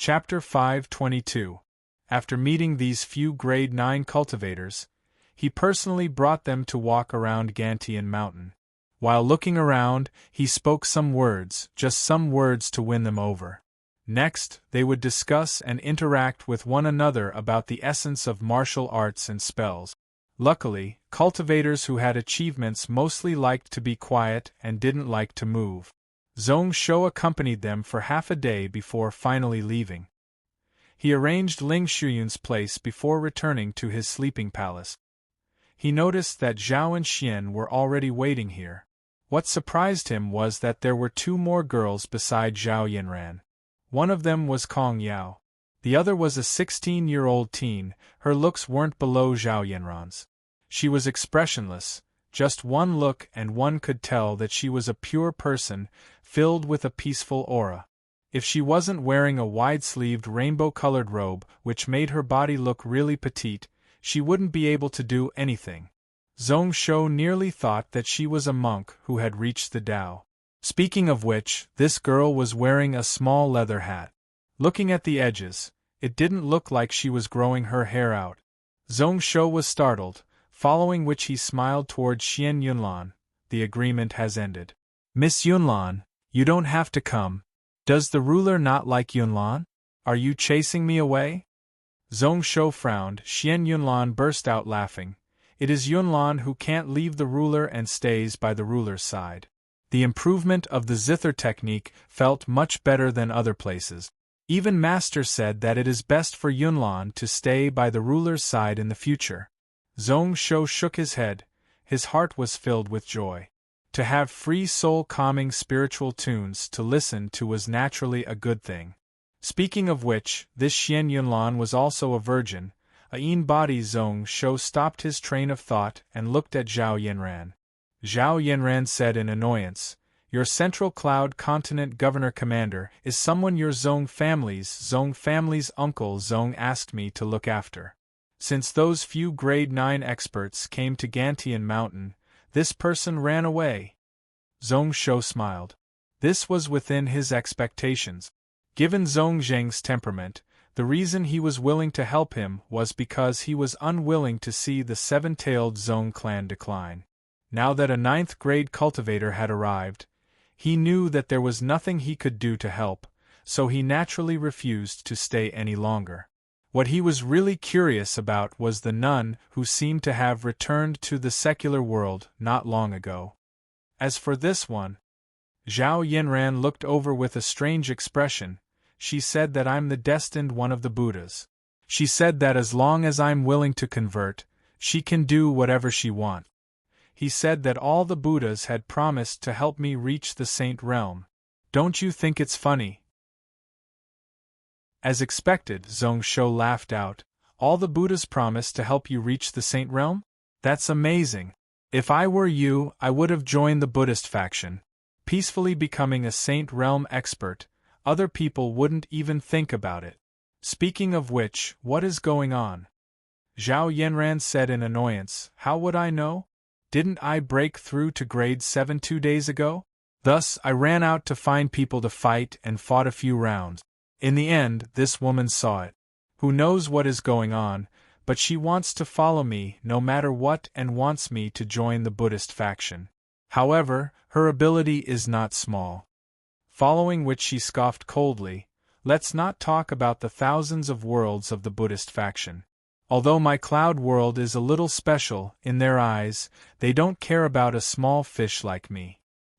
Chapter 522. After meeting these few grade 9 cultivators, he personally brought them to walk around Gantian Mountain. While looking around, he spoke some words, just some words to win them over. Next, they would discuss and interact with one another about the essence of martial arts and spells. Luckily, cultivators who had achievements mostly liked to be quiet and didn't like to move. Zhong Shou accompanied them for half a day before finally leaving. He arranged Ling Shuyun's place before returning to his sleeping palace. He noticed that Zhao and Xian were already waiting here. What surprised him was that there were two more girls beside Zhao Yanran. One of them was Kong Yao. The other was a 16-year-old teen. Her looks weren't below Zhao Yanran's. She was expressionless. Just one look and one could tell that she was a pure person, filled with a peaceful aura. If she wasn't wearing a wide-sleeved rainbow-colored robe which made her body look really petite, she wouldn't be able to do anything. Zhong Shou nearly thought that she was a monk who had reached the Tao. Speaking of which, this girl was wearing a small leather hat. Looking at the edges, it didn't look like she was growing her hair out. Zhong Shou was startled, following which he smiled toward Xian Yunlan. The agreement has ended. Miss Yunlan, you don't have to come. Does the ruler not like Yunlan? Are you chasing me away? Zhong Shou frowned. Xian Yunlan burst out laughing. It is Yunlan who can't leave the ruler and stays by the ruler's side. The improvement of the zither technique felt much better than other places. Even Master said that it is best for Yunlan to stay by the ruler's side in the future. Zhong Shou shook his head. His heart was filled with joy. To have free soul-calming spiritual tunes to listen to was naturally a good thing. Speaking of which, this Xian Yunlan was also a virgin. In body Zhong Shou stopped his train of thought and looked at Zhao Yanran. Zhao Yanran said in annoyance, "Your Central Cloud Continent Governor-Commander is someone your Zhong family's uncle Zhong asked me to look after. Since those few grade 9 experts came to Gantian Mountain, this person ran away." Zhong Shou smiled. This was within his expectations. Given Zhong Zheng's temperament, the reason he was willing to help him was because he was unwilling to see the seven-tailed Zhong clan decline. Now that a 9th grade cultivator had arrived, he knew that there was nothing he could do to help, so he naturally refused to stay any longer. What he was really curious about was the nun who seemed to have returned to the secular world not long ago. As for this one, Zhao Yanran looked over with a strange expression. She said that I'm the destined one of the Buddhas. She said that as long as I'm willing to convert, she can do whatever she wants. He said that all the Buddhas had promised to help me reach the saint realm. Don't you think it's funny? As expected, Zhong Shou laughed out. All the Buddhas promised to help you reach the saint realm? That's amazing. If I were you, I would have joined the Buddhist faction. Peacefully becoming a saint realm expert, other people wouldn't even think about it. Speaking of which, what is going on? Zhao Yanran said in annoyance. How would I know? Didn't I break through to grade 7 2 days ago? Thus, I ran out to find people to fight and fought a few rounds. In the end, this woman saw it. Who knows what is going on, but she wants to follow me no matter what and wants me to join the Buddhist faction. However, her ability is not small. Following which she scoffed coldly. Let's not talk about the thousands of worlds of the Buddhist faction. Although my cloud world is a little special, in their eyes, they don't care about a small fish like me.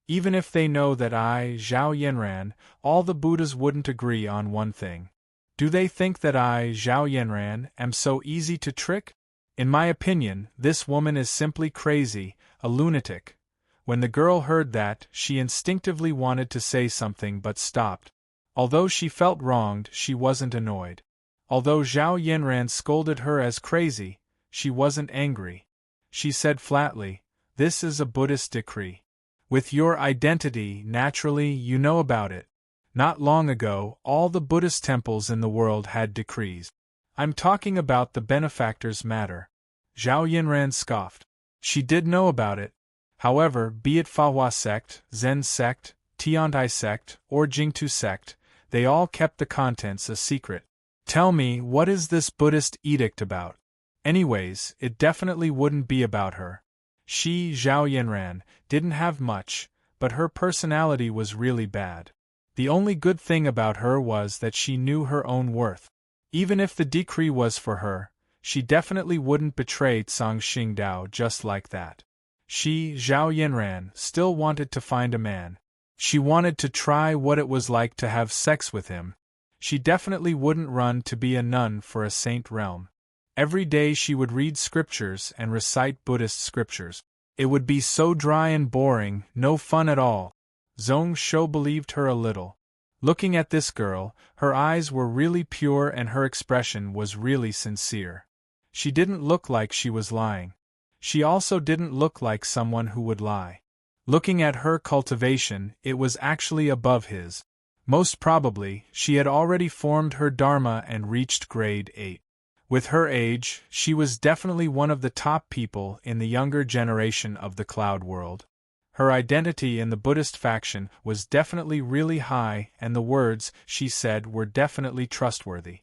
Even if they know that I, Zhao Yanran, all the Buddhas wouldn't agree on one thing. Do they think that I, Zhao Yanran, am so easy to trick? In my opinion, this woman is simply crazy, a lunatic. When the girl heard that, she instinctively wanted to say something but stopped. Although she felt wronged, she wasn't annoyed. Although Zhao Yanran scolded her as crazy, she wasn't angry. She said flatly, "This is a Buddhist decree. With your identity, naturally, you know about it. Not long ago, all the Buddhist temples in the world had decrees. I'm talking about the benefactors matter." Zhao Yanran scoffed. She did know about it. However, be it Fa Hua sect, Zen sect, Tiantai sect, or Jingtu sect, They all kept the contents a secret. Tell me, what is this Buddhist edict about? Anyways, it definitely wouldn't be about her. She, Zhao Yinran, didn't have much, but her personality was really bad. The only good thing about her was that she knew her own worth. Even if the decree was for her, she definitely wouldn't betray Cang Xingdao just like that. She, Zhao Yinran, still wanted to find a man. She wanted to try what it was like to have sex with him. She definitely wouldn't run to be a nun for a saint realm. Every day she would read scriptures and recite Buddhist scriptures. It would be so dry and boring, no fun at all. Zhong Shou believed her a little. Looking at this girl, her eyes were really pure and her expression was really sincere. She didn't look like she was lying. She also didn't look like someone who would lie. Looking at her cultivation, it was actually above his. Most probably, she had already formed her dharma and reached grade 8. With her age, she was definitely one of the top people in the younger generation of the cloud world. Her identity in the Buddhist faction was definitely really high, and the words she said were definitely trustworthy.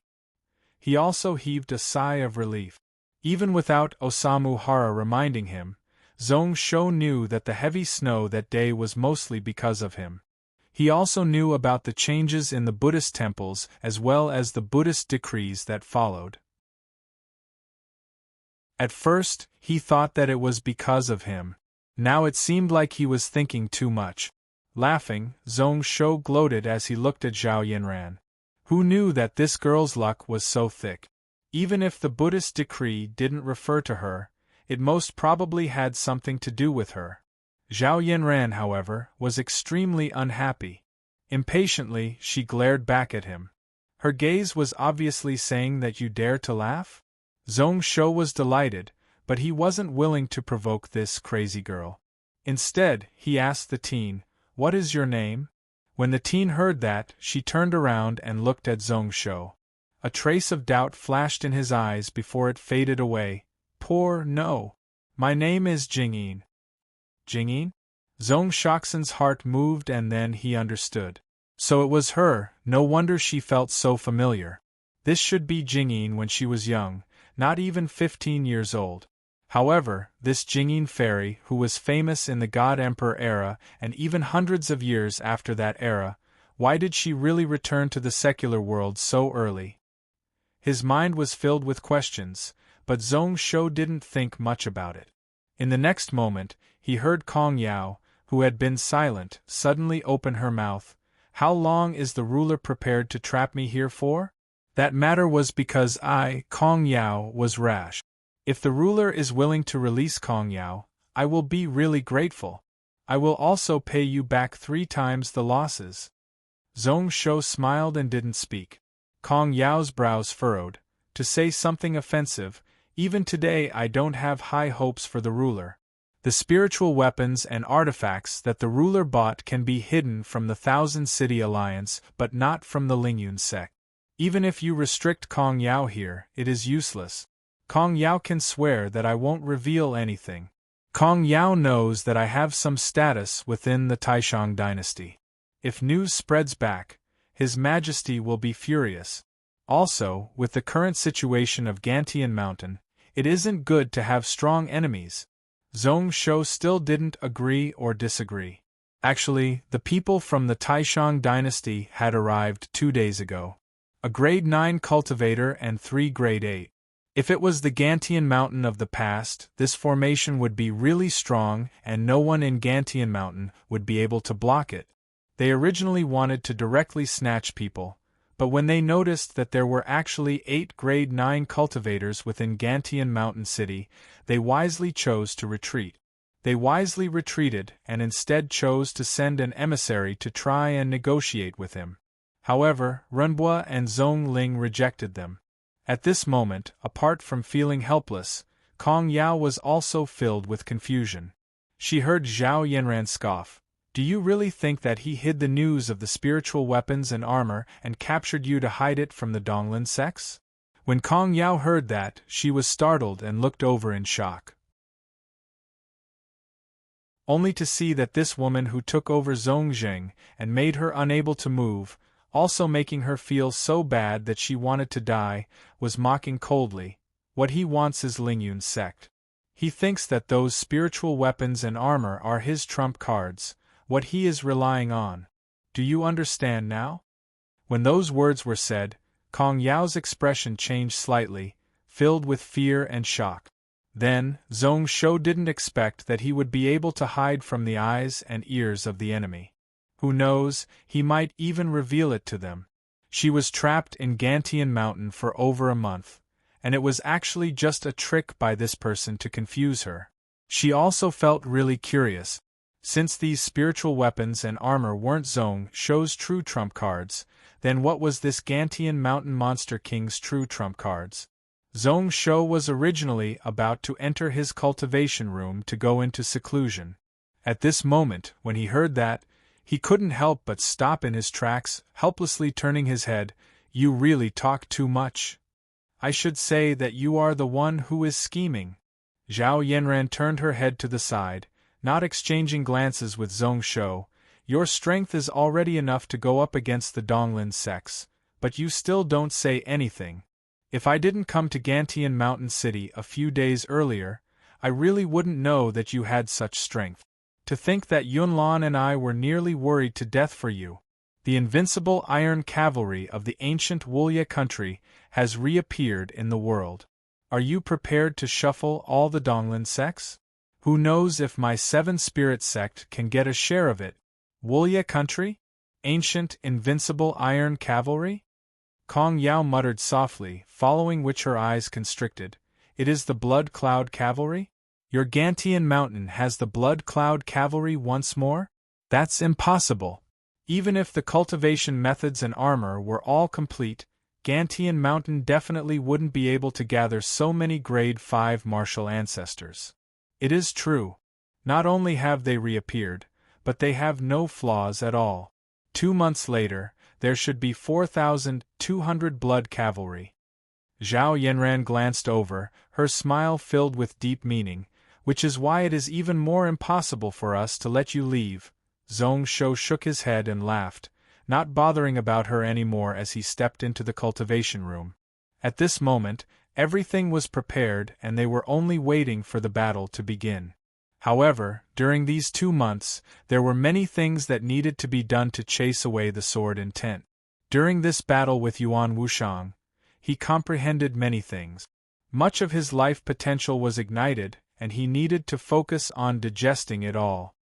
He also heaved a sigh of relief. Even without Osamu Hara reminding him, Zhong Shou knew that the heavy snow that day was mostly because of him. He also knew about the changes in the Buddhist temples as well as the Buddhist decrees that followed. At first, he thought that it was because of him. Now it seemed like he was thinking too much. Laughing, Zhong Shou gloated as he looked at Zhao Yinran. Who knew that this girl's luck was so thick? Even if the Buddhist decree didn't refer to her, it most probably had something to do with her. Zhao Yinran, however, was extremely unhappy. Impatiently, she glared back at him. Her gaze was obviously saying that you dare to laugh? Zhong Shou was delighted, but he wasn't willing to provoke this crazy girl. Instead, he asked the teen, "What is your name?" When the teen heard that, she turned around and looked at Zhong Shou. A trace of doubt flashed in his eyes before it faded away. No. My name is Jingyin. Jingyin? Zhong Shoxin's heart moved and then he understood. So it was her, no wonder she felt so familiar. This should be Jingyin when she was young, not even 15 years old. However, this Jingyin fairy, who was famous in the God-Emperor era and even hundreds of years after that era, why did she really return to the secular world so early? His mind was filled with questions, but Zhong Shou didn't think much about it. In the next moment, he heard Kong Yao, who had been silent, suddenly open her mouth. "How long is the ruler prepared to trap me here for?" That matter was because I, Kong Yao, was rash. If the ruler is willing to release Kong Yao, I will be really grateful. I will also pay you back 3 times the losses. Zhong Shou smiled and didn't speak. Kong Yao's brows furrowed. To say something offensive, even today I don't have high hopes for the ruler. The spiritual weapons and artifacts that the ruler bought can be hidden from the Thousand City Alliance, but not from the Lingyun sect. Even if you restrict Kong Yao here, it is useless. Kong Yao can swear that I won't reveal anything. Kong Yao knows that I have some status within the Taishang dynasty. If news spreads back, His Majesty will be furious. Also, with the current situation of Gantian Mountain, it isn't good to have strong enemies. Zhong Shou still didn't agree or disagree. Actually, the people from the Taishang dynasty had arrived 2 days ago. A grade 9 cultivator and 3 grade 8. If it was the Gantian Mountain of the past, this formation would be really strong and no one in Gantian Mountain would be able to block it. They originally wanted to directly snatch people, but when they noticed that there were actually 8 grade 9 cultivators within Gantian Mountain City, they wisely chose to retreat. They wisely retreated and instead chose to send an emissary to try and negotiate with him. However, Renbua and Zhong Ling rejected them. At this moment, apart from feeling helpless, Kong Yao was also filled with confusion. She heard Zhao Yinran scoff. "Do you really think that he hid the news of the spiritual weapons and armor and captured you to hide it from the Donglin sects?" When Kong Yao heard that, she was startled and looked over in shock. Only to see that this woman who took over Zhong Zheng and made her unable to move, also making her feel so bad that she wanted to die, was mocking coldly, "What he wants is Lingyun's sect. He thinks that those spiritual weapons and armor are his trump cards, what he is relying on. Do you understand now?" When those words were said, Kong Yao's expression changed slightly, filled with fear and shock. Then, Zhong Shou didn't expect that he would be able to hide from the eyes and ears of the enemy. Who knows, he might even reveal it to them. She was trapped in Gantian Mountain for over a month, and it was actually just a trick by this person to confuse her. She also felt really curious. Since these spiritual weapons and armor weren't Zhong Shou's true trump cards, then what was this Gantian Mountain Monster King's true trump cards? Zhong Shou was originally about to enter his cultivation room to go into seclusion. At this moment, when he heard that, he couldn't help but stop in his tracks, helplessly turning his head. "You really talk too much. I should say that you are the one who is scheming." Zhao Yanran turned her head to the side, not exchanging glances with Zhong Shou. "Your strength is already enough to go up against the Donglin sects, but you still don't say anything. If I didn't come to Gantian Mountain City a few days earlier, I really wouldn't know that you had such strength. To think that Yunlan and I were nearly worried to death for you. The invincible iron cavalry of the ancient Wulya country has reappeared in the world. Are you prepared to shuffle all the Donglin sects? Who knows if my seven-spirit sect can get a share of it? Wulya country? Ancient invincible iron cavalry?" Kong Yao muttered softly, following which her eyes constricted. "It is the Blood Cloud Cavalry? Your Gantian Mountain has the Blood Cloud Cavalry once more? That's impossible. Even if the cultivation methods and armor were all complete, Gantian Mountain definitely wouldn't be able to gather so many grade 5 martial ancestors." It is true. Not only have they reappeared, but they have no flaws at all. 2 months later, there should be 4,200 blood cavalry. Zhao Yanran glanced over, her smile filled with deep meaning, "Which is why it is even more impossible for us to let you leave." Zhong Shou shook his head and laughed, not bothering about her anymore as he stepped into the cultivation room. At this moment, everything was prepared and they were only waiting for the battle to begin. However, during these 2 months, there were many things that needed to be done to chase away the sword intent. During this battle with Yuan Wushang, he comprehended many things. Much of his life potential was ignited, and he needed to focus on digesting it all.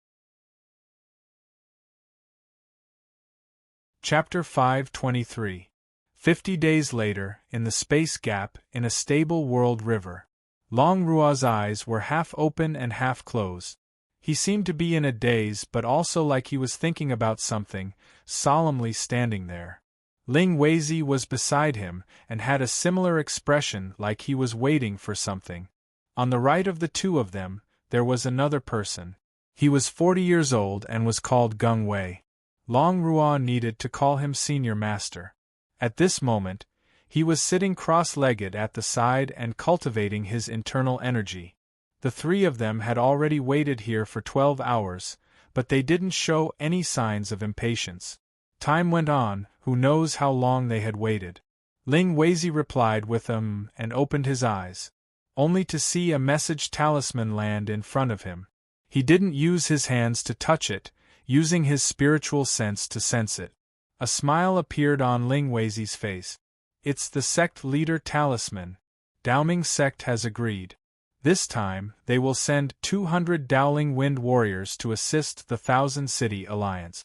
Chapter 523. 50 days later, in the space gap, in a stable world river. Long Rua's eyes were half open and half closed. He seemed to be in a daze but also like he was thinking about something, solemnly standing there. Ling Weizi was beside him and had a similar expression like he was waiting for something. On the right of the two of them, there was another person. He was 40 years old and was called Gung Wei. Long Rua needed to call him senior master. At this moment, he was sitting cross-legged at the side and cultivating his internal energy. The three of them had already waited here for 12 hours, but they didn't show any signs of impatience. Time went on, who knows how long they had waited. Ling Weizi replied with and opened his eyes, only to see a message talisman land in front of him. He didn't use his hands to touch it, using his spiritual sense to sense it. A smile appeared on Ling Weizi's face. "It's the sect leader talisman. Daoming sect has agreed. This time, they will send 200 Dowling Wind warriors to assist the Thousand City Alliance."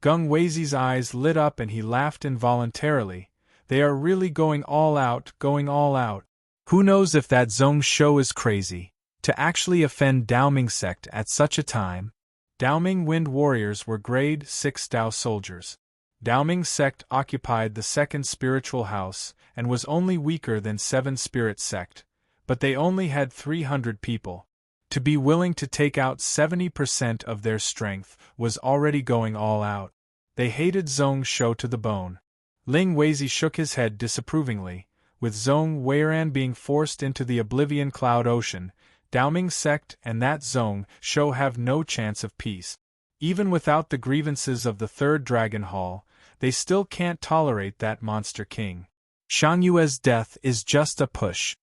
Gung Weizi's eyes lit up and he laughed involuntarily. "They are really going all out, going all out. Who knows if that Zhong Shou is crazy, to actually offend Daoming sect at such a time?" Daoming Wind warriors were grade 6 Dao soldiers. Daoming sect occupied the second spiritual house and was only weaker than 7 spirit sect, but they only had 300 people. To be willing to take out 70% of their strength was already going all out. They hated Zhong Shou to the bone. Ling Weizi shook his head disapprovingly. With Zhong Weiran being forced into the Oblivion Cloud Ocean, Daoming sect and that Zhong Shou have no chance of peace. Even without the grievances of the Third Dragon Hall, They still can't tolerate that monster king. Shang Yue's death is just a push.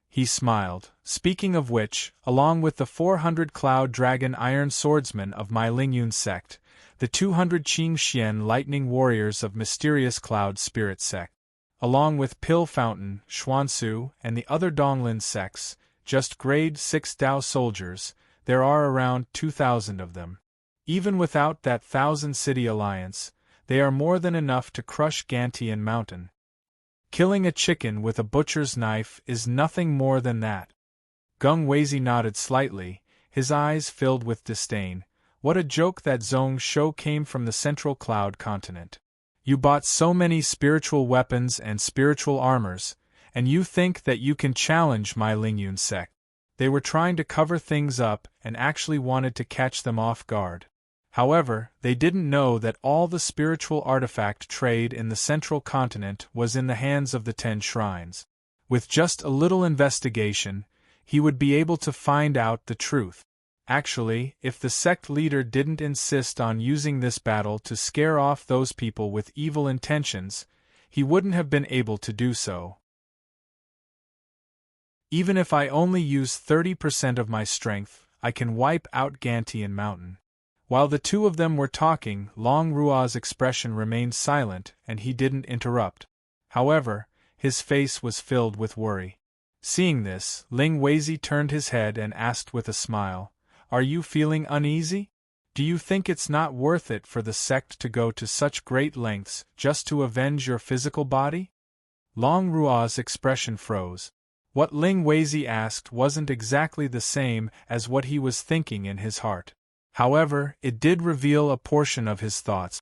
He smiled, speaking of which, along with the 400 Cloud Dragon Iron Swordsmen of my Lingyun sect, the 200 Qing Xian Lightning Warriors of Mysterious Cloud Spirit sect, along with Pill Fountain, Xuansu, and the other Donglin sects, just grade 6 Dao soldiers, there are around 2,000 of them. Even without that 1,000-city alliance, they are more than enough to crush Gantian Mountain. Killing a chicken with a butcher's knife is nothing more than that. Gung Weizi nodded slightly, his eyes filled with disdain. What a joke that Zhong Shou came from the Central Cloud continent. You bought so many spiritual weapons and spiritual armors, and you think that you can challenge my Lingyun sect. They were trying to cover things up and actually wanted to catch them off guard. However, they didn't know that all the spiritual artifact trade in the Central Continent was in the hands of the 10 shrines. With just a little investigation, he would be able to find out the truth. Actually, if the sect leader didn't insist on using this battle to scare off those people with evil intentions, he wouldn't have been able to do so. Even if I only use 30% of my strength, I can wipe out Gantian Mountain. While the two of them were talking, Long Rua's expression remained silent and he didn't interrupt. However, his face was filled with worry. Seeing this, Ling Weizi turned his head and asked with a smile, "Are you feeling uneasy? Do you think it's not worth it for the sect to go to such great lengths just to avenge your physical body?" Long Rua's expression froze. What Ling Weizi asked wasn't exactly the same as what he was thinking in his heart. However, it did reveal a portion of his thoughts.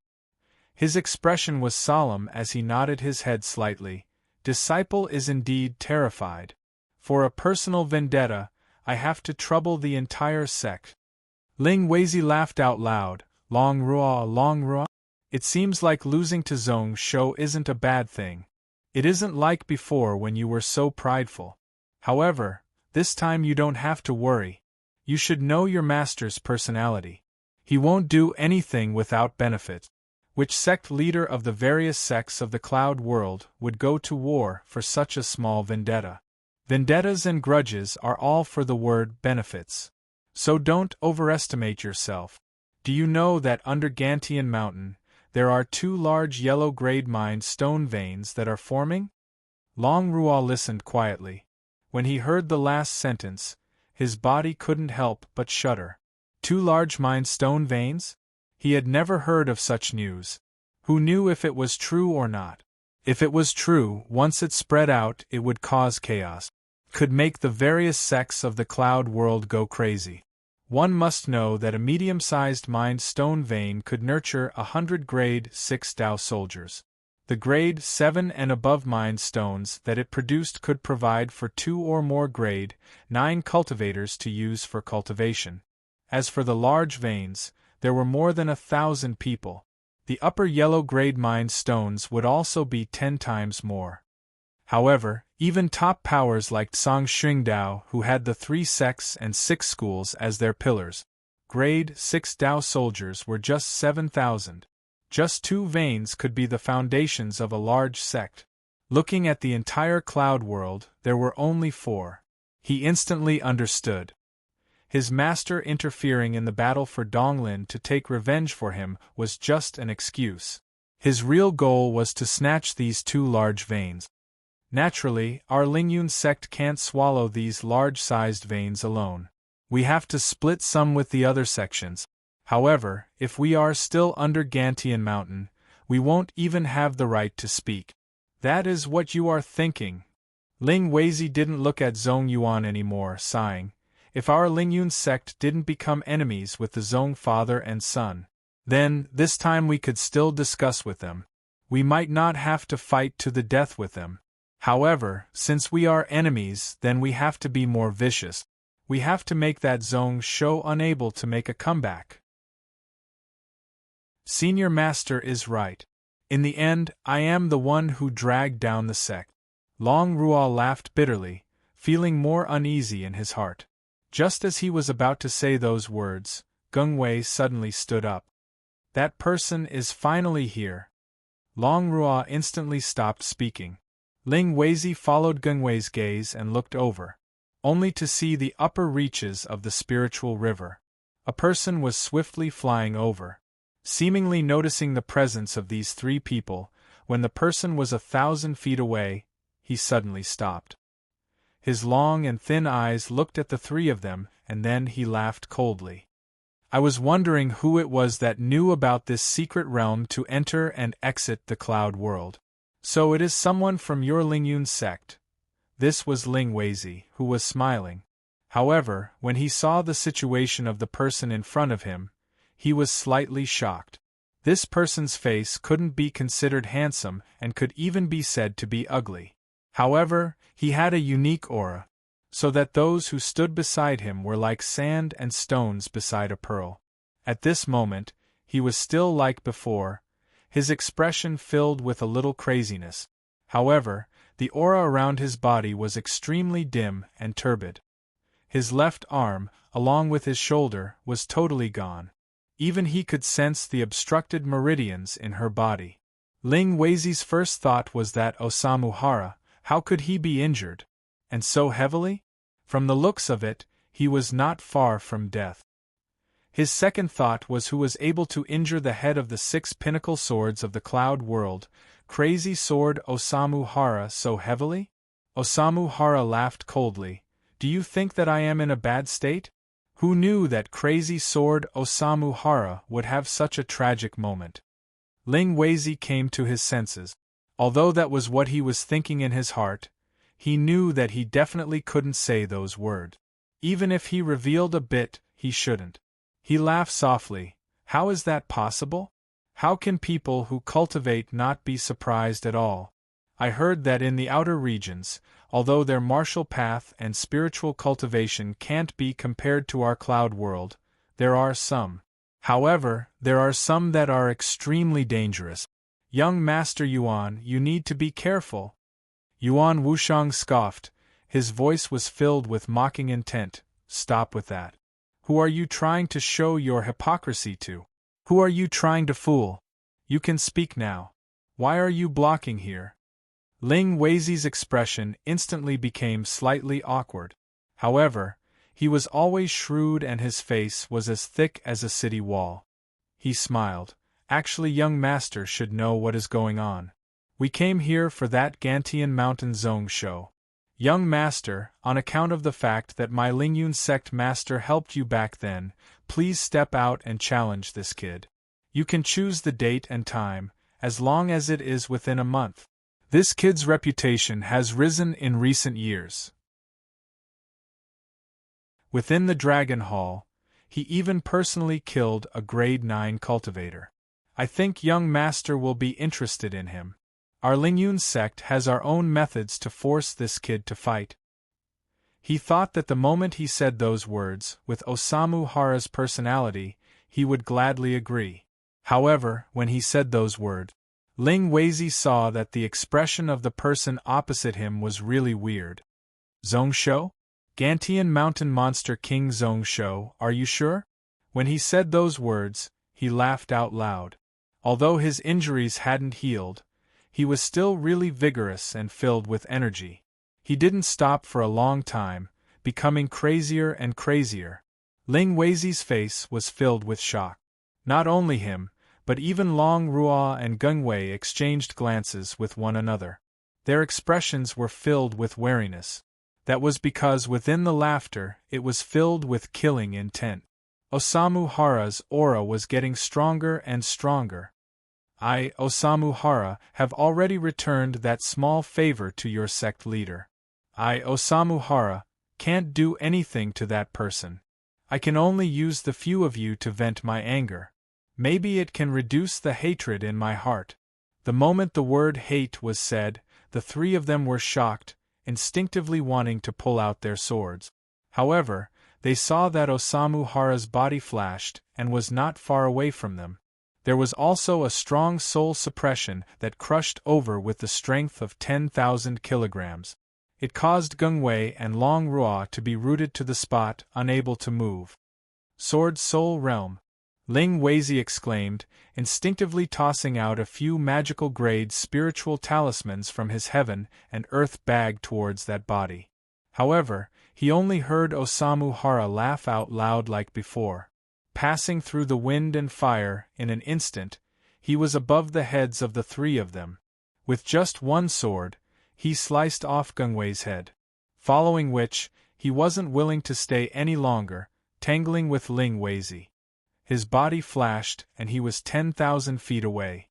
His expression was solemn as he nodded his head slightly. Disciple is indeed terrified. For a personal vendetta, I have to trouble the entire sect. Ling Weizi laughed out loud. Long Rua. It seems like losing to Zhong Shou isn't a bad thing. It isn't like before when you were so prideful. However, this time you don't have to worry. You should know your master's personality. He won't do anything without benefit. Which sect leader of the various sects of the Cloud World would go to war for such a small vendetta? Vendettas and grudges are all for the word benefits. So don't overestimate yourself. Do you know that under Gantian Mountain, there are 2 large yellow grade mined stone veins that are forming? Long Rua listened quietly. When he heard the last sentence, his body couldn't help but shudder. 2 large mined stone veins? He had never heard of such news. Who knew if it was true or not? If it was true, once it spread out, it would cause chaos. Could make the various sects of the Cloud World go crazy. One must know that a medium-sized mined stone vein could nurture 100 grade 6 Dao soldiers. The grade 7 and above mined stones that it produced could provide for 2 or more grade 9 cultivators to use for cultivation. As for the large veins, there were more than 1,000 people. The upper yellow grade mined stones would also be 10 times more. However, even top powers like Song Xingdao, who had the 3 sects and 6 schools as their pillars, grade 6 Dao soldiers were just 7,000. Just 2 veins could be the foundations of a large sect. Looking at the entire Cloud World, there were only 4. He instantly understood. His master interfering in the battle for Donglin to take revenge for him was just an excuse. His real goal was to snatch these 2 large veins. Naturally, our Lingyun sect can't swallow these large-sized veins alone. We have to split some with the other sections. However, if we are still under Gantian Mountain, we won't even have the right to speak. That is what you are thinking. Ling Weizi didn't look at Zhong Yuan anymore, sighing. If our Lingyun sect didn't become enemies with the Zhong father and son, then, this time we could still discuss with them. We might not have to fight to the death with them. However, since we are enemies, then we have to be more vicious. We have to make that Zhong Shou unable to make a comeback. Senior Master is right. In the end, I am the one who dragged down the sect. Long Rua laughed bitterly, feeling more uneasy in his heart. Just as he was about to say those words, Gung Wei suddenly stood up. That person is finally here. Long Rua instantly stopped speaking. Ling Weizi followed Gengwei's gaze and looked over, only to see the upper reaches of the spiritual river. A person was swiftly flying over. Seemingly noticing the presence of these three people, when the person was 1,000 feet away, he suddenly stopped. His long and thin eyes looked at the three of them, and then he laughed coldly. I was wondering who it was that knew about this secret realm to enter and exit the cloud world. So it is someone from your Lingyun sect. This was Ling Weizi, who was smiling. However, when he saw the situation of the person in front of him, he was slightly shocked. This person's face couldn't be considered handsome and could even be said to be ugly. However, he had a unique aura, so that those who stood beside him were like sand and stones beside a pearl. At this moment, he was still like before, his expression filled with a little craziness. However, the aura around his body was extremely dim and turbid. His left arm, along with his shoulder, was totally gone. Even he could sense the obstructed meridians in her body. Ling Weizi's first thought was that Osamu Hara, how could he be injured? And so heavily? From the looks of it, he was not far from death. His second thought was who was able to injure the head of the 6 pinnacle swords of the cloud world, crazy sword Osamu Hara so heavily? Osamu Hara laughed coldly. Do you think that I am in a bad state? Who knew that crazy sword Osamu Hara would have such a tragic moment? Ling Weizi came to his senses. Although that was what he was thinking in his heart, he knew that he definitely couldn't say those words. Even if he revealed a bit, he shouldn't. He laughed softly. How is that possible? How can people who cultivate not be surprised at all? I heard that in the outer regions, although their martial path and spiritual cultivation can't be compared to our cloud world, there are some. However, there are some that are extremely dangerous. Young Master Yuan, you need to be careful. Yuan Wushang scoffed. His voice was filled with mocking intent. Stop with that. Who are you trying to show your hypocrisy to? Who are you trying to fool? You can speak now. Why are you blocking here? Ling Weizi's expression instantly became slightly awkward. However, he was always shrewd and his face was as thick as a city wall. He smiled. Actually, young master should know what is going on. We came here for that Gantian Mountain Zone show. Young master, on account of the fact that my Lingyun sect master helped you back then, please step out and challenge this kid. You can choose the date and time, as long as it is within a month. This kid's reputation has risen in recent years. Within the Dragon Hall, he even personally killed a grade 9 cultivator. I think young master will be interested in him. Our Lingyun sect has our own methods to force this kid to fight. He thought that the moment he said those words, with Osamu Hara's personality, he would gladly agree. However, when he said those words, Ling Weizi saw that the expression of the person opposite him was really weird. Zongsho? Gantian Mountain Monster King Zongsho, are you sure? When he said those words, he laughed out loud. Although his injuries hadn't healed, he was still really vigorous and filled with energy. He didn't stop for a long time, becoming crazier and crazier. Ling Weizi's face was filled with shock. Not only him, but even Long Rua and Gengwei exchanged glances with one another. Their expressions were filled with wariness. That was because within the laughter it was filled with killing intent. Osamu Hara's aura was getting stronger and stronger. I, Osamu Hara, have already returned that small favor to your sect leader. I, Osamu Hara, can't do anything to that person. I can only use the few of you to vent my anger. Maybe it can reduce the hatred in my heart. The moment the word hate was said, the three of them were shocked, instinctively wanting to pull out their swords. However, they saw that Osamu Hara's body flashed and was not far away from them. There was also a strong soul suppression that crushed over with the strength of 10,000 kilograms. It caused Gengwei and Long Rua to be rooted to the spot, unable to move. Sword Soul Realm. Ling Weizi exclaimed, instinctively tossing out a few magical-grade spiritual talismans from his heaven and earth bag towards that body. However, he only heard Osamu Hara laugh out loud like before. Passing through the wind and fire in an instant, he was above the heads of the three of them. With just one sword, he sliced off Gengwei's head. Following which, he wasn't willing to stay any longer, tangling with Ling Weizi. His body flashed, and he was 10,000 feet away.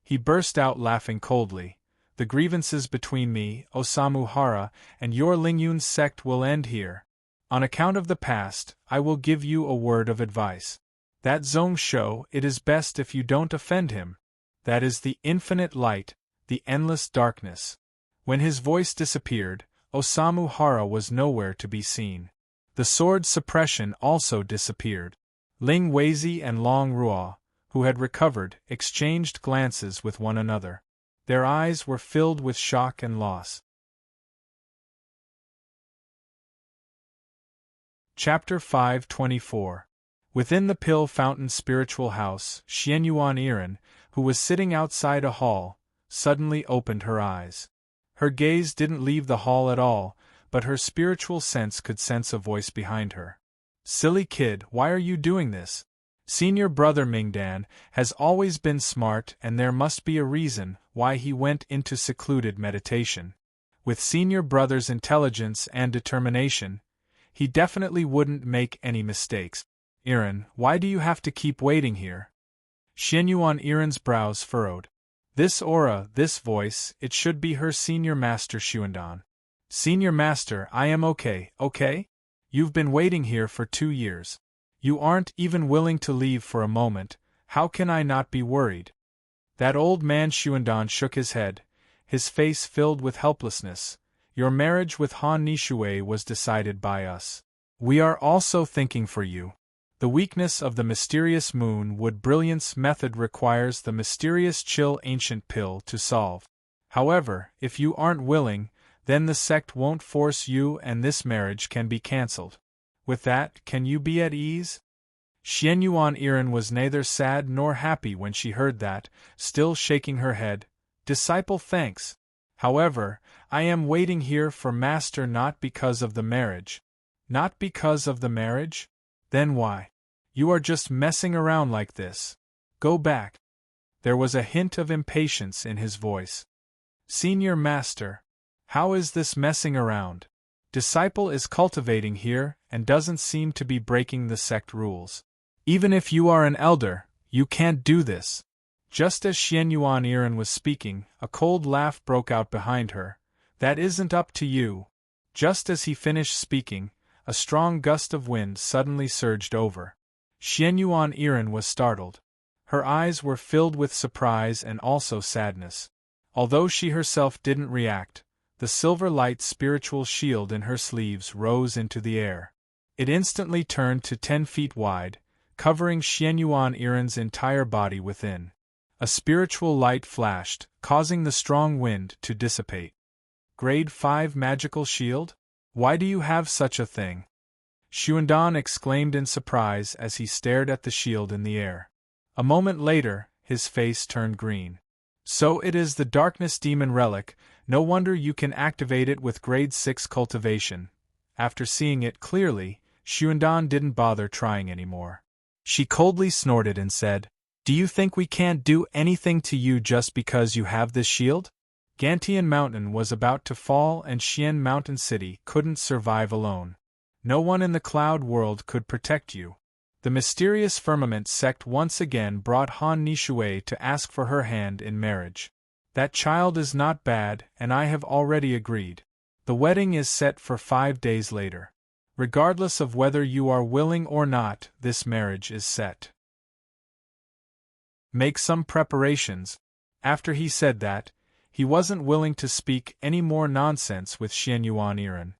He burst out laughing coldly. The grievances between me, Osamu Hara, and your Lingyun's sect will end here. On account of the past, I will give you a word of advice. That Zong Shou, it is best if you don't offend him. That is the infinite light, the endless darkness. When his voice disappeared, Osamu Hara was nowhere to be seen. The sword suppression also disappeared. Ling Weizi and Long Ruo, who had recovered, exchanged glances with one another. Their eyes were filled with shock and loss. Chapter 524. Within the Pill Fountain Spiritual House, Xianyuan Iren, who was sitting outside a hall, suddenly opened her eyes. Her gaze didn't leave the hall at all, but her spiritual sense could sense a voice behind her. Silly kid, why are you doing this? Senior brother Mingdan has always been smart, and there must be a reason why he went into secluded meditation. With senior brother's intelligence and determination, he definitely wouldn't make any mistakes. Iren, why do you have to keep waiting here? Xianyuan Iren's brows furrowed. This aura, this voice, it should be her senior master Xuandan. Senior master, I am okay? You've been waiting here for 2 years. You aren't even willing to leave for a moment, how can I not be worried? That old man Xuandan shook his head, his face filled with helplessness. Your marriage with Han Nishui was decided by us. We are also thinking for you. The weakness of the mysterious moon wood brilliance method requires the mysterious chill ancient pill to solve. However, if you aren't willing, then the sect won't force you and this marriage can be cancelled. With that, can you be at ease? Xianyuan Iren was neither sad nor happy when she heard that, still shaking her head. Disciple, thanks. However, I am waiting here for Master not because of the marriage. Not because of the marriage? Then why? You are just messing around like this. Go back. There was a hint of impatience in his voice. Senior Master, how is this messing around? Disciple is cultivating here and doesn't seem to be breaking the sect rules. Even if you are an elder, you can't do this. Just as Xianyuan Iren was speaking, a cold laugh broke out behind her. That isn't up to you. Just as he finished speaking, a strong gust of wind suddenly surged over. Xianyuan Iren was startled. Her eyes were filled with surprise and also sadness. Although she herself didn't react, the silver light spiritual shield in her sleeves rose into the air. It instantly turned to 10 feet wide, covering Xianyuan Iren's entire body within. A spiritual light flashed, causing the strong wind to dissipate. Grade 5 magical shield? Why do you have such a thing? Xuandan exclaimed in surprise as he stared at the shield in the air. A moment later, his face turned green. So it is the Darkness Demon Relic, no wonder you can activate it with grade 6 cultivation. After seeing it clearly, Xuandan didn't bother trying anymore. She coldly snorted and said, Do you think we can't do anything to you just because you have this shield? Gantian Mountain was about to fall and Xian Mountain City couldn't survive alone. No one in the cloud world could protect you. The mysterious firmament sect once again brought Han Nishui to ask for her hand in marriage. That child is not bad, and I have already agreed. The wedding is set for 5 days later. Regardless of whether you are willing or not, this marriage is set. Make some preparations. After he said that, he wasn't willing to speak any more nonsense with Xianyuan Iren.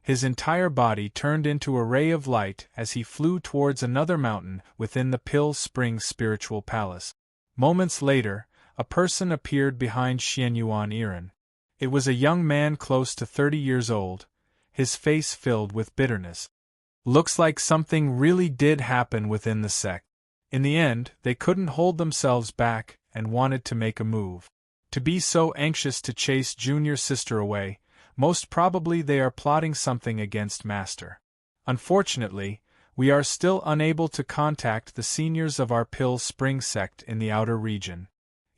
His entire body turned into a ray of light as he flew towards another mountain within the Pill Spring Spiritual Palace. Moments later, a person appeared behind Xianyuan Iren. It was a young man close to 30 years old, his face filled with bitterness. Looks like something really did happen within the sect. In the end, they couldn't hold themselves back and wanted to make a move. To be so anxious to chase junior sister away, most probably they are plotting something against Master. Unfortunately, we are still unable to contact the seniors of our Pill Spring sect in the outer region.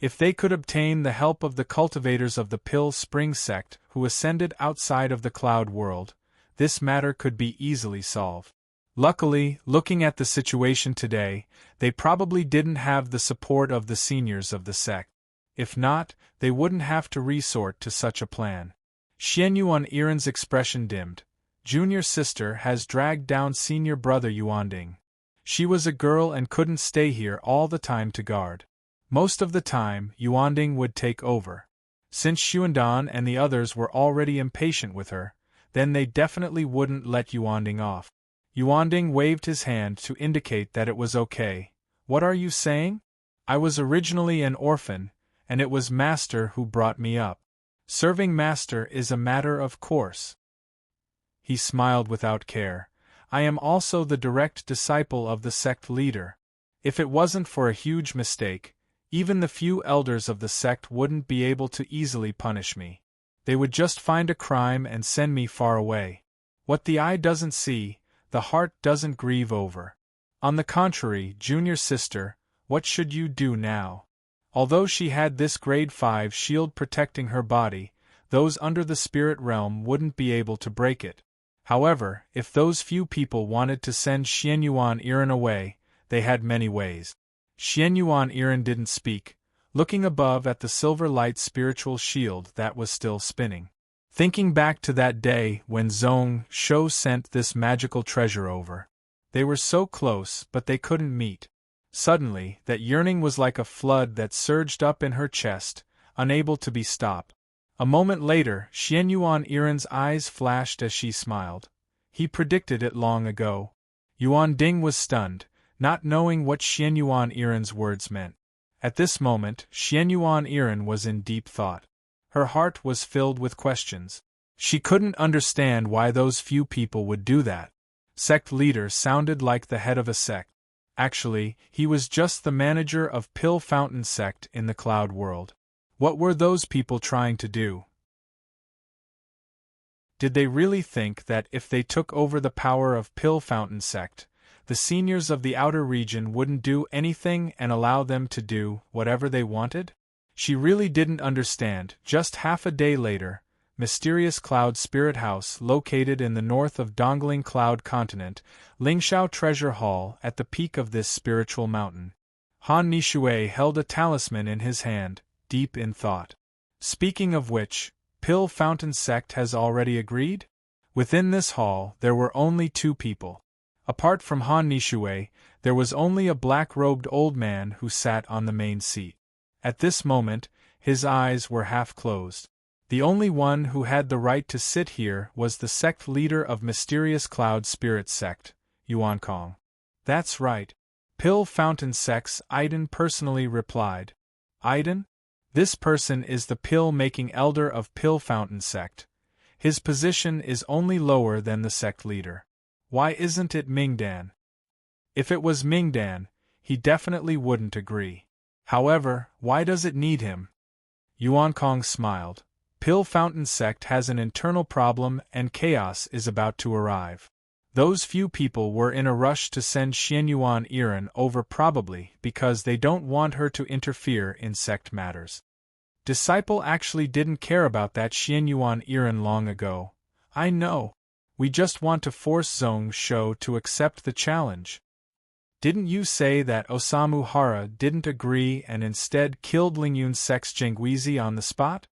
If they could obtain the help of the cultivators of the Pill Spring sect who ascended outside of the cloud world, this matter could be easily solved. Luckily, looking at the situation today, they probably didn't have the support of the seniors of the sect. If not, they wouldn't have to resort to such a plan. Xianyuan Iren's expression dimmed. Junior sister has dragged down senior brother Yuanding. She was a girl and couldn't stay here all the time to guard. Most of the time, Yuanding would take over. Since Xuandan and the others were already impatient with her, then they definitely wouldn't let Yuanding off. Yuanding waved his hand to indicate that it was okay. What are you saying? I was originally an orphan, and it was Master who brought me up. Serving Master is a matter of course. He smiled without care. I am also the direct disciple of the sect leader. If it wasn't for a huge mistake, even the few elders of the sect wouldn't be able to easily punish me. They would just find a crime and send me far away. What the eye doesn't see, the heart doesn't grieve over. On the contrary, junior sister, what should you do now? Although she had this grade 5 shield protecting her body, those under the spirit realm wouldn't be able to break it. However, if those few people wanted to send Xianyuan Iren away, they had many ways. Xianyuan Iren didn't speak, looking above at the silver light spiritual shield that was still spinning. Thinking back to that day when Zhong Shou sent this magical treasure over. They were so close, but they couldn't meet. Suddenly, that yearning was like a flood that surged up in her chest, unable to be stopped. A moment later, Xianyuan Iren's eyes flashed as she smiled. He predicted it long ago. Yuan Ding was stunned, not knowing what Xianyuan Iren's words meant. At this moment, Xianyuan Iren was in deep thought. Her heart was filled with questions. She couldn't understand why those few people would do that. Sect leader sounded like the head of a sect. Actually, he was just the manager of Pill Fountain sect in the cloud world. What were those people trying to do? Did they really think that if they took over the power of Pill Fountain sect, the seniors of the outer region wouldn't do anything and allow them to do whatever they wanted? She really didn't understand. Just half a day later, Mysterious Cloud Spirit House located in the north of Dongling Cloud Continent, Lingshao Treasure Hall at the peak of this spiritual mountain. Han Nishui held a talisman in his hand, deep in thought. Speaking of which, Pill Fountain sect has already agreed? Within this hall, there were only two people. Apart from Han Nishui, there was only a black-robed old man who sat on the main seat. At this moment, his eyes were half closed. The only one who had the right to sit here was the sect leader of Mysterious Cloud Spirit Sect, Yuan Kong. That's right. Pill Fountain Sect's Aiden personally replied. Aiden? This person is the pill-making elder of Pill Fountain Sect. His position is only lower than the sect leader. Why isn't it Mingdan? If it was Mingdan, he definitely wouldn't agree. However, why does it need him? Yuan Kong smiled. Pill Fountain Sect has an internal problem and chaos is about to arrive. Those few people were in a rush to send Xianyuan Iren over probably because they don't want her to interfere in sect matters. Disciple actually didn't care about that Xianyuan Iren long ago. I know. We just want to force Zhong Shou to accept the challenge. Didn't you say that Osamu Hara didn't agree and instead killed Lingyun Sect's Jingguizi on the spot?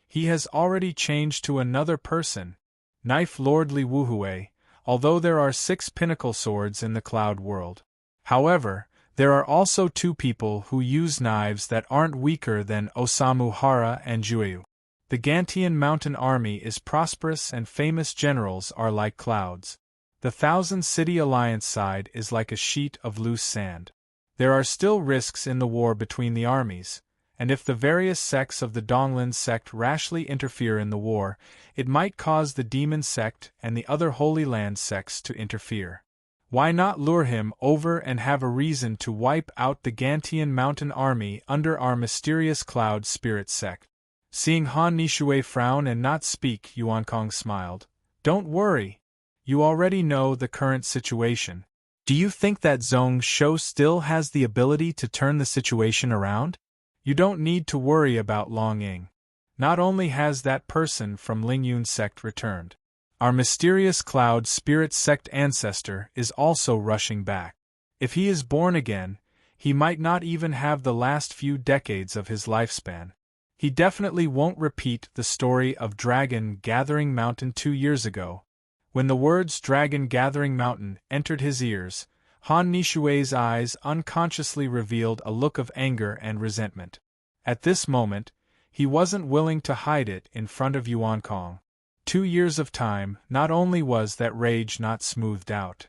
He has already changed to another person. Knife Lord Li Wuhui, although there are 6 pinnacle swords in the cloud world. However, there are also 2 people who use knives that aren't weaker than Osamu Hara and Juyu. The Gantian Mountain Army is prosperous and famous generals are like clouds. The Thousand City Alliance side is like a sheet of loose sand. There are still risks in the war between the armies, and if the various sects of the Donglin sect rashly interfere in the war, it might cause the demon sect and the other Holy Land sects to interfere. Why not lure him over and have a reason to wipe out the Gantian mountain army under our mysterious cloud spirit sect? Seeing Han Nishui frown and not speak, Yuan Kong smiled. Don't worry. You already know the current situation. Do you think that Zhong Shou still has the ability to turn the situation around? You don't need to worry about Long Ying. Not only has that person from Lingyun sect returned, our mysterious cloud spirit sect ancestor is also rushing back. If he is born again, he might not even have the last few decades of his lifespan. He definitely won't repeat the story of Dragon Gathering Mountain 2 years ago. When the words Dragon Gathering Mountain entered his ears, Han Nishui's eyes unconsciously revealed a look of anger and resentment. At this moment, he wasn't willing to hide it in front of Yuan Kong. 2 years of time, not only was that rage not smoothed out.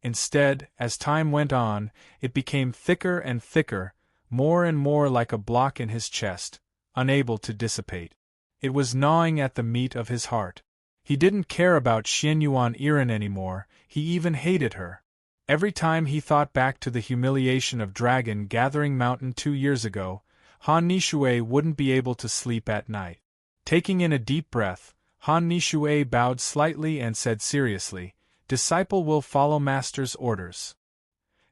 Instead, as time went on, it became thicker and thicker, more and more like a block in his chest, unable to dissipate. It was gnawing at the meat of his heart. He didn't care about Xianyuan Iren anymore, he even hated her. Every time he thought back to the humiliation of Dragon Gathering Mountain 2 years ago, Han Nishui wouldn't be able to sleep at night. Taking in a deep breath, Han Nishui bowed slightly and said seriously, "Disciple will follow Master's orders."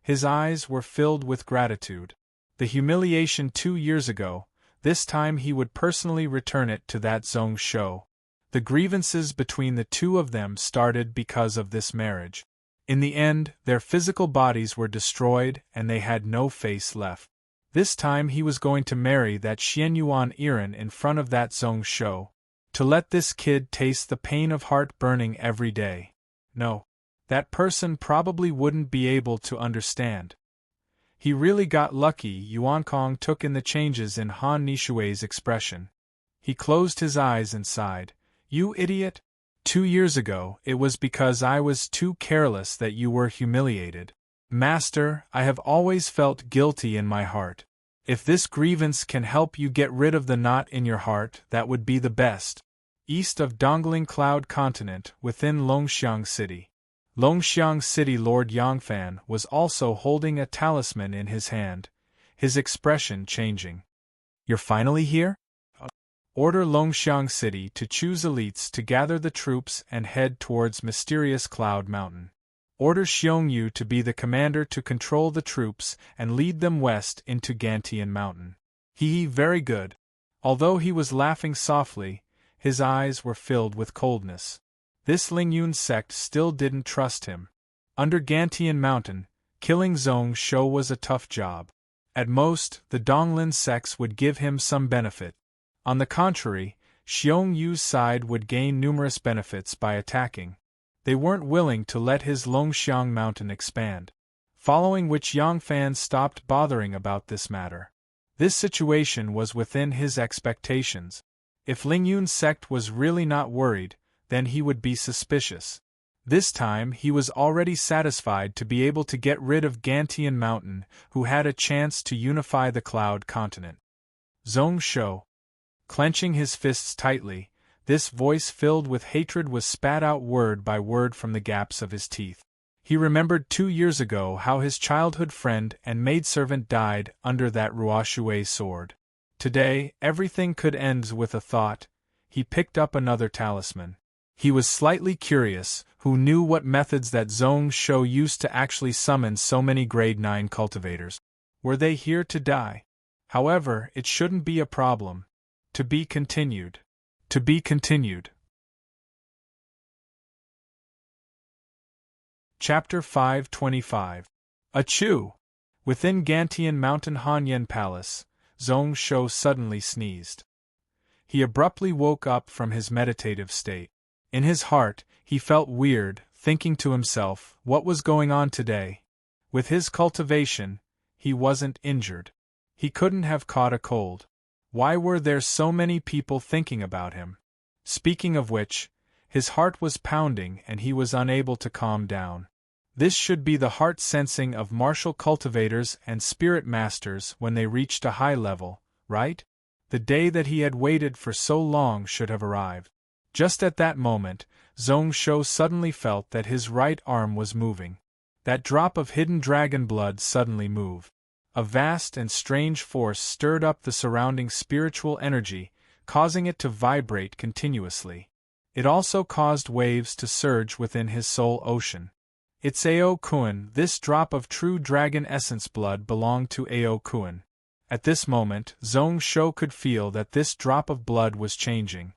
His eyes were filled with gratitude. The humiliation 2 years ago, this time he would personally return it to that Zhong Shou. The grievances between the two of them started because of this marriage. In the end, their physical bodies were destroyed and they had no face left. This time he was going to marry that Xianyuan Iren in front of that Zhong Shou. To let this kid taste the pain of heart burning every day. No. That person probably wouldn't be able to understand. He really got lucky. Yuan Kong took in the changes in Han Nishui's expression. He closed his eyes and sighed. You idiot! 2 years ago, it was because I was too careless that you were humiliated. Master, I have always felt guilty in my heart. If this grievance can help you get rid of the knot in your heart, that would be the best. East of Dongling Cloud Continent, within Longxiang City. Longxiang City Lord Yangfan was also holding a talisman in his hand, his expression changing. You're finally here? Order Longxiang City to choose elites to gather the troops and head towards Mysterious Cloud Mountain. Order Xiongyu to be the commander to control the troops and lead them west into Gantian Mountain. Very good. Although he was laughing softly, his eyes were filled with coldness. This Lingyun sect still didn't trust him. Under Gantian Mountain, killing Zhong Shou was a tough job. At most, the Donglin sects would give him some benefit. On the contrary, Xiongyu's side would gain numerous benefits by attacking. They weren't willing to let his Longxiang Mountain expand. Following which Yangfan stopped bothering about this matter. This situation was within his expectations. If Lingyun's sect was really not worried, then he would be suspicious. This time he was already satisfied to be able to get rid of Gantian Mountain, who had a chance to unify the Cloud Continent. Zhong Shou. Clenching his fists tightly, this voice filled with hatred was spat out word by word from the gaps of his teeth. He remembered 2 years ago how his childhood friend and maidservant died under that Ruoshui sword. Today, everything could end with a thought. He picked up another talisman. He was slightly curious, who knew what methods that Zhong Shou used to actually summon so many grade 9 cultivators. Were they here to die? However, it shouldn't be a problem. To be continued. To be continued. Chapter 525. Achoo! Within Gantian Mountain Hanyan Palace, Zhong Shou suddenly sneezed. He abruptly woke up from his meditative state. In his heart, he felt weird, thinking to himself, what was going on today? With his cultivation, he wasn't injured. He couldn't have caught a cold. Why were there so many people thinking about him? Speaking of which, his heart was pounding and he was unable to calm down. This should be the heart sensing of martial cultivators and spirit masters when they reached a high level, right? The day that he had waited for so long should have arrived. Just at that moment, Zhong Shou suddenly felt that his right arm was moving. That drop of hidden dragon blood suddenly moved. A vast and strange force stirred up the surrounding spiritual energy, causing it to vibrate continuously. It also caused waves to surge within his soul ocean. It's Ao Kuan. This drop of true dragon essence blood belonged to Ao Kuan. At this moment, Zhong Shou could feel that this drop of blood was changing.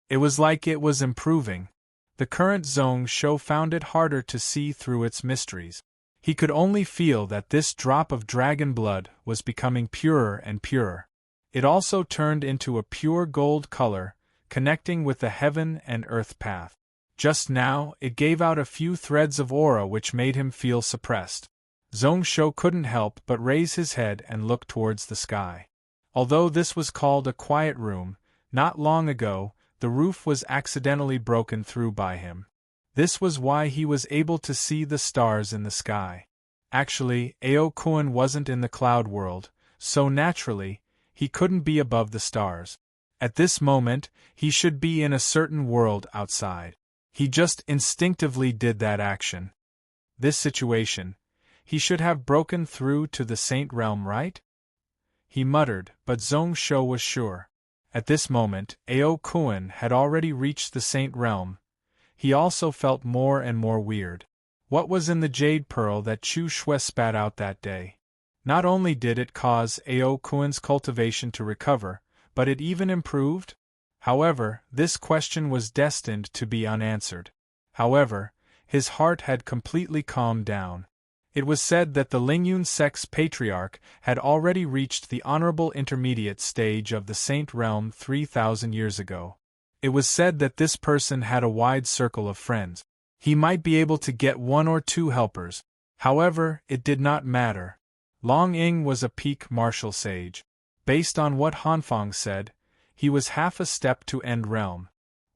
It was like it was improving. The current Zhong Shou found it harder to see through its mysteries. He could only feel that this drop of dragon blood was becoming purer and purer. It also turned into a pure gold color, connecting with the heaven and earth path. Just now, it gave out a few threads of aura which made him feel suppressed. Zhong Shou couldn't help but raise his head and look towards the sky. Although this was called a quiet room, not long ago, the roof was accidentally broken through by him. This was why he was able to see the stars in the sky. Actually, Ao Kuan wasn't in the cloud world, so naturally, he couldn't be above the stars. At this moment, he should be in a certain world outside. He just instinctively did that action. This situation, he should have broken through to the Saint Realm, right? He muttered, but Zhong Shou was sure. At this moment, Ao Kuan had already reached the Saint Realm. He also felt more and more weird. What was in the jade pearl that Chu Shui spat out that day? Not only did it cause Ao Kuan's cultivation to recover, but it even improved? However, this question was destined to be unanswered. However, his heart had completely calmed down. It was said that the Lingyun sect's patriarch had already reached the honorable intermediate stage of the Saint Realm 3,000 years ago. It was said that this person had a wide circle of friends. He might be able to get 1 or 2 helpers. However, it did not matter. Long Ying was a peak martial sage. Based on what Hanfang said, he was half a step to end realm.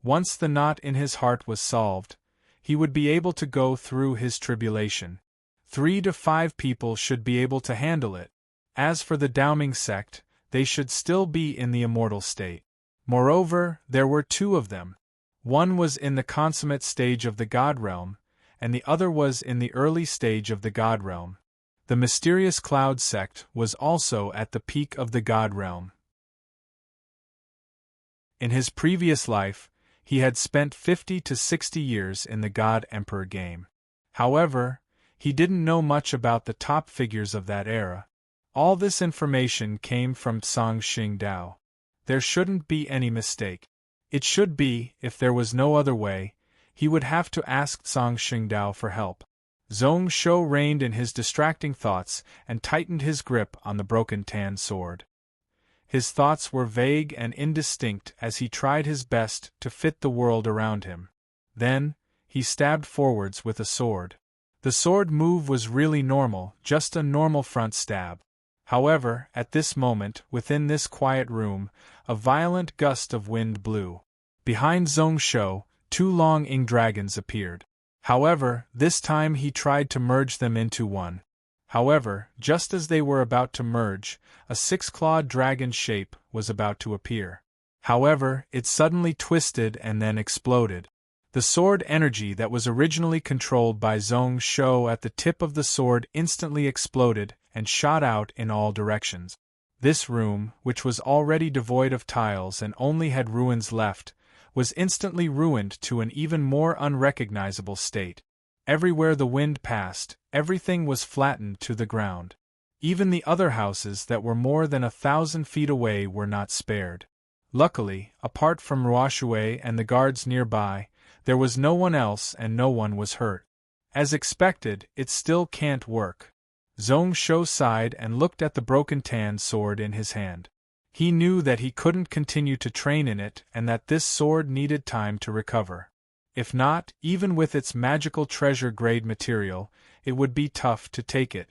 Once the knot in his heart was solved, he would be able to go through his tribulation. 3 to 5 people should be able to handle it. As for the Daoming sect, they should still be in the immortal state. Moreover, there were 2 of them. One was in the consummate stage of the God Realm, and the other was in the early stage of the God Realm. The mysterious Cloud sect was also at the peak of the God Realm. In his previous life, he had spent 50 to 60 years in the God Emperor game. However, he didn't know much about the top figures of that era. All this information came from Tsang Xingdao. There shouldn't be any mistake. It should be, if there was no other way, he would have to ask Tsang Xingdao for help. Zhong Shou reined in his distracting thoughts and tightened his grip on the broken tan sword. His thoughts were vague and indistinct as he tried his best to fit the world around him. Then, he stabbed forwards with a sword. The sword move was really normal, just a normal front stab. However, at this moment, within this quiet room, a violent gust of wind blew. Behind Zhong Shou, 2 long ink dragons appeared. However, this time he tried to merge them into one. However, just as they were about to merge, a 6-clawed dragon shape was about to appear. However, it suddenly twisted and then exploded. The sword energy that was originally controlled by Zhong Shou at the tip of the sword instantly exploded and shot out in all directions. This room, which was already devoid of tiles and only had ruins left, was instantly ruined to an even more unrecognizable state. Everywhere the wind passed, everything was flattened to the ground. Even the other houses that were more than 1,000 feet away were not spared. Luckily, apart from Ruoshui and the guards nearby, there was no one else and no one was hurt. As expected, it still can't work. Zhong Shou sighed and looked at the broken tan sword in his hand. He knew that he couldn't continue to train in it and that this sword needed time to recover. If not, even with its magical treasure-grade material, it would be tough to take it.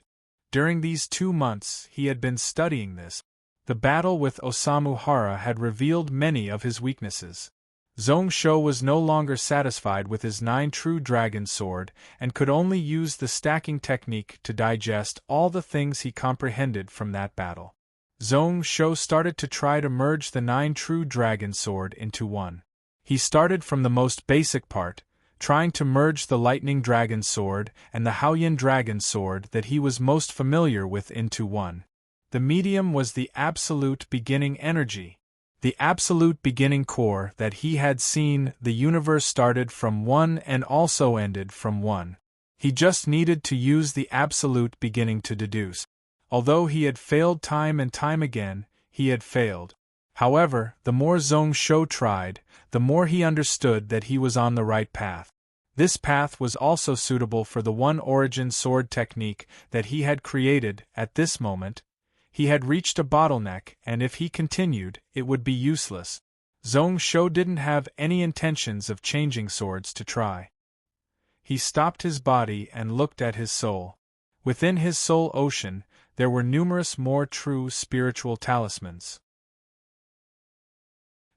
During these 2 months, he had been studying this. The battle with Osamu Hara had revealed many of his weaknesses. Zhong Shou was no longer satisfied with his 9 true dragon sword and could only use the stacking technique to digest all the things he comprehended from that battle. Zhong Shou started to try to merge the 9 true dragon sword into one. He started from the most basic part, trying to merge the lightning dragon sword and the Haoyan dragon sword that he was most familiar with into one. The medium was the absolute beginning energy. The absolute beginning core that he had seen. The universe started from one and also ended from one. He just needed to use the absolute beginning to deduce. Although he had failed time and time again, he had failed. However, the more Zhong Shou tried, the more he understood that he was on the right path. This path was also suitable for the one origin sword technique that he had created. At this moment, he had reached a bottleneck, and if he continued, it would be useless. Zhong Shou didn't have any intentions of changing swords to try. He stopped his body and looked at his soul. Within his soul ocean, there were numerous more true spiritual talismans.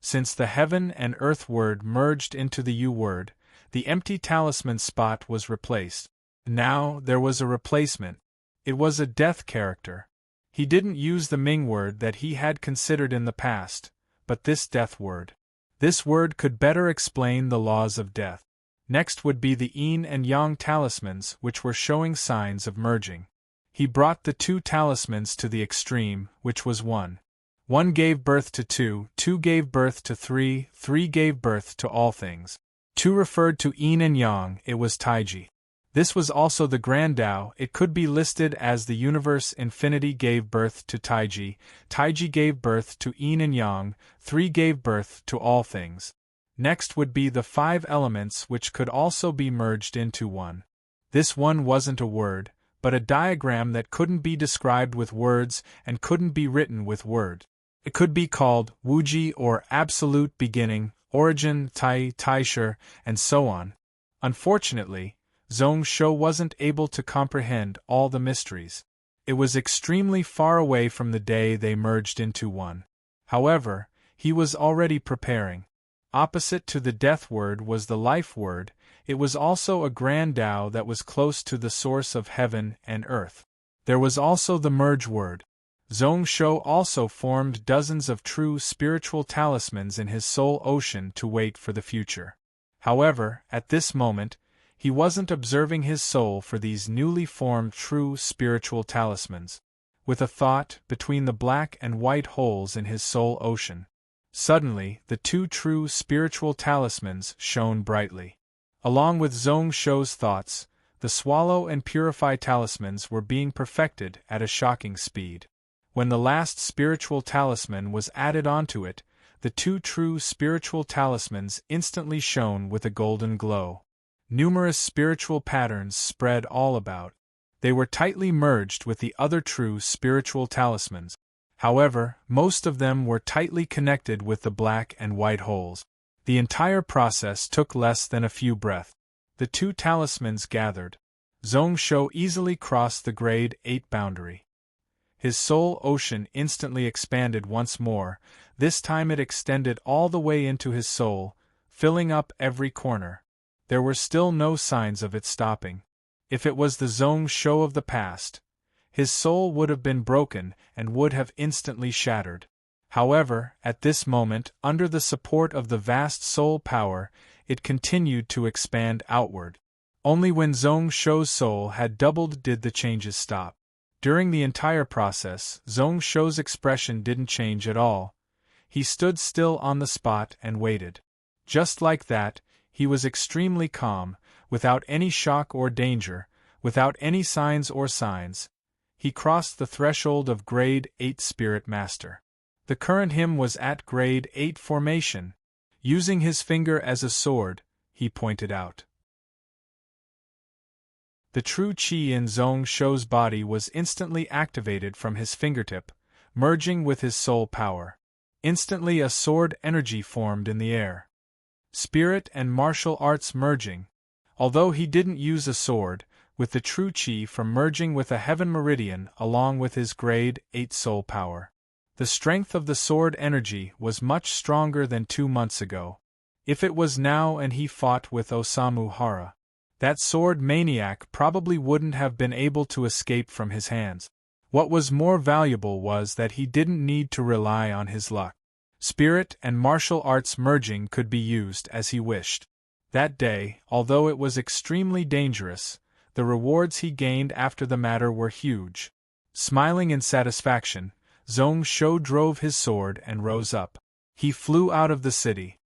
Since the heaven and earth word merged into the U word, the empty talisman spot was replaced. Now there was a replacement. It was a death character. He didn't use the Ming word that he had considered in the past, but this death word. This word could better explain the laws of death. Next would be the yin and yang talismans, which were showing signs of merging. He brought the 2 talismans to the extreme, which was 1. 1 gave birth to 2, 2 gave birth to 3, 3 gave birth to all things. 2 referred to yin and yang, it was Taiji. This was also the Grand Tao. It could be listed as the universe. Infinity gave birth to Taiji, Taiji gave birth to yin and yang, 3 gave birth to all things. Next would be the 5 elements, which could also be merged into one. This one wasn't a word, but a diagram that couldn't be described with words and couldn't be written with words. It could be called Wuji or absolute beginning, origin, Taisher, and so on. Unfortunately, Zhong Shou wasn't able to comprehend all the mysteries. It was extremely far away from the day they merged into one. However, he was already preparing. Opposite to the death word was the life word. It was also a grand Tao that was close to the source of heaven and earth. There was also the merge word. Zhong Shou also formed dozens of true spiritual talismans in his soul ocean to wait for the future. However, at this moment, he wasn't observing his soul for these newly formed true spiritual talismans. With a thought between the black and white holes in his soul ocean, suddenly the 2 true spiritual talismans shone brightly. Along with Zhong Shou's thoughts, the swallow and purify talismans were being perfected at a shocking speed. When the last spiritual talisman was added onto it, the 2 true spiritual talismans instantly shone with a golden glow. Numerous spiritual patterns spread all about. They were tightly merged with the other true spiritual talismans. However, most of them were tightly connected with the black and white holes. The entire process took less than a few breaths. The 2 talismans gathered. Zhong Shou easily crossed the grade 8 boundary. His soul ocean instantly expanded once more. This time it extended all the way into his soul, filling up every corner. There were still no signs of it stopping. If it was the Zhong Shou of the past, his soul would have been broken and would have instantly shattered. However, at this moment, under the support of the vast soul power, it continued to expand outward. Only when Zhong Shou's soul had doubled did the changes stop. During the entire process, Zhong Shou's expression didn't change at all. He stood still on the spot and waited. Just like that, he was extremely calm, without any shock or danger, without any signs or signs. He crossed the threshold of grade 8 Spirit Master. The current him was at grade 8 formation. Using his finger as a sword, he pointed out. The true qi in Zhong Shou's body was instantly activated from his fingertip, merging with his soul power. Instantly a sword energy formed in the air. Spirit and martial arts merging. Although he didn't use a sword, with the true qi from merging with a heaven meridian along with his grade 8 soul power. The strength of the sword energy was much stronger than 2 months ago. If it was now and he fought with Osamu Hara, that sword maniac probably wouldn't have been able to escape from his hands. What was more valuable was that he didn't need to rely on his luck. Spirit and martial arts merging could be used as he wished. That day, although it was extremely dangerous, the rewards he gained after the matter were huge. Smiling in satisfaction, Zhong Shou drove his sword and rose up. He flew out of the city.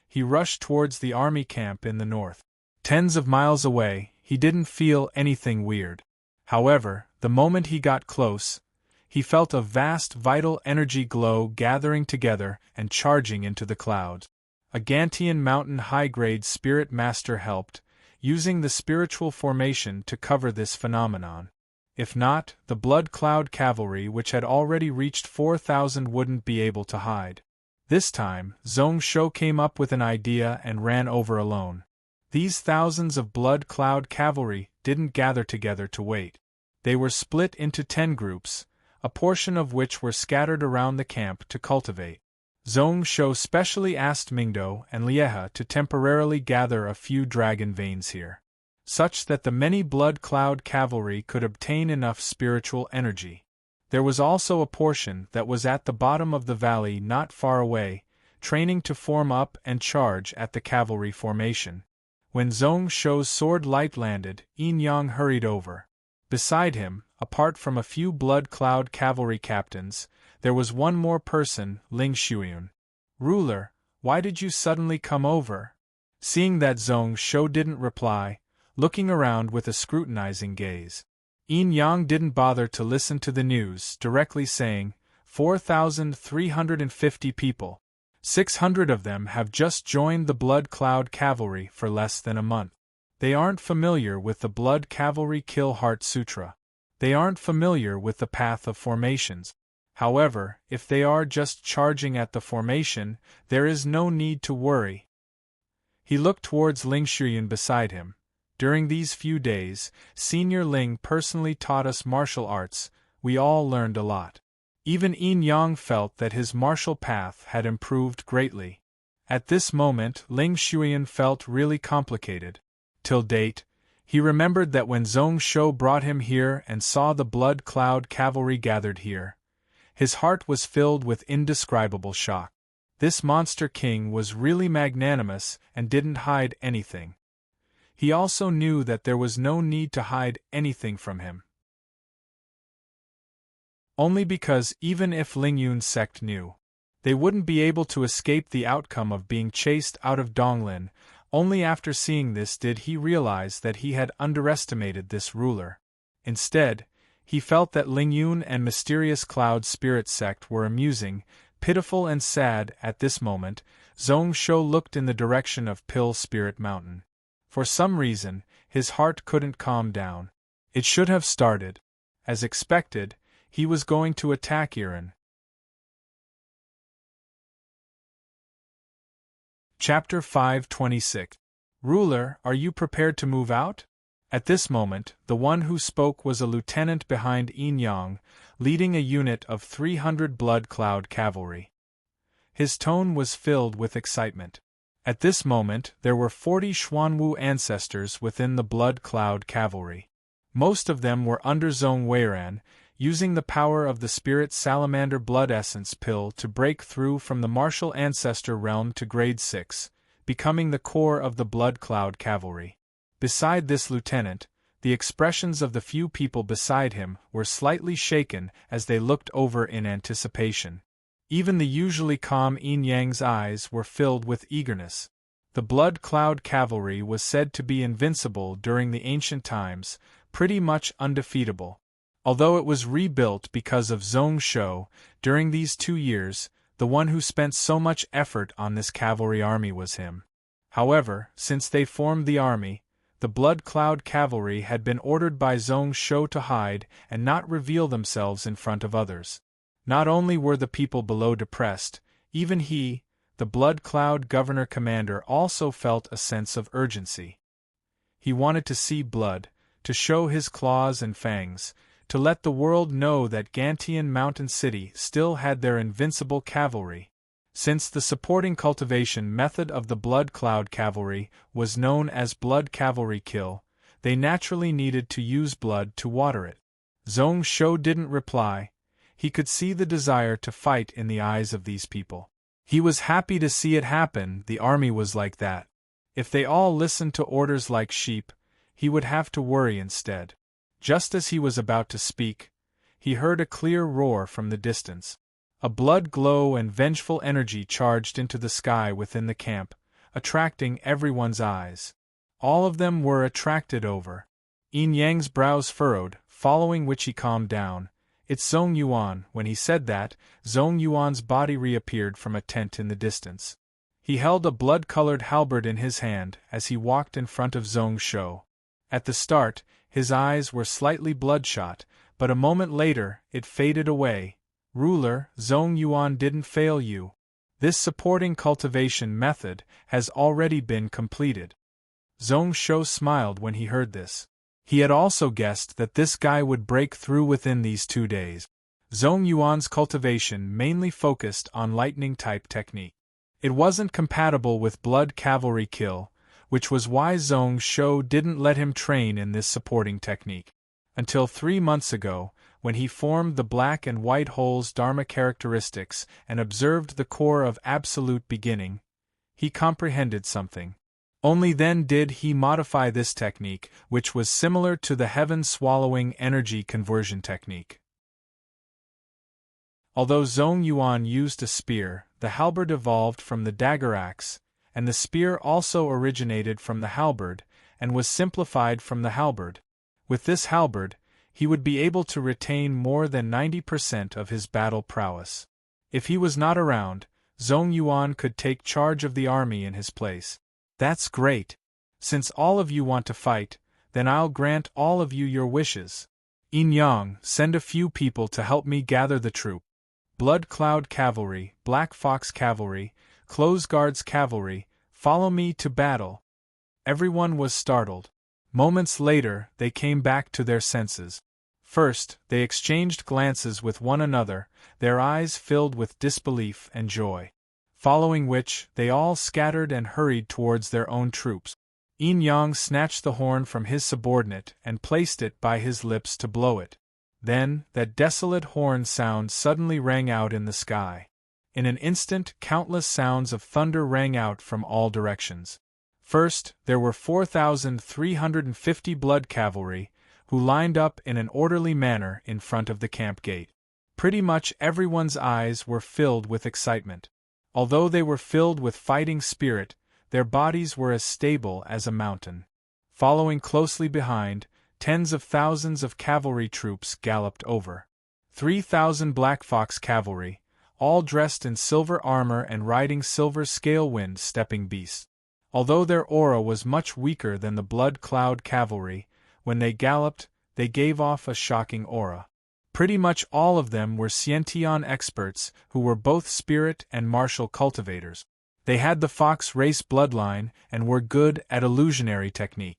He rushed towards the army camp in the north. Tens of miles away, he didn't feel anything weird. However, the moment he got close, he felt a vast vital energy glow gathering together and charging into the clouds. A Gantian mountain high-grade spirit master helped, using the spiritual formation to cover this phenomenon. If not, the blood cloud cavalry which had already reached 4,000 wouldn't be able to hide. This time, Zhong Shou came up with an idea and ran over alone. These thousands of blood cloud cavalry didn't gather together to wait. They were split into 10 groups, a portion of which were scattered around the camp to cultivate. Zhong Shou specially asked Mingdo and Lieha to temporarily gather a few dragon veins here, such that the many blood cloud cavalry could obtain enough spiritual energy. There was also a portion that was at the bottom of the valley not far away, training to form up and charge at the cavalry formation. When Zhong Shou's sword light landed, Yin Yang hurried over. Beside him, apart from a few blood cloud cavalry captains, there was one more person, Ling Shuiyun. "Ruler, why did you suddenly come over?" Seeing that Zhong Shou didn't reply, looking around with a scrutinizing gaze, Yin Yang didn't bother to listen to the news, directly saying, 4,350 people. 600 of them have just joined the Blood Cloud Cavalry for less than a month. They aren't familiar with the Blood Cavalry Kill Heart Sutra. They aren't familiar with the path of formations. However, if they are just charging at the formation, there is no need to worry. He looked towards Ling Shuyan beside him. During these few days, Senior Ling personally taught us martial arts. We all learned a lot. Even Yin Yang felt that his martial path had improved greatly. At this moment, Ling Shuyan felt really complicated. Till date, he remembered that when Zhong Shou brought him here and saw the blood cloud cavalry gathered here, his heart was filled with indescribable shock. This monster king was really magnanimous and didn't hide anything. He also knew that there was no need to hide anything from him. Only because even if Ling Yun's sect knew, they wouldn't be able to escape the outcome of being chased out of Donglin. Only after seeing this did he realize that he had underestimated this ruler. Instead, he felt that Ling Yun and Mysterious Cloud Spirit Sect were amusing, pitiful and sad. At this moment, Zhong Shou looked in the direction of Pill Spirit Mountain. For some reason, his heart couldn't calm down. It should have started. As expected, he was going to attack Iran. Chapter 526. Ruler, are you prepared to move out? At this moment, the one who spoke was a lieutenant behind Yin Yang, leading a unit of 300 Blood Cloud cavalry. His tone was filled with excitement. At this moment, there were 40 Xuanwu ancestors within the Blood Cloud cavalry. Most of them were under Zhong Weiran, using the power of the Spirit Salamander Blood Essence pill to break through from the martial ancestor realm to grade 6, becoming the core of the Blood Cloud cavalry. Beside this lieutenant, the expressions of the few people beside him were slightly shaken as they looked over in anticipation. Even the usually calm Yin Yang's eyes were filled with eagerness. The Blood Cloud cavalry was said to be invincible during the ancient times, pretty much undefeatable. Although it was rebuilt because of Zhong Shou, during these 2 years, the one who spent so much effort on this cavalry army was him. However, since they formed the army, the Blood Cloud cavalry had been ordered by Zhong Shou to hide and not reveal themselves in front of others. Not only were the people below depressed, even he, the Blood Cloud Governor-Commander, also felt a sense of urgency. He wanted to see blood, to show his claws and fangs, to let the world know that Gantian Mountain City still had their invincible cavalry. Since the supporting cultivation method of the blood cloud cavalry was known as blood cavalry kill, they naturally needed to use blood to water it. Zhong Shou didn't reply. He could see the desire to fight in the eyes of these people. He was happy to see it happen. The army was like that. If they all listened to orders like sheep, he would have to worry instead. Just as he was about to speak, he heard a clear roar from the distance. A blood glow and vengeful energy charged into the sky within the camp, attracting everyone's eyes. All of them were attracted over. Yin Yang's brows furrowed, following which he calmed down. It's Zhong Yuan. When he said that, Zhong Yuan's body reappeared from a tent in the distance. He held a blood-colored halberd in his hand as he walked in front of Zhong Shou. At the start, his eyes were slightly bloodshot, but a moment later, it faded away. Ruler, Zhong Yuan didn't fail you. This supporting cultivation method has already been completed. Zhong Shou smiled when he heard this. He had also guessed that this guy would break through within these 2 days. Zhong Yuan's cultivation mainly focused on lightning-type technique. It wasn't compatible with blood cavalry kill, which was why Zhong Shou didn't let him train in this supporting technique. Until 3 months ago, when he formed the black and white hole's Dharma characteristics and observed the core of absolute beginning, he comprehended something. Only then did he modify this technique, which was similar to the heaven-swallowing energy conversion technique. Although Zhong Yuan used a spear, the halberd evolved from the dagger axe, and the spear also originated from the halberd, and was simplified from the halberd. With this halberd, he would be able to retain more than 90% of his battle prowess. If he was not around, Zhong Yuan could take charge of the army in his place. That's great. Since all of you want to fight, then I'll grant all of you your wishes. Yin Yang, send a few people to help me gather the troop. Blood Cloud Cavalry, Black Fox Cavalry, Close Guards Cavalry, follow me to battle. Everyone was startled. Moments later, they came back to their senses. First, they exchanged glances with one another, their eyes filled with disbelief and joy. Following which, they all scattered and hurried towards their own troops. Yin Yang snatched the horn from his subordinate and placed it by his lips to blow it. Then, that desolate horn sound suddenly rang out in the sky. In an instant, countless sounds of thunder rang out from all directions. First, there were 4,350 blood cavalry, who lined up in an orderly manner in front of the camp gate. Pretty much everyone's eyes were filled with excitement. Although they were filled with fighting spirit, their bodies were as stable as a mountain. Following closely behind, tens of thousands of cavalry troops galloped over. 3,000 Black Fox cavalry, all dressed in silver armor and riding silver scale-wind stepping beasts. Although their aura was much weaker than the Blood Cloud cavalry, when they galloped, they gave off a shocking aura. Pretty much all of them were Xiantian experts who were both spirit and martial cultivators. They had the fox race bloodline and were good at illusionary technique.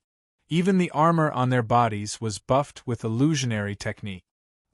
Even the armor on their bodies was buffed with illusionary technique.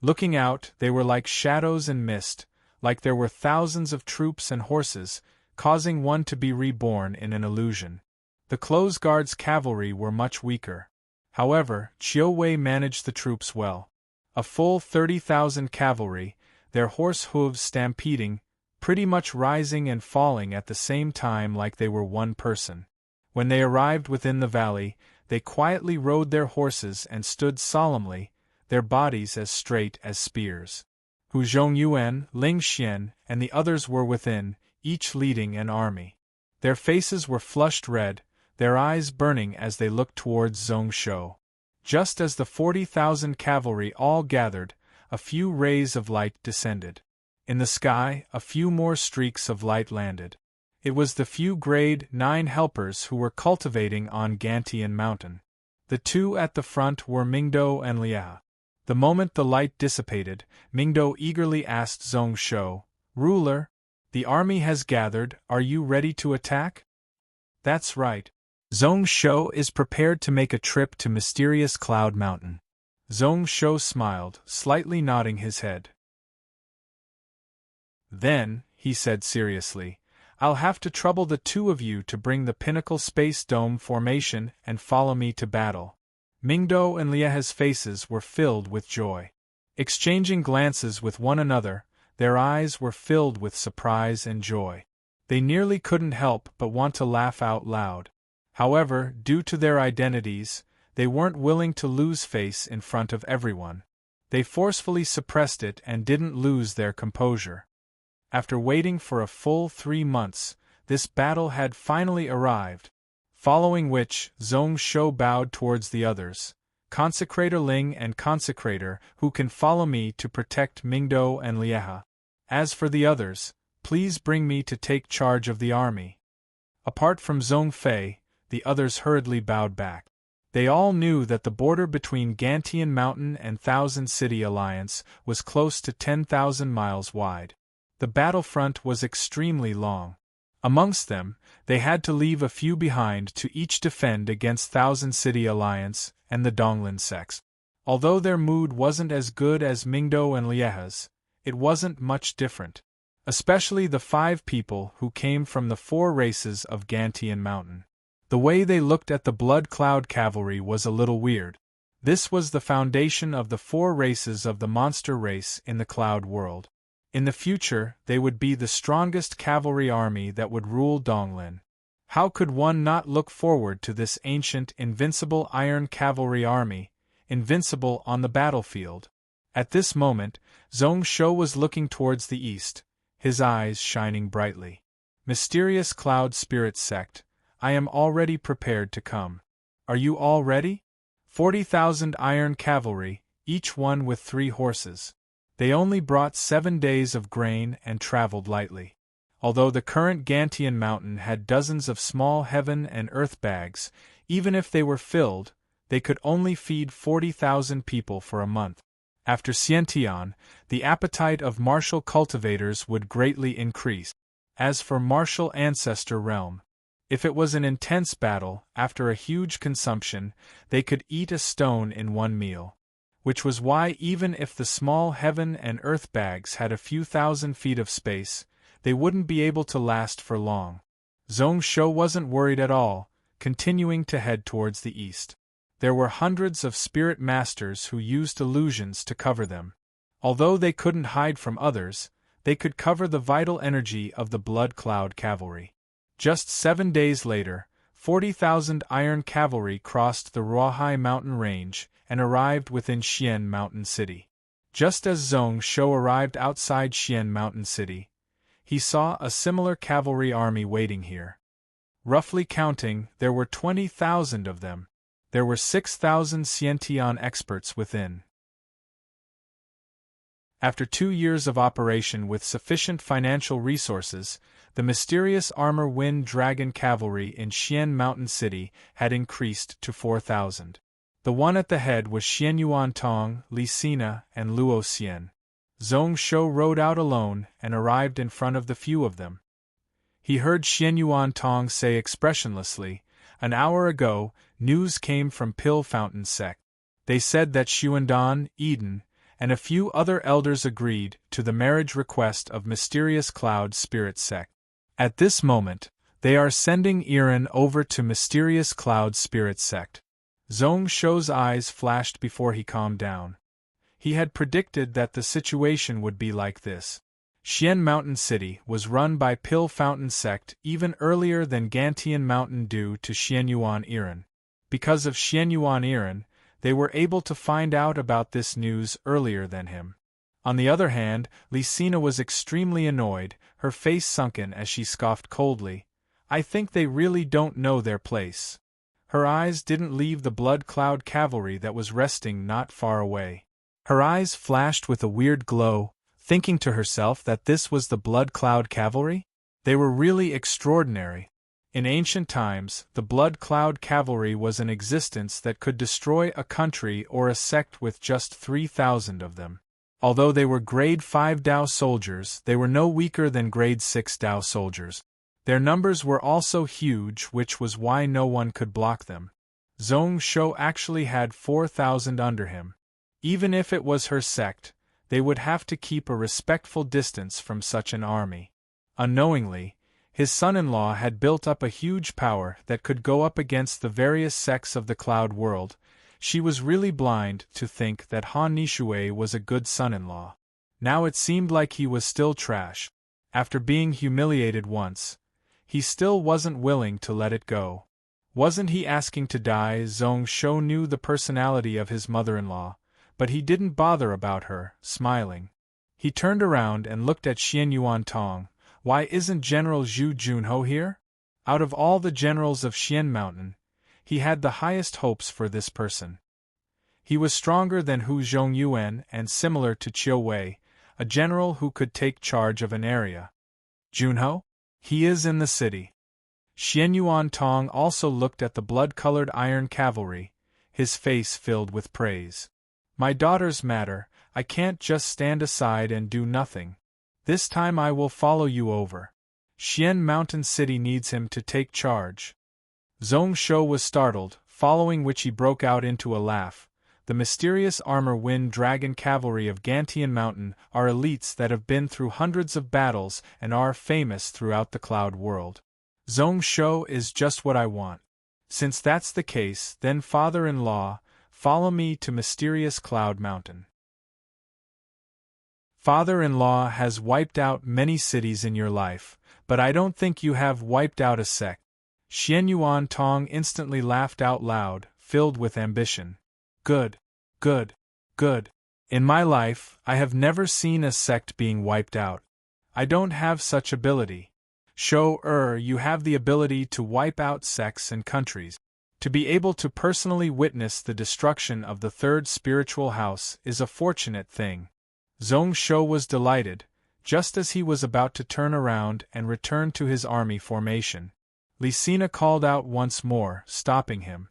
Looking out, they were like shadows and mist, like there were thousands of troops and horses, causing one to be reborn in an illusion. The Close Guards cavalry were much weaker. However, Chiu Wei managed the troops well. A full 30,000 cavalry, their horse hooves stampeding, pretty much rising and falling at the same time like they were one person. When they arrived within the valley, they quietly rode their horses and stood solemnly, their bodies as straight as spears. Hu Zhongyuan, Ling Xian, and the others were within, each leading an army. Their faces were flushed red, their eyes burning as they looked towards Zhong Shou. Just as the 40,000 cavalry all gathered, a few rays of light descended. In the sky, a few more streaks of light landed. It was the few grade 9 helpers who were cultivating on Gantian Mountain. The two at the front were Mingdo and Lia. The moment the light dissipated, Mingdo eagerly asked Zhong Shou, "Ruler, the army has gathered, are you ready to attack?" "That's right. Zhong Shou is prepared to make a trip to Mysterious Cloud Mountain." Zhong Shou smiled, slightly nodding his head. Then, he said seriously, "I'll have to trouble the two of you to bring the pinnacle space dome formation and follow me to battle." Mingdo and Lieha's faces were filled with joy. Exchanging glances with one another, their eyes were filled with surprise and joy. They nearly couldn't help but want to laugh out loud. However, due to their identities, they weren't willing to lose face in front of everyone. They forcefully suppressed it and didn't lose their composure. After waiting for a full 3 months, this battle had finally arrived, following which Zhong Shou bowed towards the others. "Consecrator Ling and Consecrator, who can follow me to protect Mingdo and Lieha. As for the others, please bring me to take charge of the army." Apart from Zhong Fei, the others hurriedly bowed back. They all knew that the border between Gantian Mountain and Thousand City Alliance was close to 10,000 miles wide. The battlefront was extremely long. Amongst them, they had to leave a few behind to each defend against Thousand City Alliance and the Donglin sects. Although their mood wasn't as good as Mingdo and Lieha's, it wasn't much different. Especially the 5 people who came from the 4 races of Gantian Mountain. The way they looked at the Blood Cloud Cavalry was a little weird. This was the foundation of the 4 races of the monster race in the Cloud World. In the future, they would be the strongest cavalry army that would rule Donglin. How could one not look forward to this ancient, invincible iron cavalry army, invincible on the battlefield? At this moment, Zhong Shou was looking towards the east, his eyes shining brightly. "Mysterious Cloud Spirit Sect, I am already prepared to come. Are you all ready?" 40,000 iron cavalry, each one with 3 horses. They only brought 7 days of grain and traveled lightly. Although the current Gantian Mountain had dozens of small heaven and earth bags, even if they were filled, they could only feed 40,000 people for a month. After Xiantian, the appetite of martial cultivators would greatly increase. As for martial ancestor realm, if it was an intense battle, after a huge consumption, they could eat a stone in 1 meal. Which was why even if the small heaven and earth bags had a few thousand feet of space, they wouldn't be able to last for long. Zhong Shou wasn't worried at all, continuing to head towards the east. There were hundreds of spirit masters who used illusions to cover them. Although they couldn't hide from others, they could cover the vital energy of the Blood Cloud Cavalry. Just 7 days later, 40,000 iron cavalry crossed the Ruohai mountain range and arrived within Xian Mountain City. Just as Zhong Shou arrived outside Xian Mountain City, he saw a similar cavalry army waiting here. Roughly counting, there were 20,000 of them. There were 6,000 Xiantian experts within. After 2 years of operation with sufficient financial resources, the mysterious Armor Wind Dragon Cavalry in Xian Mountain City had increased to 4,000. The one at the head was Xianyuan Tong, Li Sina, and Luo Xian. Zhong Shou rode out alone and arrived in front of the few of them. He heard Xianyuan Tong say expressionlessly, "An hour ago, news came from Pill Fountain Sect. They said that Xuandan, Eden, and a few other elders agreed to the marriage request of Mysterious Cloud Spirit Sect. At this moment, they are sending Iran over to Mysterious Cloud Spirit Sect." Zhong Shou's eyes flashed before he calmed down. He had predicted that the situation would be like this. Xian Mountain City was run by Pill Fountain Sect even earlier than Gantian Mountain due to Xianyuan Iran. Because of Xianyuan Iran, they were able to find out about this news earlier than him. On the other hand, Li Sina was extremely annoyed, her face sunken as she scoffed coldly, "I think they really don't know their place." Her eyes didn't leave the Blood Cloud Cavalry that was resting not far away. Her eyes flashed with a weird glow, thinking to herself that this was the Blood Cloud Cavalry? They were really extraordinary. In ancient times, the Blood Cloud Cavalry was an existence that could destroy a country or a sect with just 3,000 of them. Although they were Grade 5 Dao soldiers, they were no weaker than Grade 6 Dao soldiers. Their numbers were also huge, which was why no one could block them. Zhong Shou actually had 4,000 under him. Even if it was her sect, they would have to keep a respectful distance from such an army. Unknowingly, his son-in-law had built up a huge power that could go up against the various sects of the cloud world. She was really blind to think that Han Nishue was a good son-in-law. Now it seemed like he was still trash. After being humiliated once, he still wasn't willing to let it go. Wasn't he asking to die? Zhong Shou knew the personality of his mother-in-law, but he didn't bother about her, smiling. He turned around and looked at Xian Yuan Tong. Why isn't General Zhu Junho here? Out of all the generals of Xian Mountain, he had the highest hopes for this person. He was stronger than Hu Zhongyuan and similar to Qiu Wei, a general who could take charge of an area. Junho? He is in the city. Xian Yuan Tong also looked at the blood-colored iron cavalry, his face filled with praise. My daughter's matter, I can't just stand aside and do nothing. This time I will follow you over. Xian Mountain City needs him to take charge. Zhong Shou was startled, following which he broke out into a laugh. The mysterious armor-wind dragon cavalry of Gantian Mountain are elites that have been through hundreds of battles and are famous throughout the cloud world. Zhong Shou is just what I want. Since that's the case, then father-in-law, follow me to mysterious Cloud Mountain. Father-in-law has wiped out many cities in your life, but I don't think you have wiped out a sect. Xian Yuan Tong instantly laughed out loud, filled with ambition. Good, good, good. In my life, I have never seen a sect being wiped out. I don't have such ability. You have the ability to wipe out sects and countries. To be able to personally witness the destruction of the third spiritual house is a fortunate thing. Zhong Shou was delighted, just as he was about to turn around and return to his army formation. Li Sina called out once more, stopping him.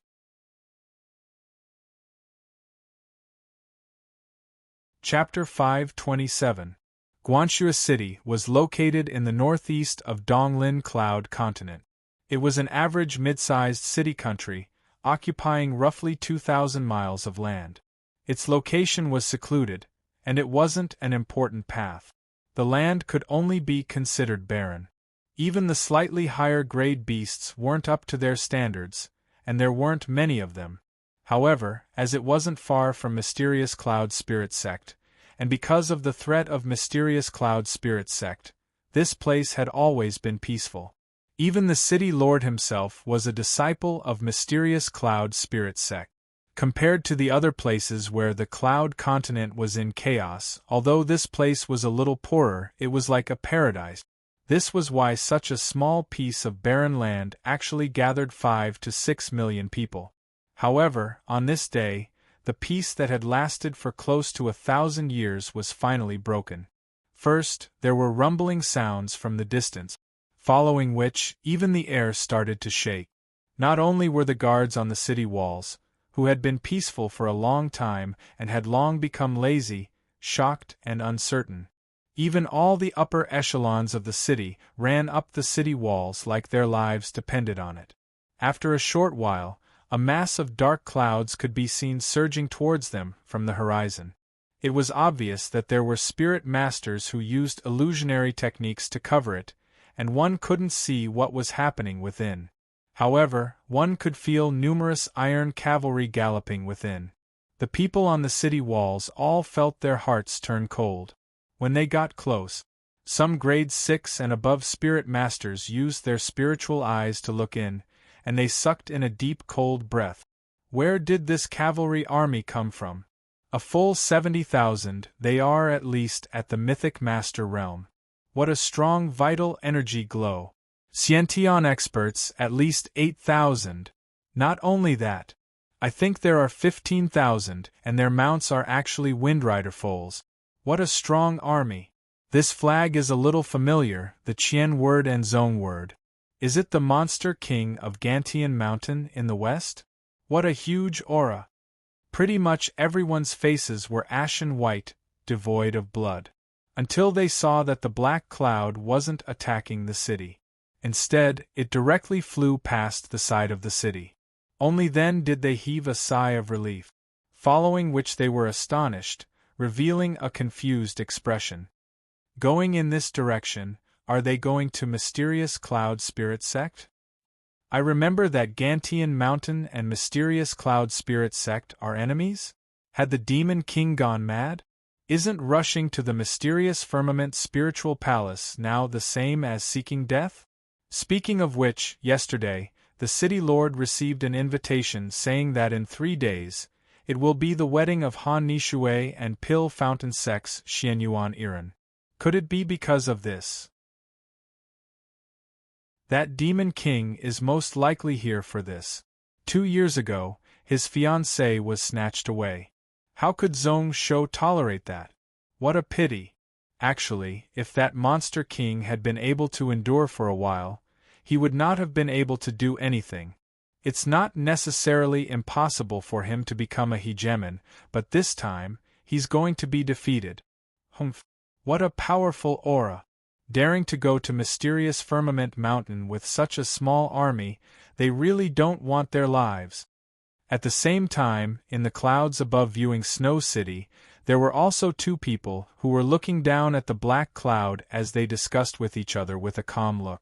Chapter 527. Guanxue City was located in the northeast of Donglin Cloud Continent. It was an average mid-sized city country, occupying roughly 2,000 miles of land. Its location was secluded, and it wasn't an important path. The land could only be considered barren. Even the slightly higher-grade beasts weren't up to their standards, and there weren't many of them. However, as it wasn't far from Mysterious Cloud Spirit Sect, and because of the threat of Mysterious Cloud Spirit Sect, this place had always been peaceful. Even the city lord himself was a disciple of Mysterious Cloud Spirit Sect. Compared to the other places where the Cloud Continent was in chaos, although this place was a little poorer, it was like a paradise. This was why such a small piece of barren land actually gathered 5 to 6 million people. However, on this day, the peace that had lasted for close to 1,000 years was finally broken. First, there were rumbling sounds from the distance, following which, even the air started to shake. Not only were the guards on the city walls, who had been peaceful for a long time and had long become lazy, shocked and uncertain. Even all the upper echelons of the city ran up the city walls like their lives depended on it. After a short while, a mass of dark clouds could be seen surging towards them from the horizon. It was obvious that there were spirit masters who used illusionary techniques to cover it, and one couldn't see what was happening within. However, one could feel numerous iron cavalry galloping within. The people on the city walls all felt their hearts turn cold. When they got close, some grade 6 and above spirit masters used their spiritual eyes to look in, and they sucked in a deep cold breath. Where did this cavalry army come from? A full 70,000, they are at least at the mythic master realm. What a strong vital energy glow. Xiantian experts, at least 8,000. Not only that, I think there are 15,000, and their mounts are actually Windrider foals. What a strong army. This flag is a little familiar, the Qian word and Zhong word. Is it the monster king of Gantian Mountain in the west? What a huge aura. Pretty much everyone's faces were ashen white, devoid of blood. Until they saw that the black cloud wasn't attacking the city. Instead, it directly flew past the side of the city. Only then did they heave a sigh of relief, following which they were astonished, revealing a confused expression. Going in this direction, Are they going to mysterious cloud spirit sect? I remember that Gantian mountain and mysterious cloud spirit sect are enemies? Had the demon king gone mad? Isn't rushing to the mysterious firmament spiritual palace now the same as seeking death? Speaking of which, yesterday, the city lord received an invitation saying that in 3 days, it will be the wedding of Han Nishui and Pil Fountain Sex Xianyuan Iran. Could it be because of this? That demon king is most likely here for this. 2 years ago, his fiancée was snatched away. How could Zhong Shou tolerate that? What a pity. Actually, if that monster king had been able to endure for a while, he would not have been able to do anything. It's not necessarily impossible for him to become a hegemon, but this time, he's going to be defeated. Humph. What a powerful aura! Daring to go to mysterious Firmament Mountain with such a small army, they really don't want their lives. At the same time, in the clouds above viewing Snow City, there were also 2 people who were looking down at the black cloud as they discussed with each other with a calm look.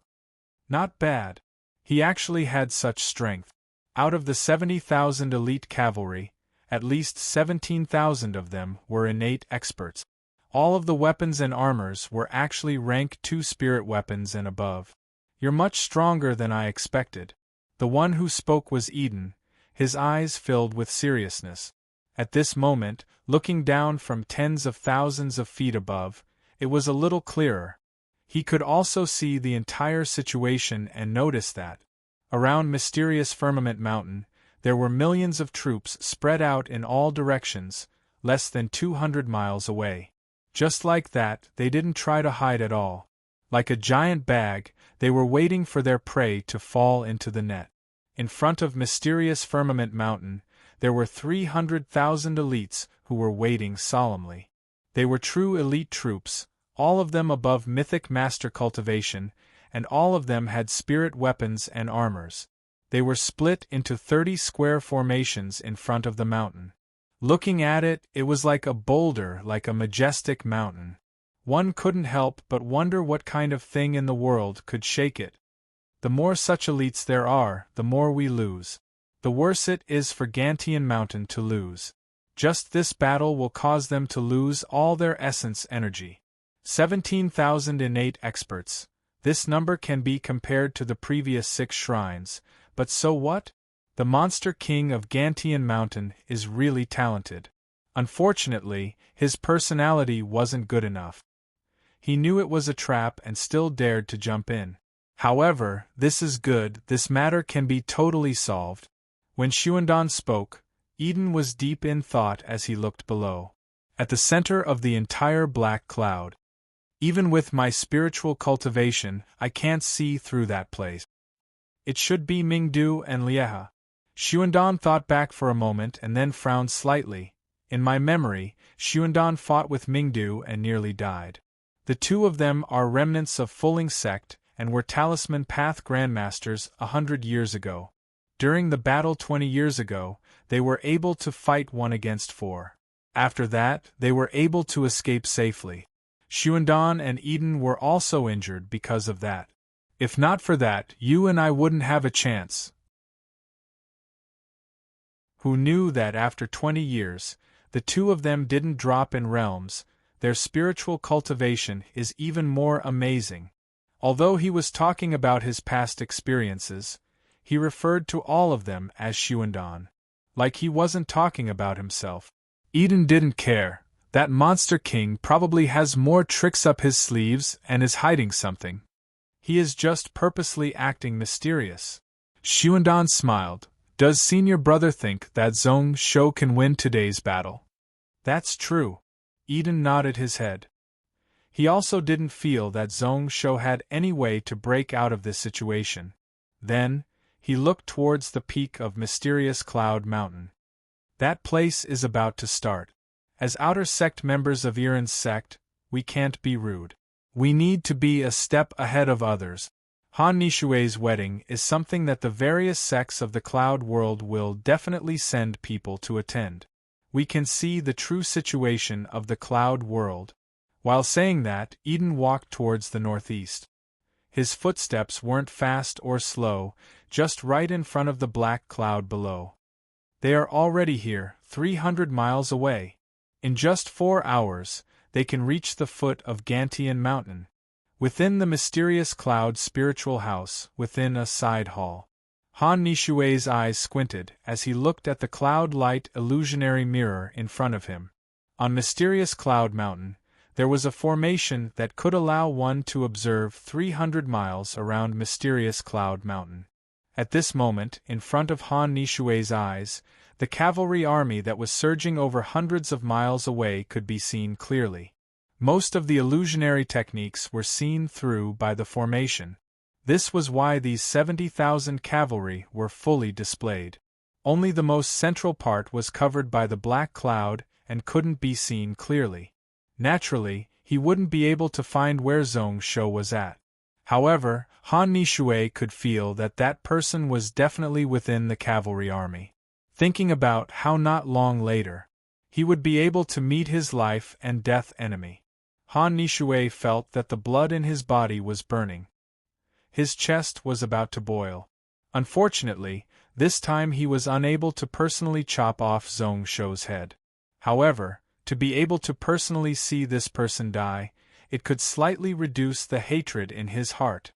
Not bad. He actually had such strength. Out of the 70,000 elite cavalry, at least 17,000 of them were innate experts. All of the weapons and armors were actually rank 2 spirit weapons and above. You're much stronger than I expected. The one who spoke was Eden, his eyes filled with seriousness. At this moment, looking down from tens of thousands of feet above, it was a little clearer. He could also see the entire situation and notice that, around mysterious Firmament Mountain, there were millions of troops spread out in all directions, less than 200 miles away. Just like that, they didn't try to hide at all. Like a giant bag, they were waiting for their prey to fall into the net. In front of mysterious Firmament Mountain, there were 300,000 elites who were waiting solemnly. They were true elite troops, all of them above mythic master cultivation, and all of them had spirit weapons and armors. They were split into 30 square formations in front of the mountain. Looking at it, it was like a boulder, like a majestic mountain. One couldn't help but wonder what kind of thing in the world could shake it. The more such elites there are, the more we lose. The worse it is for Gantian Mountain to lose. Just this battle will cause them to lose all their essence energy. 17,000 innate experts. This number can be compared to the previous 6 shrines, but so what? The monster king of Gantian Mountain is really talented. Unfortunately, his personality wasn't good enough. He knew it was a trap and still dared to jump in. However, this is good, this matter can be totally solved. When Xuandan spoke, Eden was deep in thought as he looked below. At the center of the entire black cloud. Even with my spiritual cultivation, I can't see through that place. It should be Mingdu and Lieha. Xuandan thought back for a moment and then frowned slightly. In my memory, Xuandan fought with Mingdu and nearly died. The 2 of them are remnants of Fuling sect and were Talisman Path Grandmasters 100 years ago. During the battle 20 years ago, they were able to fight 1 against 4. After that, they were able to escape safely. Xuandan and Eden were also injured because of that. If not for that, you and I wouldn't have a chance. Who knew that after 20 years, the 2 of them didn't drop in realms, their spiritual cultivation is even more amazing. Although he was talking about his past experiences, he referred to all of them as Xuandan. Like he wasn't talking about himself. Eden didn't care. That monster king probably has more tricks up his sleeves and is hiding something. He is just purposely acting mysterious. Xuandan smiled. Does senior brother think that Zhong Shou can win today's battle? That's true. Eden nodded his head. He also didn't feel that Zhong Shou had any way to break out of this situation. Then, he looked towards the peak of Mysterious Cloud Mountain. That place is about to start. As outer sect members of Iran's sect, we can't be rude. We need to be a step ahead of others. Han Nishui's wedding is something that the various sects of the cloud world will definitely send people to attend. We can see the true situation of the cloud world. While saying that, Eden walked towards the northeast. His footsteps weren't fast or slow, just right in front of the black cloud below. They are already here, 300 miles away. In just 4 hours, they can reach the foot of Gantian Mountain. Within the mysterious cloud spiritual house, within a side hall. Han Nishue's eyes squinted as he looked at the cloud-light illusionary mirror in front of him. On Mysterious Cloud Mountain, there was a formation that could allow one to observe 300 miles around Mysterious Cloud Mountain. At this moment, in front of Han Nishue's eyes, the cavalry army that was surging over hundreds of miles away could be seen clearly. Most of the illusionary techniques were seen through by the formation. This was why these 70,000 cavalry were fully displayed. Only the most central part was covered by the black cloud and couldn't be seen clearly. Naturally, he wouldn't be able to find where Zhong Shou was at. However, Han Nishue could feel that that person was definitely within the cavalry army. Thinking about how not long later, he would be able to meet his life and death enemy. Han Nishue felt that the blood in his body was burning. His chest was about to boil. Unfortunately, this time he was unable to personally chop off Zhong Shou's head. However, to be able to personally see this person die, it could slightly reduce the hatred in his heart.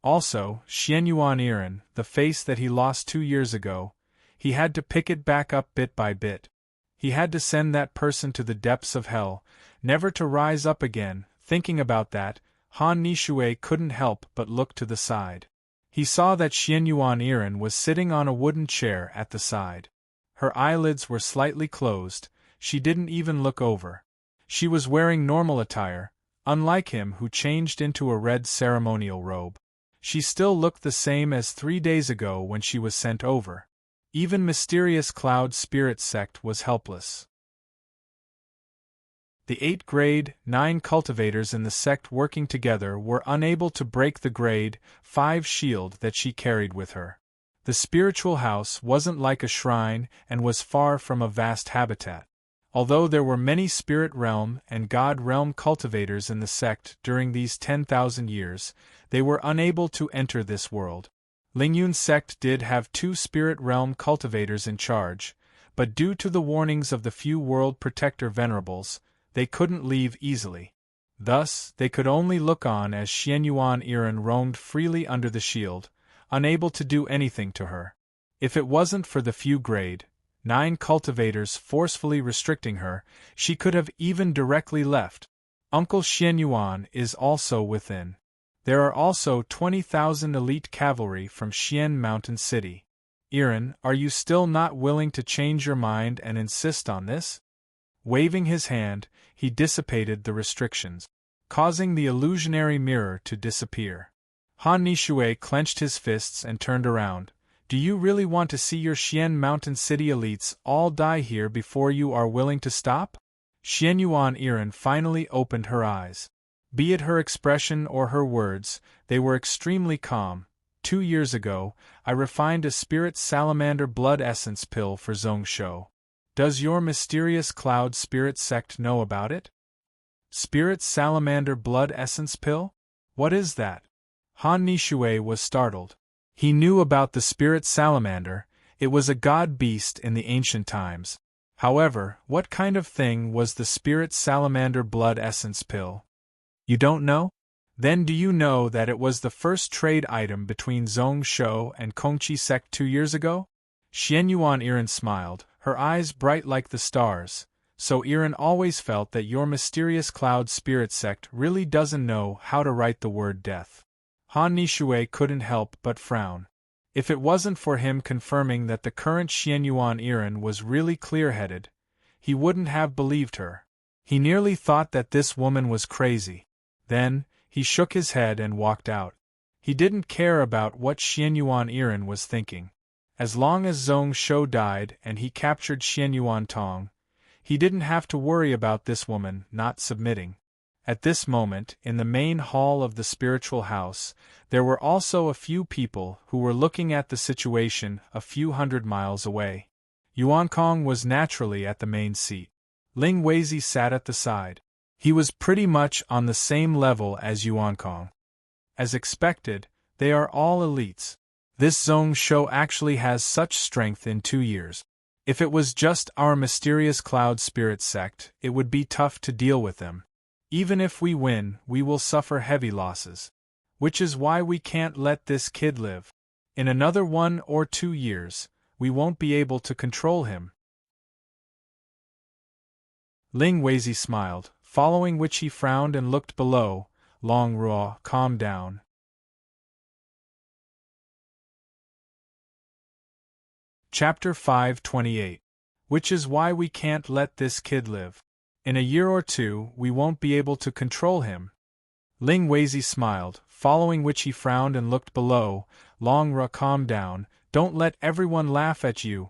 Also, Xianyuan Iran, the face that he lost 2 years ago, he had to pick it back up bit by bit. He had to send that person to the depths of hell, never to rise up again. Thinking about that, Han Nishue couldn't help but look to the side. He saw that Xianyuan Iran was sitting on a wooden chair at the side. Her eyelids were slightly closed, she didn't even look over. She was wearing normal attire, unlike him who changed into a red ceremonial robe. She still looked the same as 3 days ago when she was sent over. Even Mysterious Cloud Spirit Sect was helpless. The 8 grade 9 cultivators in the sect working together were unable to break the grade 5 shield that she carried with her. The spiritual house wasn't like a shrine and was far from a vast habitat. Although there were many spirit realm and god realm cultivators in the sect during these 10,000 years, they were unable to enter this world. Lingyun's sect did have 2 spirit realm cultivators in charge, but due to the warnings of the few world protector venerables, they couldn't leave easily. Thus, they could only look on as Xianyuan Iran roamed freely under the shield, unable to do anything to her. If it wasn't for the few grade 9 cultivators forcefully restricting her, she could have even directly left. Uncle Xianyuan is also within. There are also 20,000 elite cavalry from Xian Mountain City. Iran, are you still not willing to change your mind and insist on this? Waving his hand, he dissipated the restrictions, causing the illusionary mirror to disappear. Han Nishue clenched his fists and turned around. Do you really want to see your Xian Mountain City elites all die here before you are willing to stop? Xianyuan Iran finally opened her eyes. Be it her expression or her words, they were extremely calm. 2 years ago, I refined a spirit salamander blood essence pill for Zhong Shou. Does your Mysterious Cloud Spirit Sect know about it? Spirit salamander blood essence pill? What is that? Han Nishue was startled. He knew about the spirit salamander, it was a god beast in the ancient times. However, what kind of thing was the spirit salamander blood essence pill? You don't know? Then do you know that it was the first trade item between Zhong Shou and Kongqi sect 2 years ago? Xianyuan Iran smiled, her eyes bright like the stars. So Iran always felt that your Mysterious Cloud Spirit Sect really doesn't know how to write the word death. Han Nishue couldn't help but frown. If it wasn't for him confirming that the current Xianyuan Iran was really clear-headed, he wouldn't have believed her. He nearly thought that this woman was crazy. Then, he shook his head and walked out. He didn't care about what Xianyuan Iran was thinking. As long as Zhong Shou died and he captured Xianyuan Tong, he didn't have to worry about this woman not submitting. At this moment, in the main hall of the spiritual house, there were also a few people who were looking at the situation a few hundred miles away. Yuan Kong was naturally at the main seat. Ling Weizi sat at the side. He was pretty much on the same level as Yuan Kong. As expected, they are all elites. This Zong show actually has such strength in 2 years. If it was just our mysterious cloud spirit sect, it would be tough to deal with them. Even if we win, we will suffer heavy losses. Which is why we can't let this kid live. In another 1 or 2 years, we won't be able to control him. Ling Weizi smiled, following which he frowned and looked below. Long Ruo, calm down. Chapter 528. Which is why we can't let this kid live. In a year or 2, we won't be able to control him. Ling Weizi smiled, following which he frowned and looked below. Long Ruo, calm down, don't let everyone laugh at you.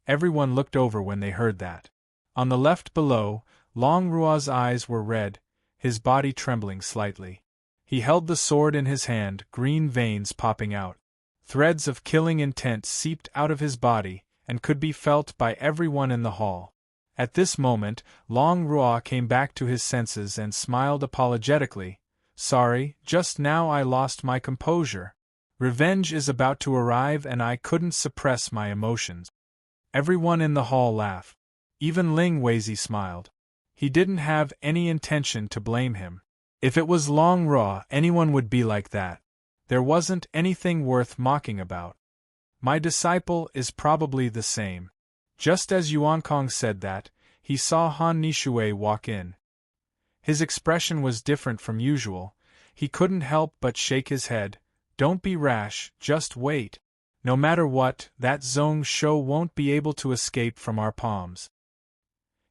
Everyone looked over when they heard that. On the left below, Long Ruo's eyes were red, his body trembling slightly. He held the sword in his hand, green veins popping out. Threads of killing intent seeped out of his body, and could be felt by everyone in the hall. At this moment, Long Ruo came back to his senses and smiled apologetically. Sorry, just now I lost my composure. Revenge is about to arrive and I couldn't suppress my emotions. Everyone in the hall laughed. Even Ling Weizi smiled. He didn't have any intention to blame him. If it was Long Ruo, anyone would be like that. There wasn't anything worth mocking about. My disciple is probably the same. Just as Yuan Kong said that, he saw Han Nishui walk in. His expression was different from usual. He couldn't help but shake his head. Don't be rash, just wait. No matter what, that Zong show won't be able to escape from our palms.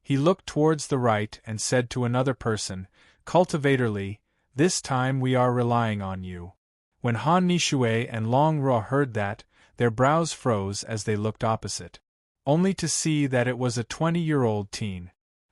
He looked towards the right and said to another person, Cultivator Li, this time we are relying on you. When Han Nishui and Long Ruo heard that, their brows froze as they looked opposite. Only to see that it was a 20-year-old teen.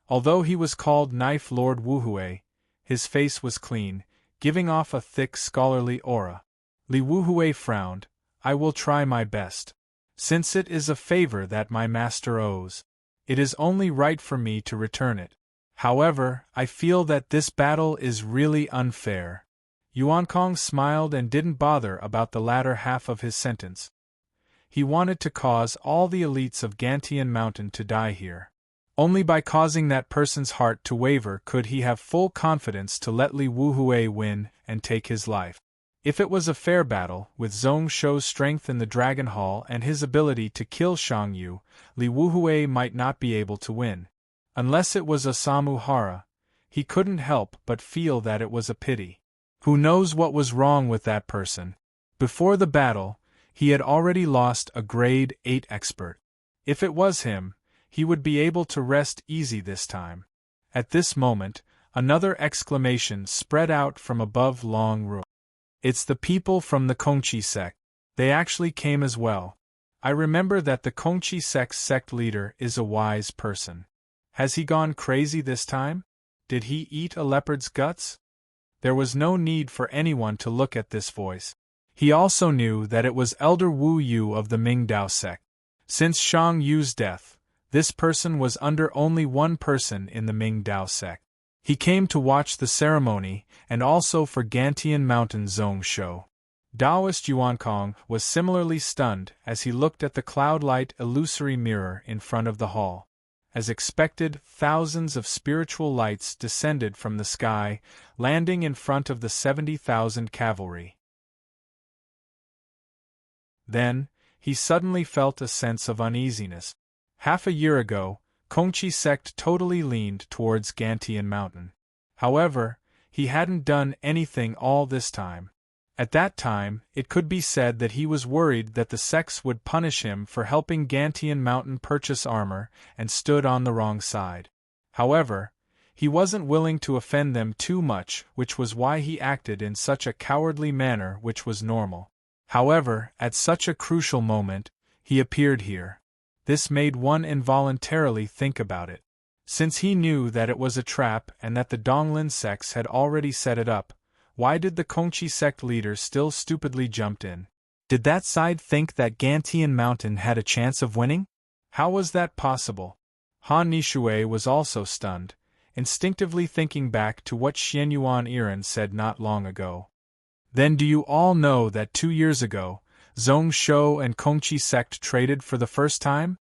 Although he was called Knife Lord Wuhui, his face was clean, giving off a thick scholarly aura. Li Wuhui frowned. I will try my best. Since it is a favor that my master owes, it is only right for me to return it. However, I feel that this battle is really unfair. Yuan Kong smiled and didn't bother about the latter half of his sentence. He wanted to cause all the elites of Gantian Mountain to die here. Only by causing that person's heart to waver could he have full confidence to let Li Wuhui win and take his life. If it was a fair battle, with Zong Shou's strength in the Dragon Hall and his ability to kill Shang Yu, Li Wuhui might not be able to win. Unless it was Osamu Hara, he couldn't help but feel that it was a pity. Who knows what was wrong with that person? Before the battle, he had already lost a grade 8 expert. If it was him, he would be able to rest easy this time. At this moment, another exclamation spread out from above Long Ruo. It's the people from the Kongqi sect. They actually came as well. I remember that the Kongqi sect's sect leader is a wise person. Has he gone crazy this time? Did he eat a leopard's guts? There was no need for anyone to look at this voice. He also knew that it was Elder Wu Yu of the Mingdao sect. Since Shang Yu's death, this person was under only one person in the Mingdao sect. He came to watch the ceremony, and also for Gantian Mountain Zong show. Taoist Yuan Kong was similarly stunned as he looked at the cloud-light illusory mirror in front of the hall. As expected, thousands of spiritual lights descended from the sky, landing in front of the 70,000 cavalry. Then, he suddenly felt a sense of uneasiness. Half a year ago, Kongqi sect totally leaned towards Gantian Mountain. However, he hadn't done anything all this time. At that time, it could be said that he was worried that the sects would punish him for helping Gantian Mountain purchase armor and stood on the wrong side. However, he wasn't willing to offend them too much, which was why he acted in such a cowardly manner, which was normal. However, at such a crucial moment, he appeared here. This made one involuntarily think about it. Since he knew that it was a trap and that the Donglin sects had already set it up, why did the Kongqi sect leader still stupidly jumped in? Did that side think that Gantian Mountain had a chance of winning? How was that possible? Han Nishui was also stunned, instinctively thinking back to what Xianyuan Iran said not long ago. Then do you all know that 2 years ago, Zhong Shou and Kongqi sect traded for the first time?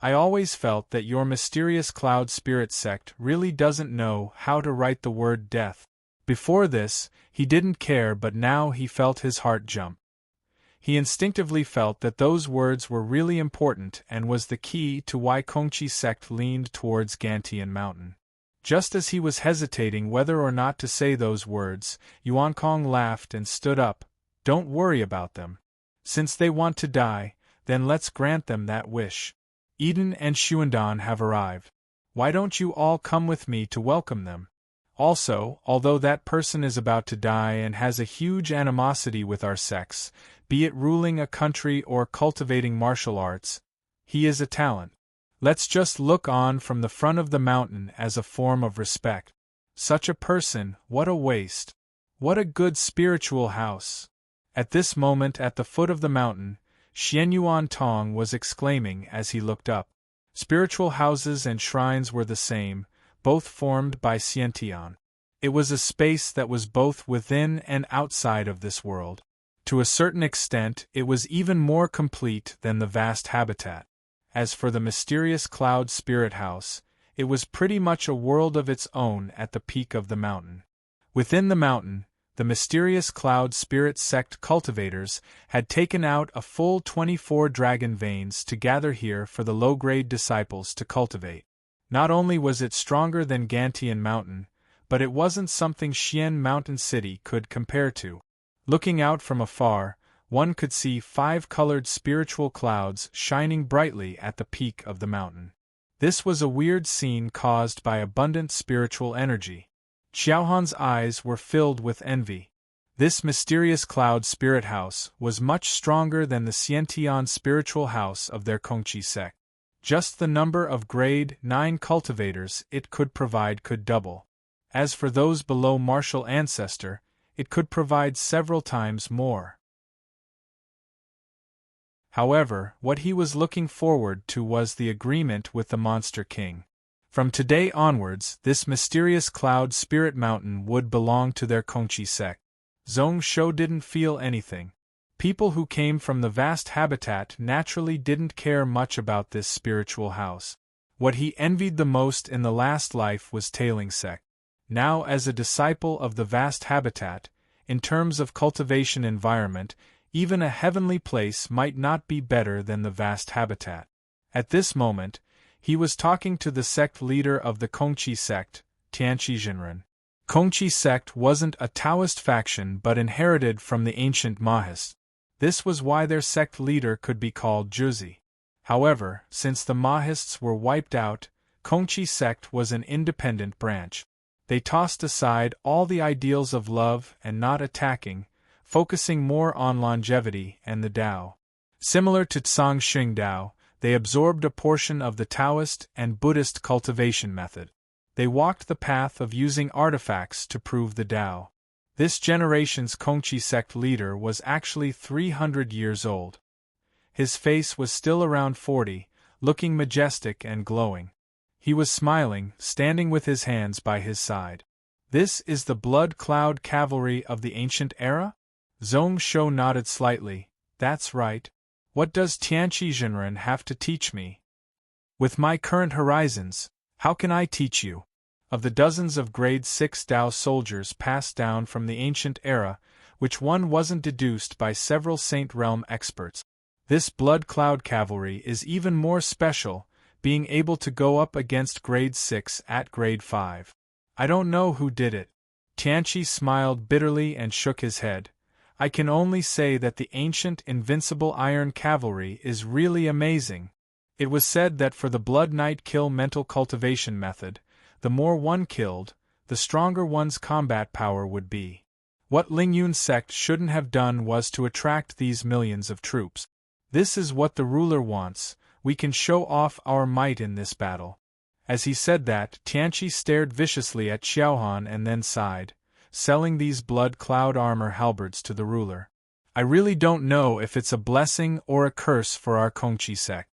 I always felt that your mysterious cloud spirit sect really doesn't know how to write the word death. Before this, he didn't care, but now he felt his heart jump. He instinctively felt that those words were really important and was the key to why Kongqi sect leaned towards Gantian Mountain. Just as he was hesitating whether or not to say those words, Yuan Kong laughed and stood up. Don't worry about them. Since they want to die, then let's grant them that wish. Eden and Xuandan have arrived. Why don't you all come with me to welcome them? Also, although that person is about to die and has a huge animosity with our sex, be it ruling a country or cultivating martial arts, he is a talent. Let's just look on from the front of the mountain as a form of respect. Such a person, what a waste. What a good spiritual house. At this moment at the foot of the mountain, Xianyuan Tong was exclaiming as he looked up. Spiritual houses and shrines were the same, both formed by Xiantian. It was a space that was both within and outside of this world. To a certain extent, it was even more complete than the vast habitat. As for the mysterious cloud spirit house, it was pretty much a world of its own at the peak of the mountain. Within the mountain, the mysterious cloud spirit sect cultivators had taken out a full 24 dragon veins to gather here for the low-grade disciples to cultivate. Not only was it stronger than Gantian Mountain, but it wasn't something Xian Mountain City could compare to. Looking out from afar, one could see 5 colored spiritual clouds shining brightly at the peak of the mountain. This was a weird scene caused by abundant spiritual energy. Xiaohan's eyes were filled with envy. This mysterious cloud spirit house was much stronger than the Xiantian spiritual house of their Kongqi sect. Just the number of grade 9 cultivators it could provide could double. As for those below martial ancestor, it could provide several times more. However, what he was looking forward to was the agreement with the Monster King. From today onwards, this mysterious cloud spirit mountain would belong to their Kongqi sect. Zhong Shou didn't feel anything. People who came from the vast habitat naturally didn't care much about this spiritual house. What he envied the most in the last life was Tailing sect. Now, as a disciple of the vast habitat, in terms of cultivation environment, even a heavenly place might not be better than the vast habitat. At this moment, he was talking to the sect leader of the Kongqi sect, Tianqi Jinren. Kongqi sect wasn't a Taoist faction but inherited from the ancient Mahists. This was why their sect leader could be called Zhuzi. However, since the Mahists were wiped out, Kongqi sect was an independent branch. They tossed aside all the ideals of love and not attacking, focusing more on longevity and the Tao. Similar to Tsang Xing Dao, they absorbed a portion of the Taoist and Buddhist cultivation method. They walked the path of using artifacts to prove the Tao. This generation's Kongqi sect leader was actually 300 years old. His face was still around 40, looking majestic and glowing. He was smiling, standing with his hands by his side. This is the blood cloud cavalry of the ancient era? Zhong Shou nodded slightly. That's right. What does Tianqi Jinren have to teach me? With my current horizons, how can I teach you? Of the dozens of grade 6 Tao soldiers passed down from the ancient era, which one wasn't deduced by several Saint Realm experts. This blood cloud cavalry is even more special, being able to go up against grade 6 at grade 5. I don't know who did it. Tianqi smiled bitterly and shook his head. I can only say that the ancient invincible iron cavalry is really amazing. It was said that for the Blood Knight kill mental cultivation method, the more one killed, the stronger one's combat power would be. What Lingyun sect shouldn't have done was to attract these millions of troops. This is what the ruler wants. We can show off our might in this battle. As he said that, Tianqi stared viciously at Xiaohan and then sighed, selling these blood cloud armor halberds to the ruler. I really don't know if it's a blessing or a curse for our Kongqi sect.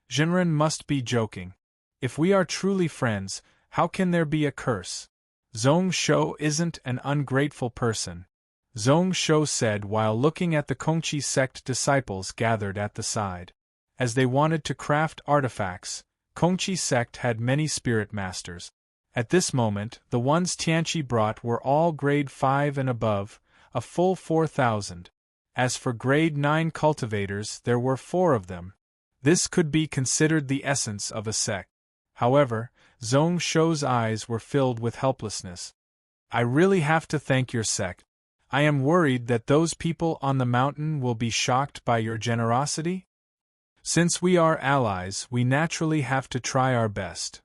Jinren must be joking. If we are truly friends, how can there be a curse? Zhong Shou isn't an ungrateful person. Zhong Shou said while looking at the Kongqi sect disciples gathered at the side. As they wanted to craft artifacts, Kongqi sect had many spirit masters. At this moment, the ones Tianqi brought were all grade 5 and above, a full 4,000. As for grade 9 cultivators, there were 4 of them. This could be considered the essence of a sect. However, Zhong Shou's eyes were filled with helplessness. I really have to thank your sect. I am worried that those people on the mountain will be shocked by your generosity. Since we are allies, we naturally have to try our best.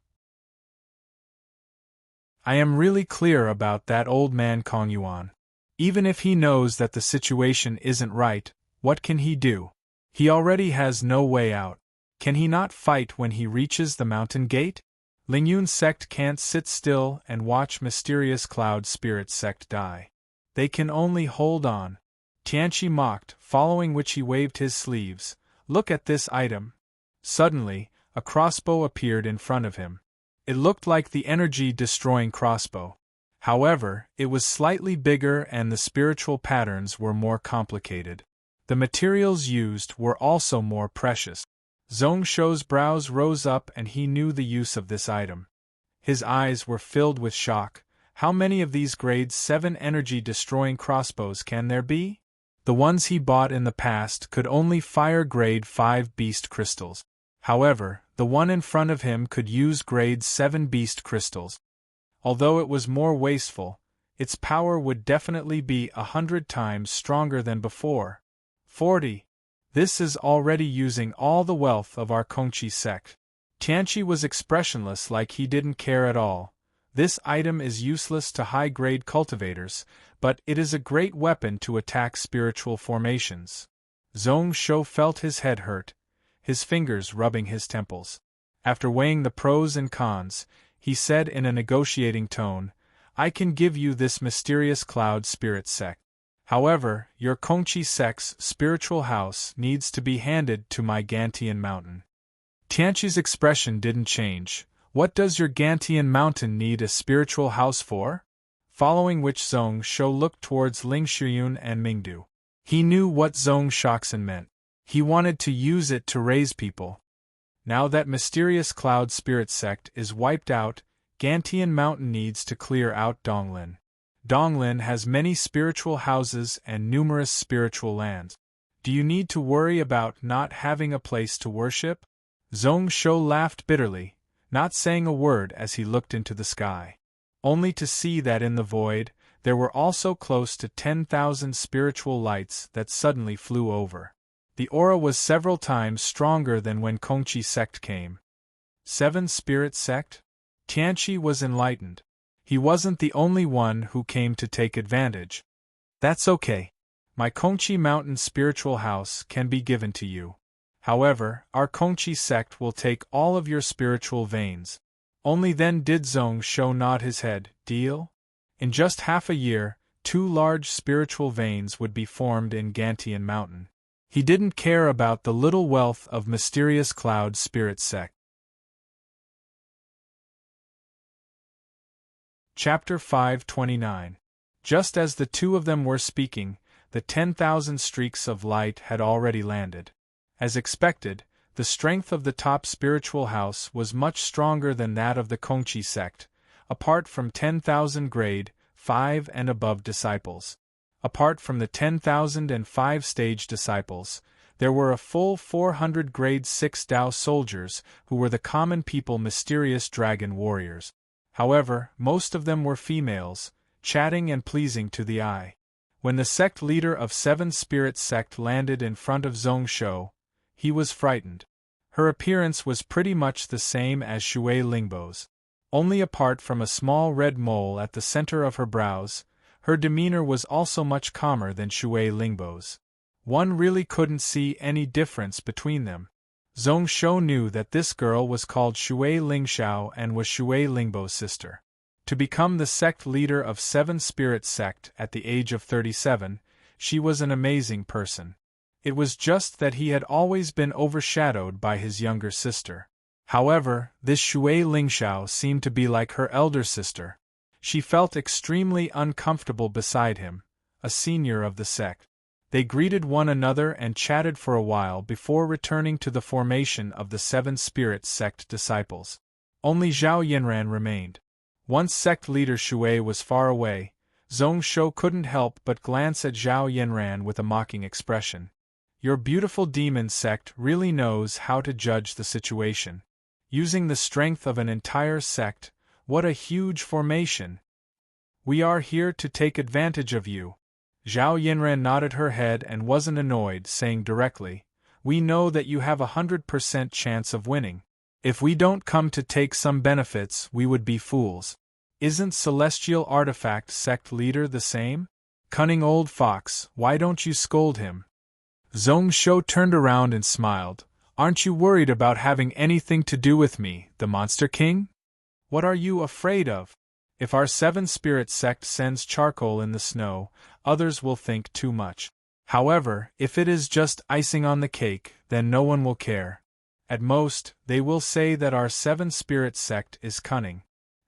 I am really clear about that old man Kong Yuan. Even if he knows that the situation isn't right, what can he do? He already has no way out. Can he not fight when he reaches the mountain gate? Lingyun sect can't sit still and watch mysterious cloud spirit sect die. They can only hold on. Tianqi mocked, following which he waved his sleeves. Look at this item. Suddenly, a crossbow appeared in front of him. It looked like the energy-destroying crossbow. However, it was slightly bigger and the spiritual patterns were more complicated. The materials used were also more precious. Zhong Shou's brows rose up and he knew the use of this item. His eyes were filled with shock. How many of these grade 7 energy-destroying crossbows can there be? The ones he bought in the past could only fire grade 5 beast crystals. However, the one in front of him could use grade 7 beast crystals. Although it was more wasteful, its power would definitely be 100 times stronger than before. 40. This is already using all the wealth of our Kongqi sect. Tianqi was expressionless, like he didn't care at all. This item is useless to high-grade cultivators, but it is a great weapon to attack spiritual formations. Zhong Shou felt his head hurt, his fingers rubbing his temples. After weighing the pros and cons, he said in a negotiating tone, I can give you this mysterious cloud spirit sect. However, your Kongqi sect's spiritual house needs to be handed to my Gantian mountain. Tianqi's expression didn't change. What does your Gantian mountain need a spiritual house for? Following which Zhong Shou looked towards Ling Shuyun and Mingdu. He knew what Zhong Shoxin meant. He wanted to use it to raise people. Now that mysterious cloud spirit sect is wiped out, Gantian mountain needs to clear out Donglin. Donglin has many spiritual houses and numerous spiritual lands. Do you need to worry about not having a place to worship? Zhong Shou laughed bitterly, not saying a word as he looked into the sky. Only to see that in the void, there were also close to 10,000 spiritual lights that suddenly flew over. The aura was several times stronger than when Kongqi sect came. 7 spirit sect? Tianqi was enlightened. He wasn't the only one who came to take advantage. That's okay. My Kongqi mountain spiritual house can be given to you. However, our Kongqi sect will take all of your spiritual veins. Only then did Zhong Shou nod his head. Deal? In just half a year, 2 large spiritual veins would be formed in Gantian mountain. He didn't care about the little wealth of mysterious cloud spirit sect. Chapter 529. Just as the two of them were speaking, the 10,000 streaks of light had already landed. As expected, the strength of the top spiritual house was much stronger than that of the Kongqi sect, apart from 10,000 grade 5 and above disciples. Apart from the 10,005 stage disciples, there were a full 400 grade 6 Dao soldiers who were the common people mysterious dragon warriors. However, most of them were females, chatting and pleasing to the eye. When the sect leader of 7 spirit sect landed in front of Zhong Shou, he was frightened. Her appearance was pretty much the same as Shui Lingbo's. Only apart from a small red mole at the center of her brows, her demeanor was also much calmer than Shui Lingbo's. One really couldn't see any difference between them. Zhong Shou knew that this girl was called Shui Lingxiao and was Shui Lingbo's sister. To become the sect leader of 7 spirit sect at the age of 37, she was an amazing person. It was just that he had always been overshadowed by his younger sister. However, this Shui Lingxiao seemed to be like her elder sister. She felt extremely uncomfortable beside him, a senior of the sect. They greeted one another and chatted for a while before returning to the formation of the 7 Spirit sect disciples. Only Zhao Yinran remained. Once sect leader Shui was far away, Zhong Shou couldn't help but glance at Zhao Yinran with a mocking expression. Your beautiful demon sect really knows how to judge the situation. Using the strength of an entire sect, what a huge formation! We are here to take advantage of you. Zhao Yinran nodded her head and wasn't annoyed, saying directly, we know that you have 100% chance of winning. If we don't come to take some benefits, we would be fools. Isn't Celestial Artifact sect leader the same? Cunning old fox, why don't you scold him? Zhong Shou turned around and smiled. Aren't you worried about having anything to do with me, the Monster King? What are you afraid of? If our 7 Spirit sect sends charcoal in the snow, others will think too much. However, if it is just icing on the cake, then no one will care. At most, they will say that our 7 Spirit sect is cunning.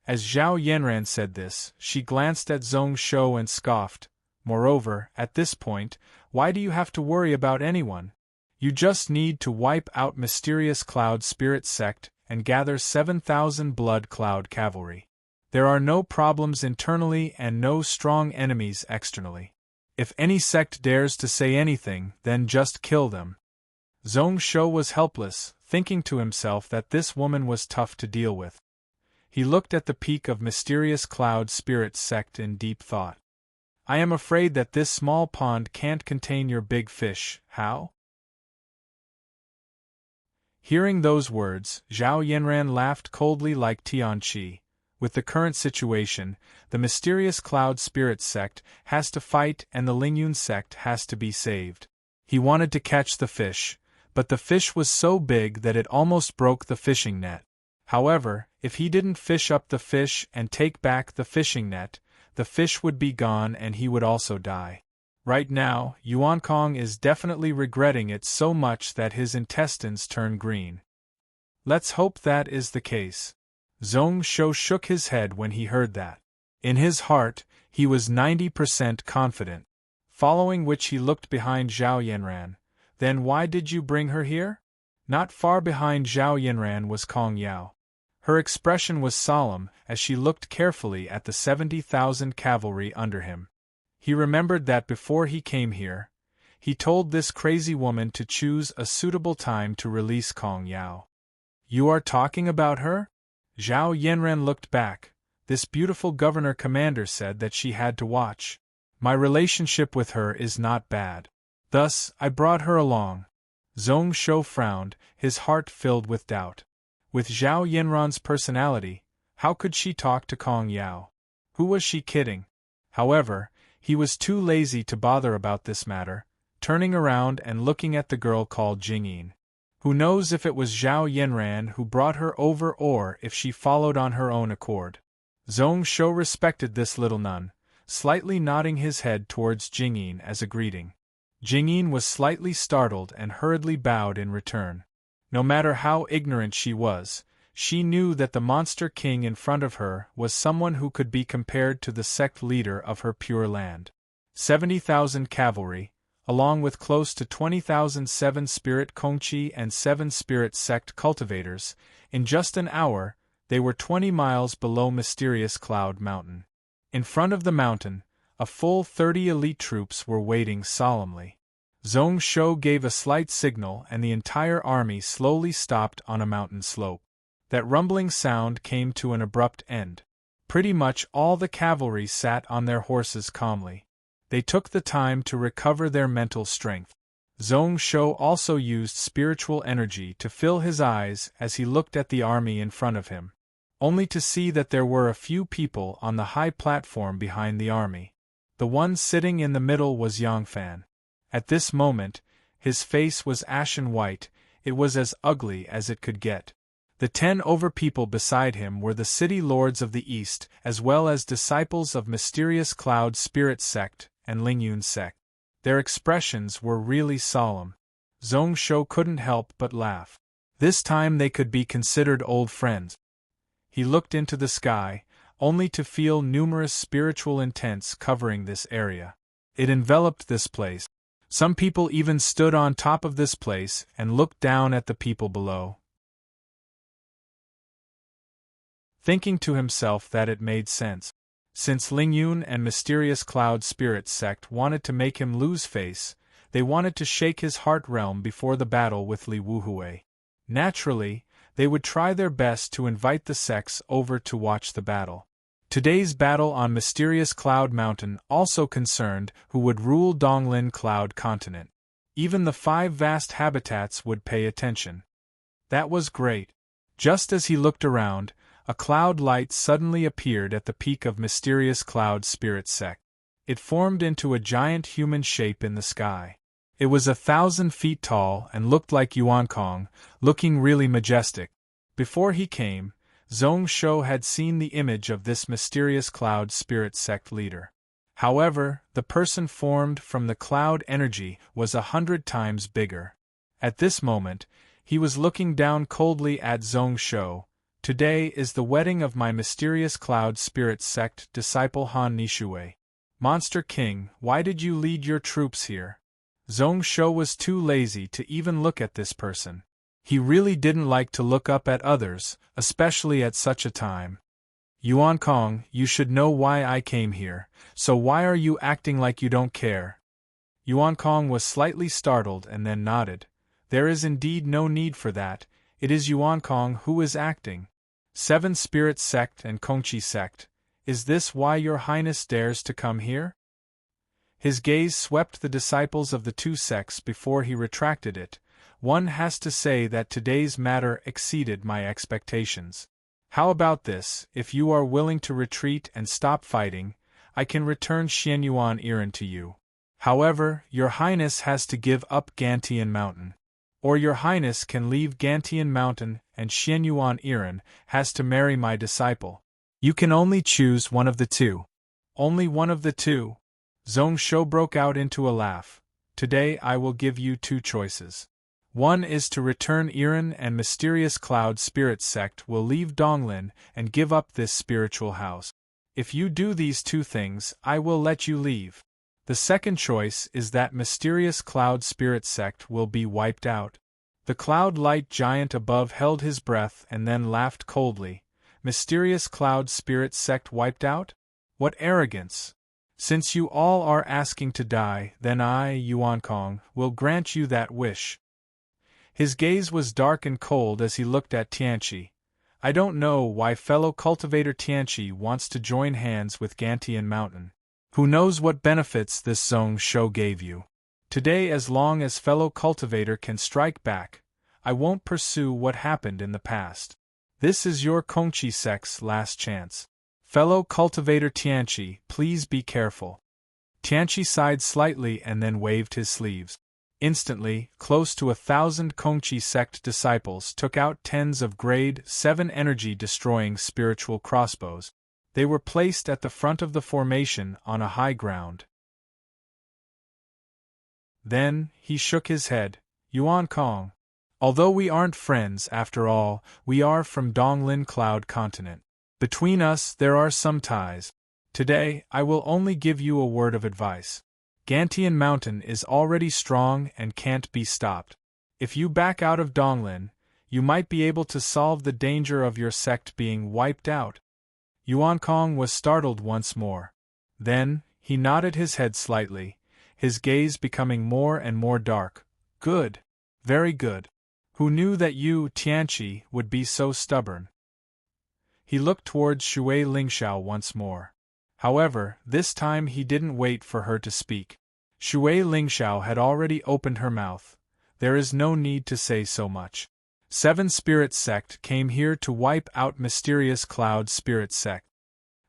As Zhao Yanran said this, she glanced at Zhong Shou and scoffed. Moreover, at this point, why do you have to worry about anyone? You just need to wipe out Mysterious Cloud Spirit sect and gather 7,000 Blood Cloud Cavalry. There are no problems internally and no strong enemies externally. If any sect dares to say anything, then just kill them. Zhong Shou was helpless, thinking to himself that this woman was tough to deal with. He looked at the peak of Mysterious Cloud Spirit sect in deep thought. I am afraid that this small pond can't contain your big fish. How? Hearing those words, Zhao Yanran laughed coldly like Tianqi. With the current situation, the Mysterious Cloud Spirit sect has to fight and the Lingyun sect has to be saved. He wanted to catch the fish, but the fish was so big that it almost broke the fishing net. However, if he didn't fish up the fish and take back the fishing net, the fish would be gone and he would also die. Right now, Yuan Kong is definitely regretting it so much that his intestines turn green. Let's hope that is the case. Zhong Shou shook his head when he heard that. In his heart, he was 90% confident. Following which he looked behind Zhao Yanran. Then why did you bring her here? Not far behind Zhao Yanran was Kong Yao. Her expression was solemn as she looked carefully at the 70,000 cavalry under him. He remembered that before he came here, he told this crazy woman to choose a suitable time to release Kong Yao. You are talking about her? Zhao Yanran looked back. This beautiful governor-commander said that she had to watch. My relationship with her is not bad. Thus, I brought her along. Zhong Shou frowned, his heart filled with doubt. With Zhao Yanran's personality, how could she talk to Kong Yao? Who was she kidding? However, he was too lazy to bother about this matter, turning around and looking at the girl called Jingyin. Who knows if it was Zhao Yanran who brought her over or if she followed on her own accord. Zhong Shou respected this little nun, slightly nodding his head towards Jingyin as a greeting. Jingyin was slightly startled and hurriedly bowed in return. No matter how ignorant she was, she knew that the monster king in front of her was someone who could be compared to the sect leader of her pure land. 70,000 cavalry, along with close to 20,000 7 Spirit Kongqi and 7 Spirit sect cultivators, in just an hour, they were 20 miles below Mysterious Cloud Mountain. In front of the mountain, a full 30 elite troops were waiting solemnly. Zhong Shou gave a slight signal and the entire army slowly stopped on a mountain slope. That rumbling sound came to an abrupt end. Pretty much all the cavalry sat on their horses calmly. They took the time to recover their mental strength. Zhong Shou also used spiritual energy to fill his eyes as he looked at the army in front of him, only to see that there were a few people on the high platform behind the army. The one sitting in the middle was Yangfan. At this moment, his face was ashen white, it was as ugly as it could get. The 10 over people beside him were the city lords of the East, as well as disciples of Mysterious Cloud Spirit sect and Lingyun sect. Their expressions were really solemn. Zhong Shou couldn't help but laugh. This time they could be considered old friends. He looked into the sky, only to feel numerous spiritual intents covering this area. It enveloped this place. Some people even stood on top of this place and looked down at the people below, thinking to himself that it made sense. Since Ling Yun and Mysterious Cloud Spirit Sect wanted to make him lose face, they wanted to shake his heart realm before the battle with Li Wuhui. Naturally, they would try their best to invite the sects over to watch the battle. Today's battle on Mysterious Cloud Mountain also concerned who would rule Donglin Cloud Continent. Even the 5 vast habitats would pay attention. That was great. Just as he looked around, a cloud light suddenly appeared at the peak of Mysterious Cloud Spirit Sect. It formed into a giant human shape in the sky. It was 1,000 feet tall and looked like Yuan Kong, looking really majestic. Before he came, Zhong Shou had seen the image of this Mysterious Cloud Spirit Sect leader. However, the person formed from the cloud energy was 100 times bigger. At this moment, he was looking down coldly at Zhong Shou. Today is the wedding of my Mysterious Cloud Spirit Sect disciple Han Nishui. Monster King, why did you lead your troops here? Zhong Shou was too lazy to even look at this person. He really didn't like to look up at others, especially at such a time. Yuan Kong, you should know why I came here, so why are you acting like you don't care? Yuan Kong was slightly startled and then nodded. There is indeed no need for that, it is Yuan Kong who is acting. 7 Spirit Sect and Kongqi Sect, is this why your highness dares to come here? His gaze swept the disciples of the 2 sects before he retracted it. One has to say that today's matter exceeded my expectations. How about this, if you are willing to retreat and stop fighting, I can return Xianyuan Iran to you. However, your highness has to give up Gantian Mountain. Or your highness can leave Gantian Mountain and Xianyuan Iran has to marry my disciple. You can only choose one of the 2. Only one of the 2? Zhong Shou broke out into a laugh. Today I will give you 2 choices. One is to return Iran and Mysterious Cloud Spirit Sect will leave Donglin and give up this spiritual house. If you do these 2 things, I will let you leave. The second choice is that Mysterious Cloud Spirit Sect will be wiped out. The cloud light giant above held his breath and then laughed coldly. Mysterious Cloud Spirit Sect wiped out? What arrogance! Since you all are asking to die, then I, Yuan Kong, will grant you that wish. His gaze was dark and cold as he looked at Tianqi. I don't know why fellow cultivator Tianqi wants to join hands with Gantian Mountain. Who knows what benefits this Zhong Shou gave you? Today, as long as fellow cultivator can strike back, I won't pursue what happened in the past. This is your Kongqi sect's last chance. Fellow cultivator Tianqi, please be careful. Tianqi sighed slightly and then waved his sleeves. Instantly, close to 1,000 Kongqi sect disciples took out tens of grade 7 energy-destroying spiritual crossbows. They were placed at the front of the formation on a high ground. Then, he shook his head. Yuan Kong. Although we aren't friends after all, we are from Donglin Cloud Continent. Between us there are some ties. Today, I will only give you a word of advice. Gantian Mountain is already strong and can't be stopped. If you back out of Donglin, you might be able to solve the danger of your sect being wiped out. Yuan Kong was startled once more. Then, he nodded his head slightly, his gaze becoming more and more dark. Good. Very good. Who knew that you, Tianqi, would be so stubborn? He looked towards Shui Lingxiao once more. However, this time he didn't wait for her to speak. Shui Lingxiao had already opened her mouth. There is no need to say so much. 7 Spirit Sect came here to wipe out Mysterious Cloud Spirit Sect.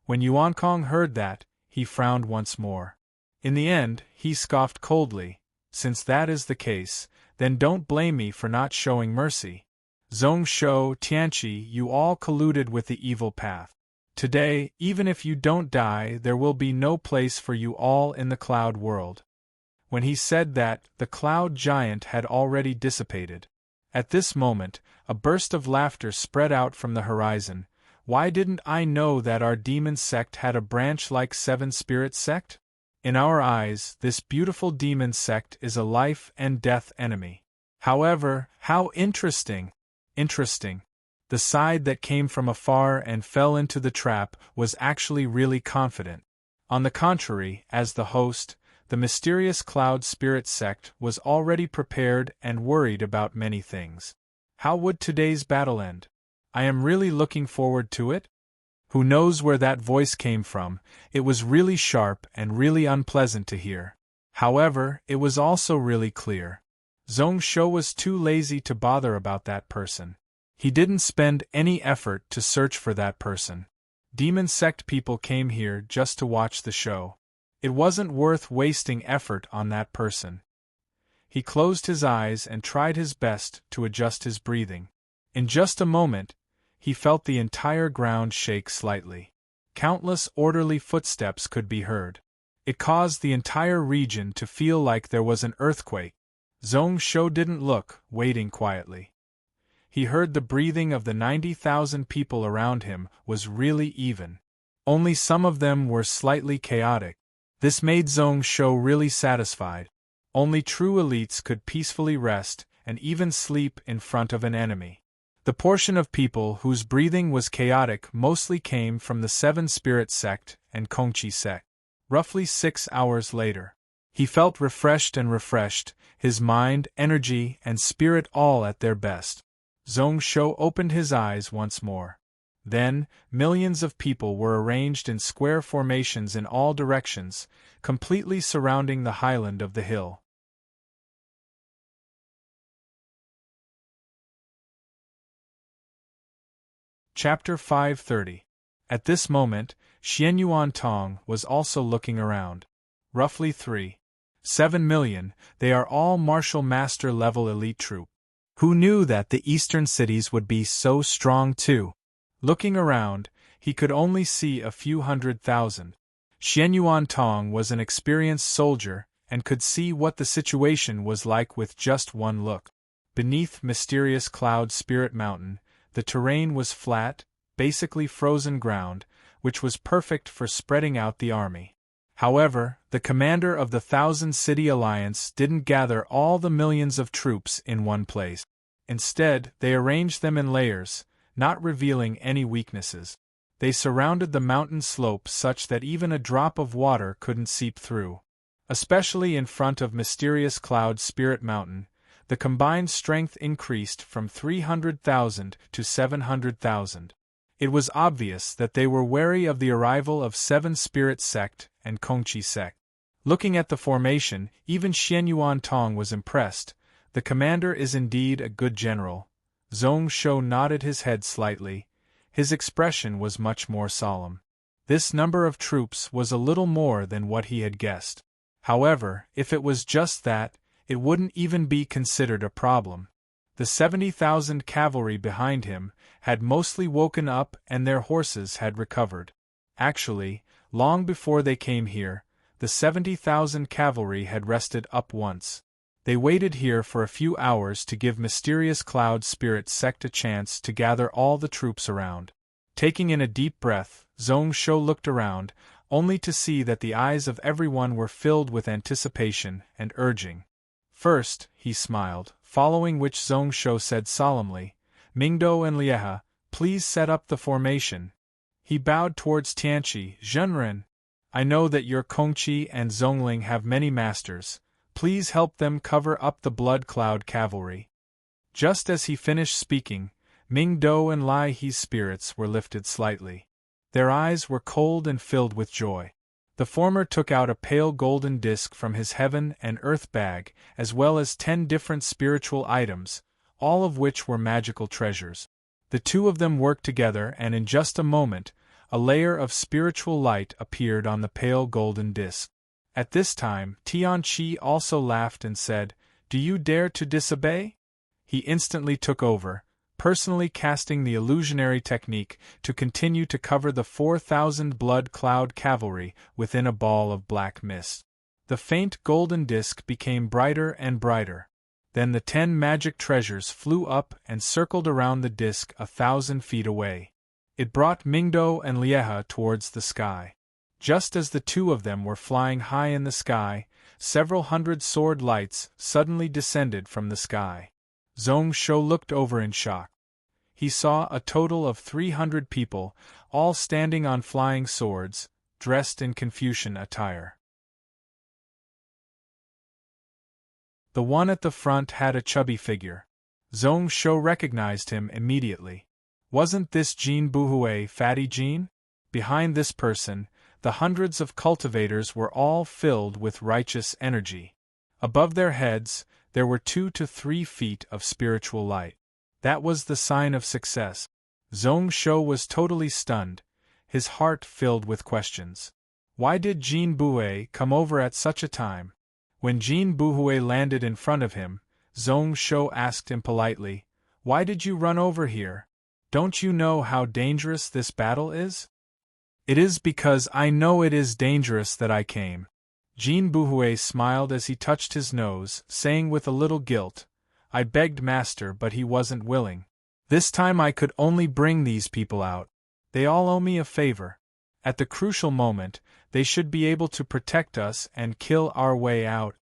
When Yuan Kong heard that, he frowned once more. In the end, he scoffed coldly. Since that is the case, then don't blame me for not showing mercy. Zhong Shou, Tianqi, you all colluded with the evil path. Today, even if you don't die, there will be no place for you all in the cloud world. When he said that, the cloud giant had already dissipated. At this moment, a burst of laughter spread out from the horizon. Why didn't I know that our demon sect had a branch like 7 Spirit Sect? In our eyes, this beautiful demon sect is a life and death enemy. However, how interesting! Interesting. The side that came from afar and fell into the trap was actually really confident. On the contrary, as the host, the mysterious cloud spirit sect was already prepared and worried about many things. How would today's battle end? I am really looking forward to it. Who knows where that voice came from? It was really sharp and really unpleasant to hear. However, it was also really clear. Zhong Shou was too lazy to bother about that person. He didn't spend any effort to search for that person. Demon sect people came here just to watch the show. It wasn't worth wasting effort on that person. He closed his eyes and tried his best to adjust his breathing. In just a moment, he felt the entire ground shake slightly. Countless orderly footsteps could be heard. It caused the entire region to feel like there was an earthquake. Zhong Shou didn't look, waiting quietly. He heard the breathing of the 90,000 people around him was really even. Only some of them were slightly chaotic. This made Zhong Shou really satisfied. Only true elites could peacefully rest and even sleep in front of an enemy. The portion of people whose breathing was chaotic mostly came from the Seven Spirit sect and Kongqi sect. Roughly 6 hours later, he felt refreshed, his mind, energy, and spirit all at their best. Zhong Shou opened his eyes once more. Then, millions of people were arranged in square formations in all directions, completely surrounding the highland of the hill. Chapter 530. At this moment, Xianyuan Tong was also looking around. Roughly 3.7 million, they are all martial master level elite troop. Who knew that the eastern cities would be so strong too? Looking around, he could only see a few 100,000. Xianyuan Tong was an experienced soldier and could see what the situation was like with just one look. Beneath mysterious Cloud Spirit Mountain, the terrain was flat, basically frozen ground, which was perfect for spreading out the army. However, the commander of the 1,000-city alliance didn't gather all the millions of troops in one place. Instead, they arranged them in layers, not revealing any weaknesses. They surrounded the mountain slope such that even a drop of water couldn't seep through. Especially in front of mysterious Cloud Spirit Mountain, the combined strength increased from 300,000 to 700,000. It was obvious that they were wary of the arrival of Seven Spirit Sect and Kongqi Sect. Looking at the formation, even Xianyuan Tong was impressed. The commander is indeed a good general. Zhong Shou nodded his head slightly. His expression was much more solemn. This number of troops was a little more than what he had guessed. However, if it was just that, it wouldn't even be considered a problem. The 70,000 cavalry behind him had mostly woken up and their horses had recovered. Actually, long before they came here, the 70,000 cavalry had rested up once. They waited here for a few hours to give mysterious Cloud Spirit Sect a chance to gather all the troops around. Taking in a deep breath, Zhong Shou looked around, only to see that the eyes of everyone were filled with anticipation and urging. First, he smiled, following which Zhong Shou said solemnly, "Mingdou and Lieha, please set up the formation." He bowed towards Tianqi. "Zhenren, I know that your Kongqi and Zhongling have many masters. Please help them cover up the Blood Cloud cavalry." Just as he finished speaking, Mingdou and Liehe's spirits were lifted slightly. Their eyes were cold and filled with joy. The former took out a pale golden disc from his heaven and earth bag, as well as 10 different spiritual items, all of which were magical treasures. The two of them worked together, and in just a moment, a layer of spiritual light appeared on the pale golden disc. At this time, Tianqi also laughed and said, "Do you dare to disobey?" He instantly took over, personally casting the illusionary technique to continue to cover the 4,000 Blood Cloud cavalry within a ball of black mist. The faint golden disk became brighter and brighter. Then the 10 magic treasures flew up and circled around the disk 1,000 feet away. It brought Mingdou and Lieha towards the sky. Just as the two of them were flying high in the sky, several hundred sword lights suddenly descended from the sky. Zhong Shou looked over in shock. He saw a total of 300 people, all standing on flying swords, dressed in Confucian attire. The one at the front had a chubby figure. Zhong Shou recognized him immediately. Wasn't this Jin Buhui, Fatty Jin? Behind this person, the hundreds of cultivators were all filled with righteous energy. Above their heads, there were 2 to 3 feet of spiritual light. That was the sign of success. Zhong Shou was totally stunned, his heart filled with questions. Why did Jin Buhui come over at such a time? When Jin Buhui landed in front of him, Zhong Shou asked him politely, "Why did you run over here? Don't you know how dangerous this battle is?" "It is because I know it is dangerous that I came." Jin Buhui smiled as he touched his nose, saying with a little guilt, "I begged Master but he wasn't willing. This time I could only bring these people out. They all owe me a favor. At the crucial moment, they should be able to protect us and kill our way out.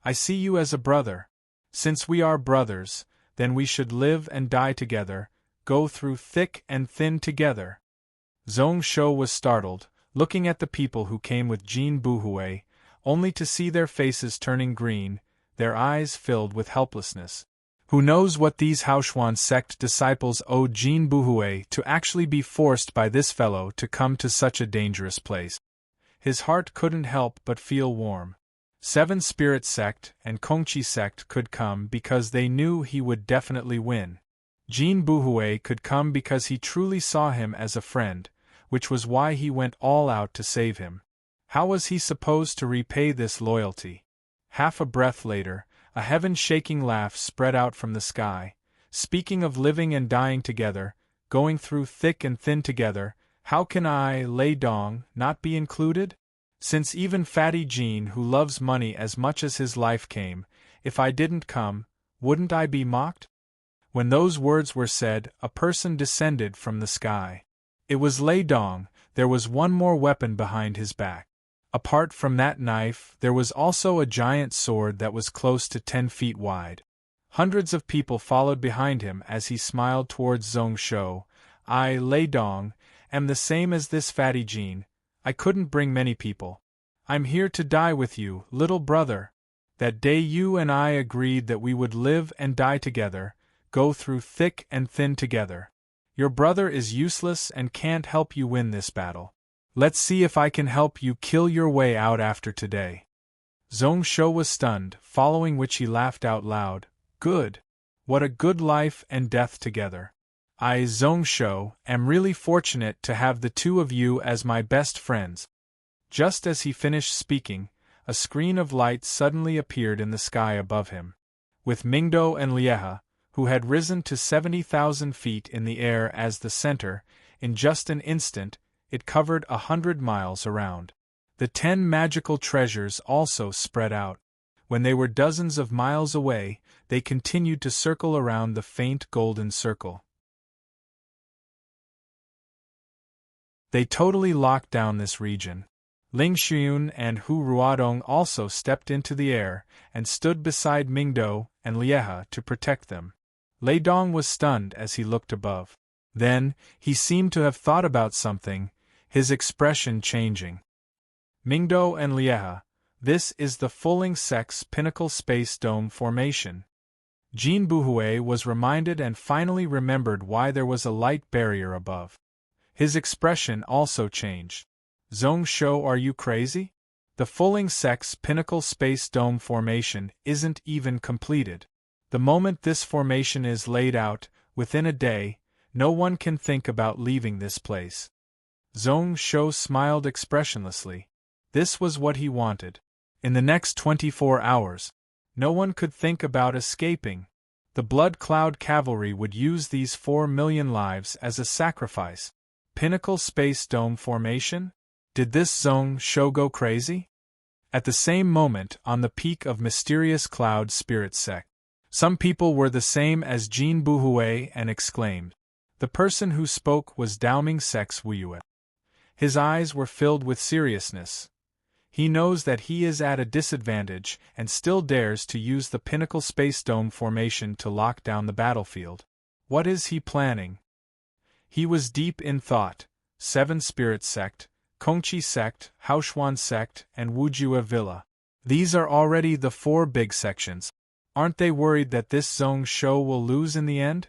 I see you as a brother. Since we are brothers, then we should live and die together, go through thick and thin together." Zhong Shou was startled, looking at the people who came with Jin Buhui, only to see their faces turning green, their eyes filled with helplessness. Who knows what these Haoshuan sect disciples owed Jin Buhui to actually be forced by this fellow to come to such a dangerous place? His heart couldn't help but feel warm. 7 Spirit sect and Kongqi sect could come because they knew he would definitely win. Jin Buhui could come because he truly saw him as a friend, which was why he went all out to save him. How was he supposed to repay this loyalty? Half a breath later, a heaven-shaking laugh spread out from the sky. "Speaking of living and dying together, going through thick and thin together, how can I, Lei Dong, not be included? Since even Fatty Jin, who loves money as much as his life, came, if I didn't come, wouldn't I be mocked?" When those words were said, a person descended from the sky. It was Lei Dong. There was one more weapon behind his back. Apart from that knife, there was also a giant sword that was close to 10 feet wide. Hundreds of people followed behind him as he smiled towards Zhong Shou. "I, Lei Dong, am the same as this Fatty Jin. I couldn't bring many people. I'm here to die with you, little brother. That day you and I agreed that we would live and die together, go through thick and thin together. Your brother is useless and can't help you win this battle. Let's see if I can help you kill your way out after today." Zhong Shou was stunned, following which he laughed out loud. "Good. What a good life and death together. I, Zhong Shou, am really fortunate to have the two of you as my best friends." Just as he finished speaking, a screen of light suddenly appeared in the sky above him. With Mingdo and Lieha, who had risen to 70,000 feet in the air as the center, in just an instant, it covered 100 miles around. The 10 magical treasures also spread out. When they were dozens of miles away, they continued to circle around the faint golden circle. They totally locked down this region. Ling Xuyun and Hu Ruodong also stepped into the air and stood beside Mingdo and Lieha to protect them. Lei Dong was stunned as he looked above. Then, he seemed to have thought about something, his expression changing. "Mingdo and Lieha, this is the Fuling Sect's pinnacle space dome formation." Jin Buhui was reminded and finally remembered why there was a light barrier above. His expression also changed. "Zhong Shou, are you crazy? The Fuling Sect's pinnacle space dome formation isn't even completed. The moment this formation is laid out, within a day, no one can think about leaving this place." Zhong Shou smiled expressionlessly. This was what he wanted. In the next 24 hours, no one could think about escaping. The Blood Cloud Cavalry would use these 4 million lives as a sacrifice. Pinnacle Space Dome Formation? Did this Zhong Shou go crazy? At the same moment, on the peak of Mysterious Cloud Spirit Sect, some people were the same as Jin Buhui and exclaimed. The person who spoke was Daoming Sect's Wuyue. His eyes were filled with seriousness. He knows that he is at a disadvantage and still dares to use the pinnacle space dome formation to lock down the battlefield. What is he planning? He was deep in thought. 7 Spirit Sect, Kongchi Sect, Haoshuan Sect, and Wujue Villa. These are already the 4 big sections. Aren't they worried that this Zhong Shou will lose in the end?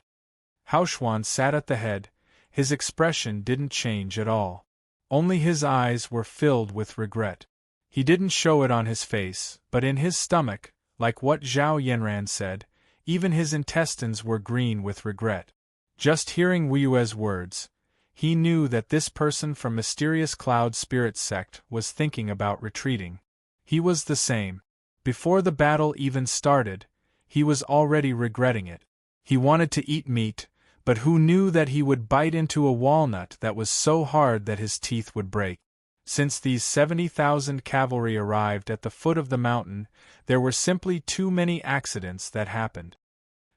Haoshuan sat at the head. His expression didn't change at all. Only his eyes were filled with regret. He didn't show it on his face, but in his stomach, like what Zhao Yanran said, even his intestines were green with regret. Just hearing Wuyue's words, he knew that this person from Mysterious Cloud Spirit Sect was thinking about retreating. He was the same. Before the battle even started, he was already regretting it. He wanted to eat meat, but who knew that he would bite into a walnut that was so hard that his teeth would break? Since these 70,000 cavalry arrived at the foot of the mountain, there were simply too many accidents that happened.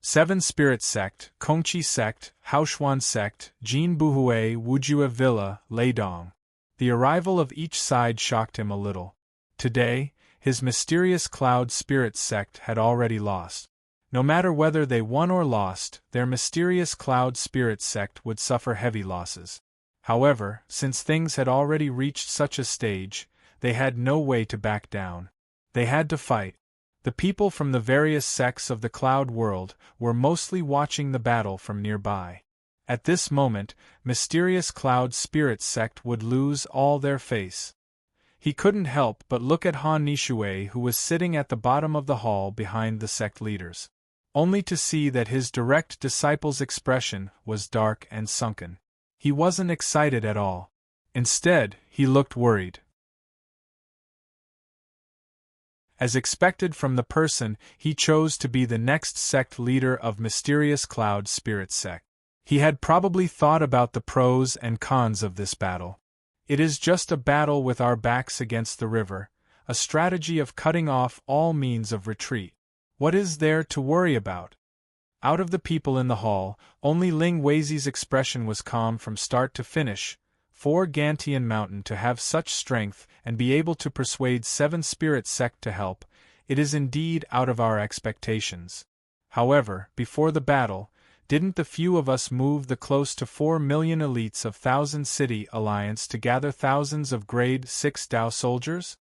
7 Spirit Sect, Kongchi Sect, Haoshuan Sect, Jin Buhue, Wujue Villa, Leidong. The arrival of each side shocked him a little. Today, his Mysterious Cloud Spirit Sect had already lost. No matter whether they won or lost, their Mysterious Cloud Spirit Sect would suffer heavy losses. However, since things had already reached such a stage, they had no way to back down. They had to fight. The people from the various sects of the Cloud World were mostly watching the battle from nearby. At this moment, Mysterious Cloud Spirit Sect would lose all their face. He couldn't help but look at Han Nishui, who was sitting at the bottom of the hall behind the sect leaders, only to see that his direct disciple's expression was dark and sunken. He wasn't excited at all. Instead, he looked worried. As expected from the person he chose to be the next sect leader of Mysterious Cloud Spirit Sect. He had probably thought about the pros and cons of this battle. It is just a battle with our backs against the river, a strategy of cutting off all means of retreat. What is there to worry about? Out of the people in the hall, only Ling Weizi's expression was calm from start to finish. For Gantian Mountain to have such strength and be able to persuade 7 Spirit Sect to help, it is indeed out of our expectations. However, before the battle, didn't the few of us move the close to 4 million elites of Thousand City Alliance to gather thousands of grade 6 Dao soldiers?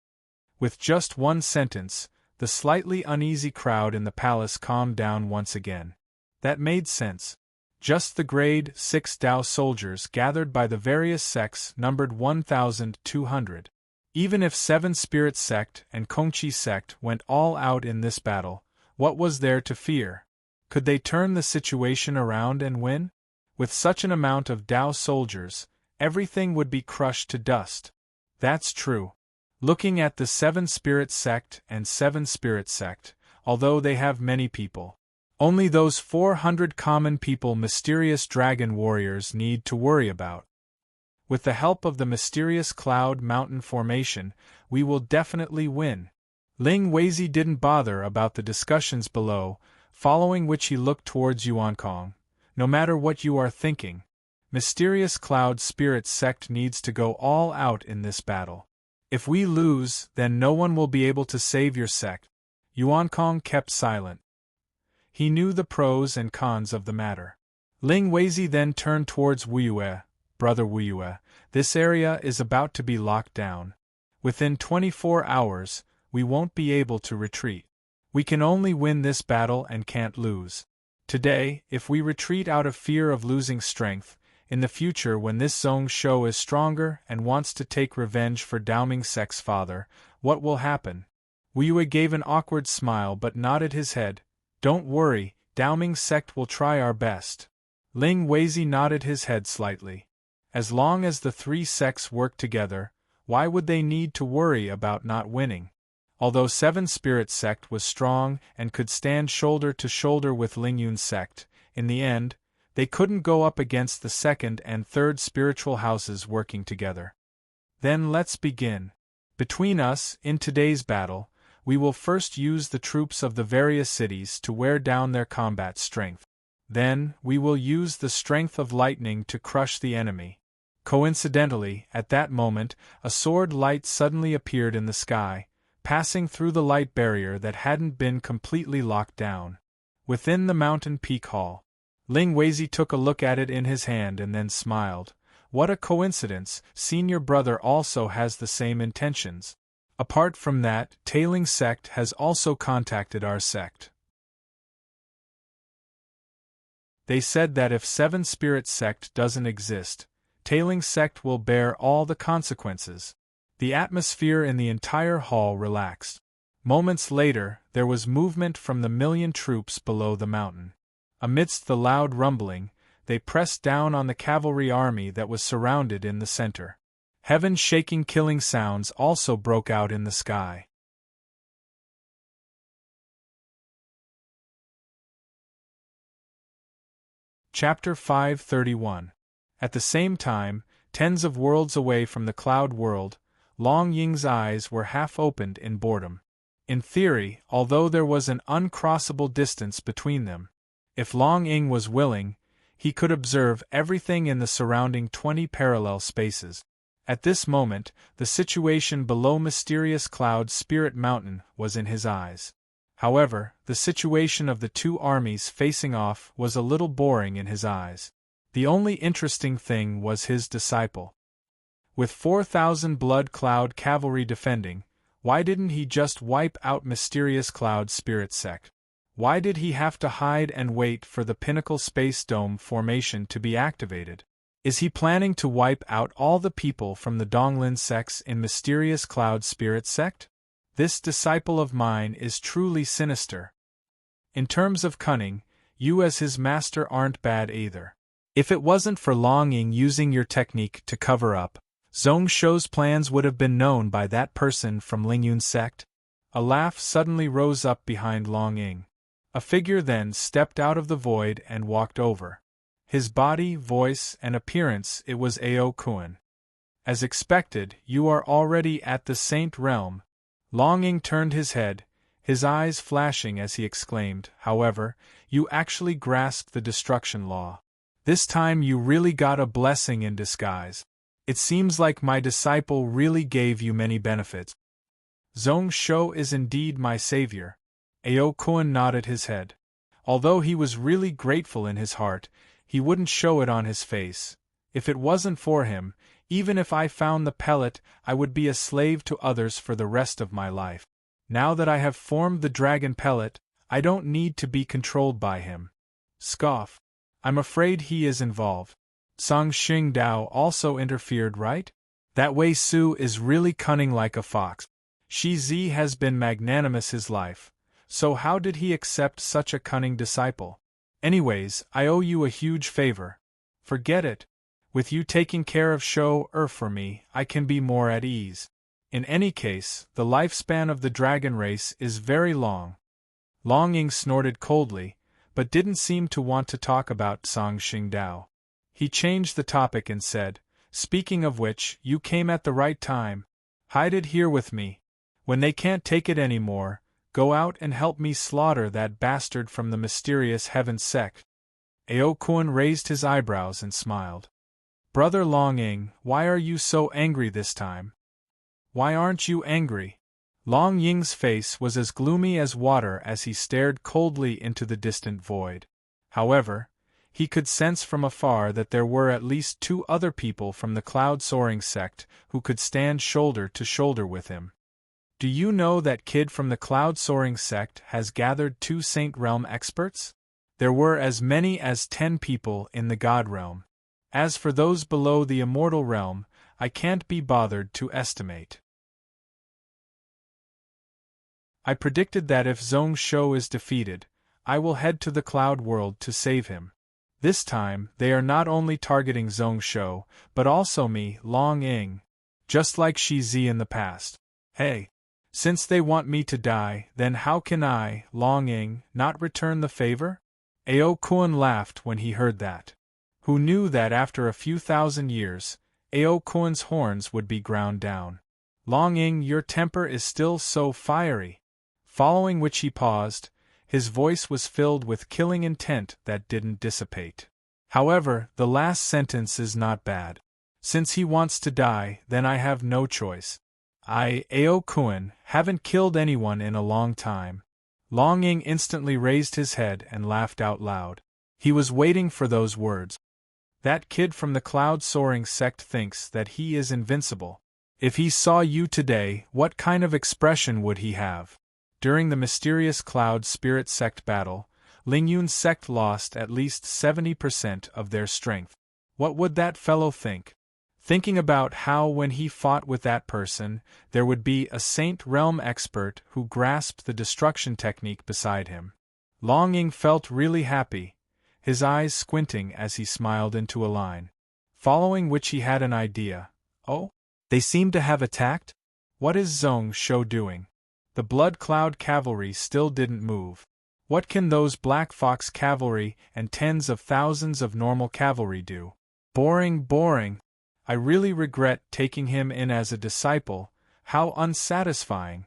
With just one sentence, the slightly uneasy crowd in the palace calmed down once again. That made sense. Just the grade 6 Dao soldiers gathered by the various sects numbered 1,200. Even if 7 Spirit Sect and Kongchi Sect went all out in this battle, what was there to fear? Could they turn the situation around and win? With such an amount of Dao soldiers, everything would be crushed to dust. That's true. Looking at the 7 Spirit Sect and 7 Spirit Sect, although they have many people, only those 400 common people Mysterious Dragon Warriors need to worry about. With the help of the Mysterious Cloud Mountain formation, we will definitely win. Ling Weizi didn't bother about the discussions below, following which he looked towards Yuankong. No matter what you are thinking, Mysterious Cloud Spirit Sect needs to go all out in this battle. If we lose, then no one will be able to save your sect. Yuankong kept silent. He knew the pros and cons of the matter. Ling Weizi then turned towards Wuyue. Brother Wuyue, this area is about to be locked down. Within 24 hours, we won't be able to retreat. We can only win this battle and can't lose. Today, if we retreat out of fear of losing strength, in the future when this Zhong Shou is stronger and wants to take revenge for Daoming Sect's father, what will happen? Wuyue gave an awkward smile but nodded his head. Don't worry, Daoming Sect will try our best. Ling Weizi nodded his head slightly. As long as the 3 sects work together, why would they need to worry about not winning? Although 7 Spirit Sect was strong and could stand shoulder to shoulder with Lingyun Sect, in the end, they couldn't go up against the 2nd and 3rd spiritual houses working together. Then let's begin. Between us, in today's battle, we will first use the troops of the various cities to wear down their combat strength. Then, we will use the strength of lightning to crush the enemy. Coincidentally, at that moment, a sword light suddenly appeared in the sky, passing through the light barrier that hadn't been completely locked down. Within the mountain peak hall, Ling Weizi took a look at it in his hand and then smiled. What a coincidence, senior brother also has the same intentions. Apart from that, Tailing sect has also contacted our sect. They said that if Seven Spirit sect doesn't exist, Tailing sect will bear all the consequences. The atmosphere in the entire hall relaxed. Moments later, there was movement from the million troops below the mountain. Amidst the loud rumbling, they pressed down on the cavalry army that was surrounded in the center. Heaven-shaking killing sounds also broke out in the sky. Chapter 531. At the same time, tens of worlds away from the cloud world, Long Ying's eyes were half opened in boredom. In theory, although there was an uncrossable distance between them, if Long Ying was willing, he could observe everything in the surrounding 20 parallel spaces. At this moment, the situation below Mysterious Cloud Spirit Mountain was in his eyes. However, the situation of the two armies facing off was a little boring in his eyes. The only interesting thing was his disciple. With 4,000 Blood Cloud cavalry defending, why didn't he just wipe out Mysterious Cloud Spirit sect? Why did he have to hide and wait for the Pinnacle Space Dome formation to be activated? Is he planning to wipe out all the people from the Donglin sects in Mysterious Cloud Spirit sect? This disciple of mine is truly sinister. In terms of cunning, you as his master aren't bad either. If it wasn't for Long Ying using your technique to cover up, Zhong Shou's plans would have been known by that person from Lingyun's sect. A laugh suddenly rose up behind Long Ying. A figure then stepped out of the void and walked over. His body, voice, and appearance, it was Ao Kuan. As expected, you are already at the Saint Realm. Long Ying turned his head, his eyes flashing as he exclaimed, however, you actually grasped the destruction law. This time you really got a blessing in disguise. It seems like my disciple really gave you many benefits. Zhong Shou is indeed my savior. Ao Kuan nodded his head. Although he was really grateful in his heart, he wouldn't show it on his face. If it wasn't for him, even if I found the pellet, I would be a slave to others for the rest of my life. Now that I have formed the dragon pellet, I don't need to be controlled by him. Scoff. I'm afraid he is involved. Song Xingdao also interfered, right? That Wei Su is really cunning like a fox. Shi Zi has been magnanimous his life, so how did he accept such a cunning disciple? Anyways, I owe you a huge favor. Forget it. With you taking care of Shou for me, I can be more at ease. In any case, the lifespan of the dragon race is very long. Long Ying snorted coldly, but didn't seem to want to talk about Song Xingdao. He changed the topic and said, speaking of which, you came at the right time. Hide it here with me. When they can't take it anymore, go out and help me slaughter that bastard from the Mysterious Heaven sect. Ao Kuan raised his eyebrows and smiled. Brother Long Ying, why are you so angry this time? Why aren't you angry? Long Ying's face was as gloomy as water as he stared coldly into the distant void. However, he could sense from afar that there were at least two other people from the Cloud Soaring sect who could stand shoulder to shoulder with him. Do you know that kid from the Cloud Soaring sect has gathered 2 Saint Realm experts? There were as many as 10 people in the God Realm. As for those below the Immortal Realm, I can't be bothered to estimate. I predicted that if Zhong Shou is defeated, I will head to the Cloud World to save him. This time, they are not only targeting Zhong Shou, but also me, Long Ying. Just like Shi Zi in the past. Hey! Since they want me to die, then how can I, Long Ying, not return the favor? Ao Kuan laughed when he heard that. Who knew that after a few thousand years, Ao Kuan's horns would be ground down? Long Ying, your temper is still so fiery. Following which he paused, his voice was filled with killing intent that didn't dissipate. However, the last sentence is not bad. Since he wants to die, then I have no choice. I, Ao-kun, haven't killed anyone in a long time. Long Ying instantly raised his head and laughed out loud. He was waiting for those words. That kid from the cloud-soaring sect thinks that he is invincible. If he saw you today, what kind of expression would he have? During the mysterious cloud spirit sect battle, Lingyun's sect lost at least 70% of their strength. What would that fellow think? Thinking about how when he fought with that person, there would be a Saint Realm expert who grasped the destruction technique beside him. Long Ying felt really happy, his eyes squinting as he smiled into a line. Following which he had an idea. Oh? They seem to have attacked? What is Zhong Shou doing? The Blood Cloud cavalry still didn't move. What can those Black Fox cavalry and tens of thousands of normal cavalry do? Boring. I really regret taking him in as a disciple, how unsatisfying.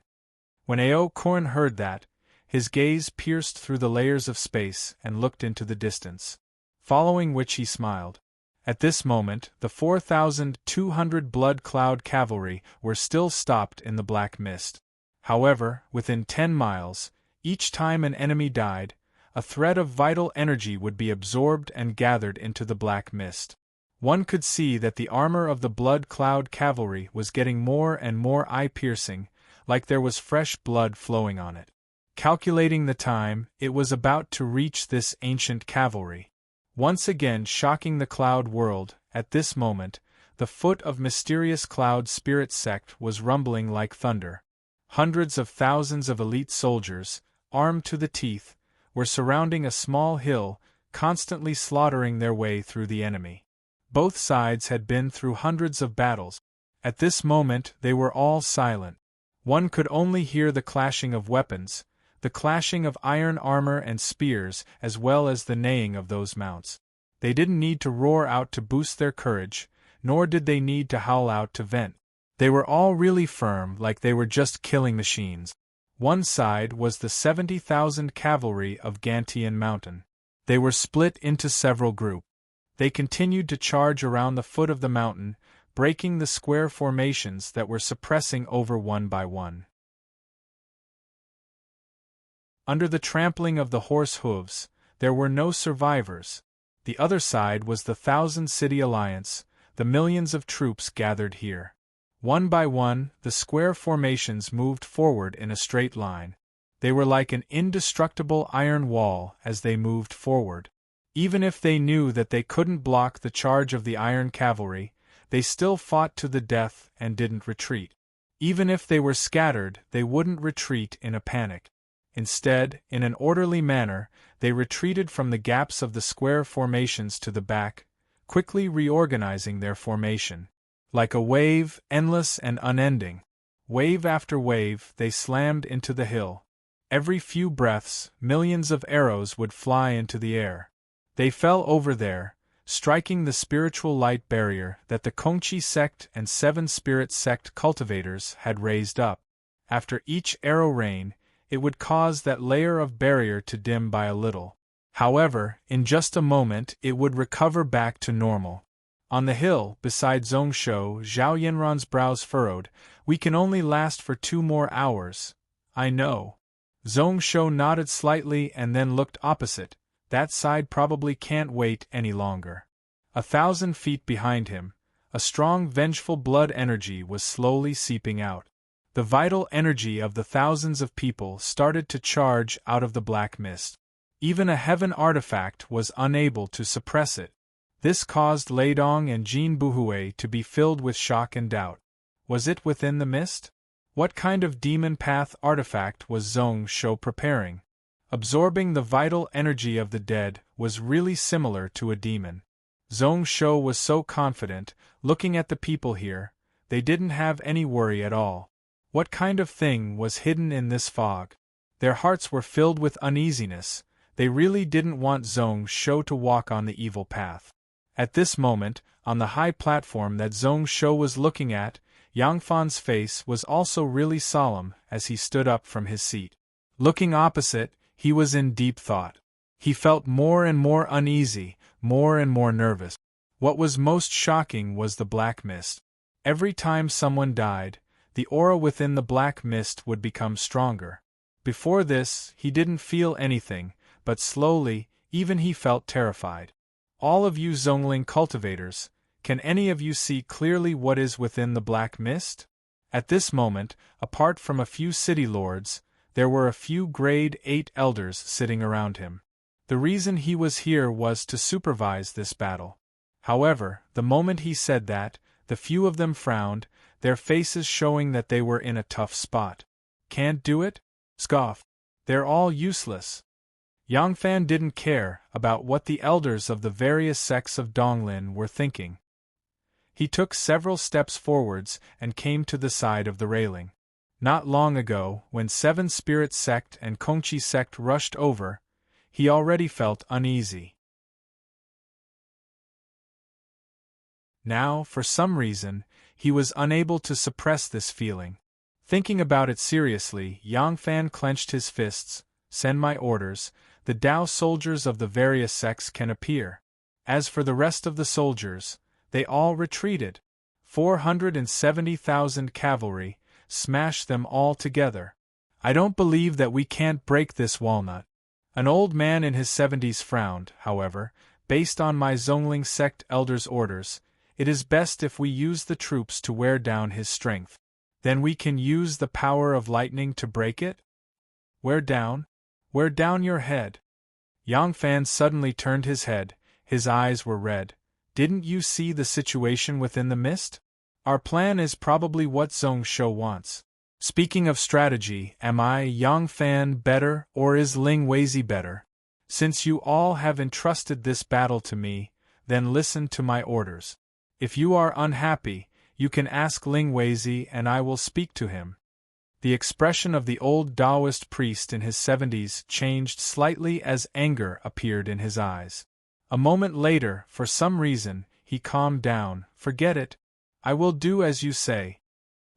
When Ao-kun heard that, his gaze pierced through the layers of space and looked into the distance. Following which he smiled. At this moment, the 4,200 Blood Cloud cavalry were still stopped in the black mist. However, within 10 miles, each time an enemy died, a thread of vital energy would be absorbed and gathered into the black mist. One could see that the armor of the Blood Cloud cavalry was getting more and more eye-piercing, like there was fresh blood flowing on it. Calculating the time, it was about to reach this ancient cavalry. Once again shocking the cloud world, at this moment, the foot of mysterious cloud spirit sect was rumbling like thunder. Hundreds of thousands of elite soldiers, armed to the teeth, were surrounding a small hill, constantly slaughtering their way through the enemy. Both sides had been through hundreds of battles. At this moment they were all silent. One could only hear the clashing of weapons, the clashing of iron armor and spears, as well as the neighing of those mounts. They didn't need to roar out to boost their courage, nor did they need to howl out to vent. They were all really firm, like they were just killing machines. One side was the 70,000 cavalry of Gantian Mountain. They were split into several groups. They continued to charge around the foot of the mountain, breaking the square formations that were suppressing over one by one. Under the trampling of the horse hooves, there were no survivors. The other side was the 1,000-city alliance, the millions of troops gathered here. One by one, the square formations moved forward in a straight line. They were like an indestructible iron wall as they moved forward. Even if they knew that they couldn't block the charge of the iron cavalry, they still fought to the death and didn't retreat. Even if they were scattered, they wouldn't retreat in a panic. Instead, in an orderly manner, they retreated from the gaps of the square formations to the back, quickly reorganizing their formation. Like a wave, endless and unending. Wave after wave, they slammed into the hill. Every few breaths, millions of arrows would fly into the air. They fell over there, striking the spiritual light barrier that the Kongqi sect and 7 spirit sect cultivators had raised up. After each arrow rain, it would cause that layer of barrier to dim by a little. However, in just a moment it would recover back to normal. On the hill, beside Zhong Shou, Zhao Yanran's brows furrowed. We can only last for 2 more hours. I know. Zhong Shou nodded slightly and then looked opposite. That side probably can't wait any longer. 1,000 feet behind him, a strong vengeful blood energy was slowly seeping out. The vital energy of the thousands of people started to charge out of the black mist. Even a heaven artifact was unable to suppress it. This caused Leidong and Jin Buhui to be filled with shock and doubt. Was it within the mist? What kind of demon path artifact was Zhong Shou preparing? Absorbing the vital energy of the dead was really similar to a demon. Zhong Shou was so confident, looking at the people here, they didn't have any worry at all. What kind of thing was hidden in this fog? Their hearts were filled with uneasiness. They really didn't want Zhong Shou to walk on the evil path. At this moment, on the high platform that Zhong Shou was looking at, Yang Fan's face was also really solemn as he stood up from his seat. Looking opposite, he was in deep thought. He felt more and more uneasy, more and more nervous. What was most shocking was the black mist. Every time someone died, the aura within the black mist would become stronger. Before this, he didn't feel anything, but slowly, even he felt terrified. All of you Zhongling cultivators, can any of you see clearly what is within the black mist? At this moment, apart from a few city lords, there were a few grade 8 elders sitting around him. The reason he was here was to supervise this battle. However, the moment he said that, the few of them frowned, their faces showing that they were in a tough spot. Can't do it? Scoff. They're all useless. Yang Fan didn't care about what the elders of the various sects of Donglin were thinking. He took several steps forwards and came to the side of the railing. Not long ago, when Seven Spirit Sect and Kongqi Sect rushed over, he already felt uneasy. Now, for some reason, he was unable to suppress this feeling. Thinking about it seriously, Yang Fan clenched his fists. Send my orders, the Dao soldiers of the various sects can appear. As for the rest of the soldiers, they all retreated. 470,000 cavalry, smash them all together. I don't believe that we can't break this walnut. An old man in his 70s frowned, however. Based on my Zhongling sect elder's orders, it is best if we use the troops to wear down his strength. Then we can use the power of lightning to break it? Wear down? Wear down your head. Yang Fan suddenly turned his head, his eyes were red. Didn't you see the situation within the mist? Our plan is probably what Zhong Shou wants. Speaking of strategy, am I, Yang Fan, better, or is Ling Weizi better? Since you all have entrusted this battle to me, then listen to my orders. If you are unhappy, you can ask Ling Weizi and I will speak to him. The expression of the old Taoist priest in his 70s changed slightly as anger appeared in his eyes. A moment later, for some reason, he calmed down. Forget it. I will do as you say.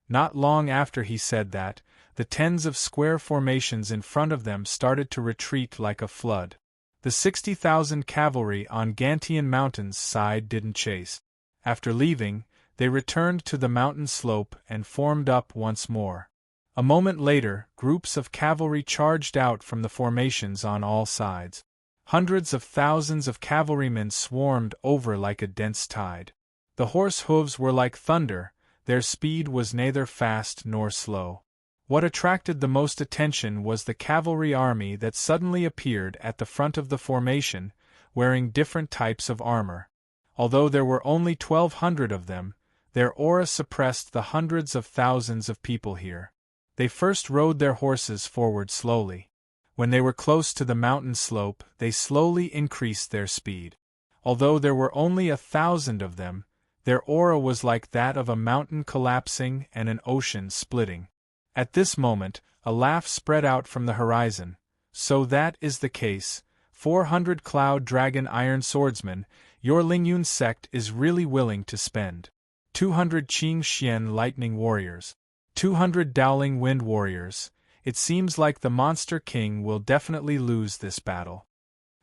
Not long after he said that, the tens of square formations in front of them started to retreat like a flood. The 60,000 cavalry on Gantian Mountain's side didn't chase. After leaving, they returned to the mountain slope and formed up once more. A moment later, groups of cavalry charged out from the formations on all sides. Hundreds of thousands of cavalrymen swarmed over like a dense tide. The horse hooves were like thunder, their speed was neither fast nor slow. What attracted the most attention was the cavalry army that suddenly appeared at the front of the formation, wearing different types of armor. Although there were only 1,200 of them, their aura suppressed the hundreds of thousands of people here. They first rode their horses forward slowly. When they were close to the mountain slope, they slowly increased their speed. Although there were only 1,000 of them, their aura was like that of a mountain collapsing and an ocean splitting. At this moment, a laugh spread out from the horizon. So that is the case. 400 Cloud Dragon Iron Swordsmen, your Lingyun sect is really willing to spend. 200 Qing Xian Lightning Warriors. 200 Dowling Wind Warriors. It seems like the Monster King will definitely lose this battle.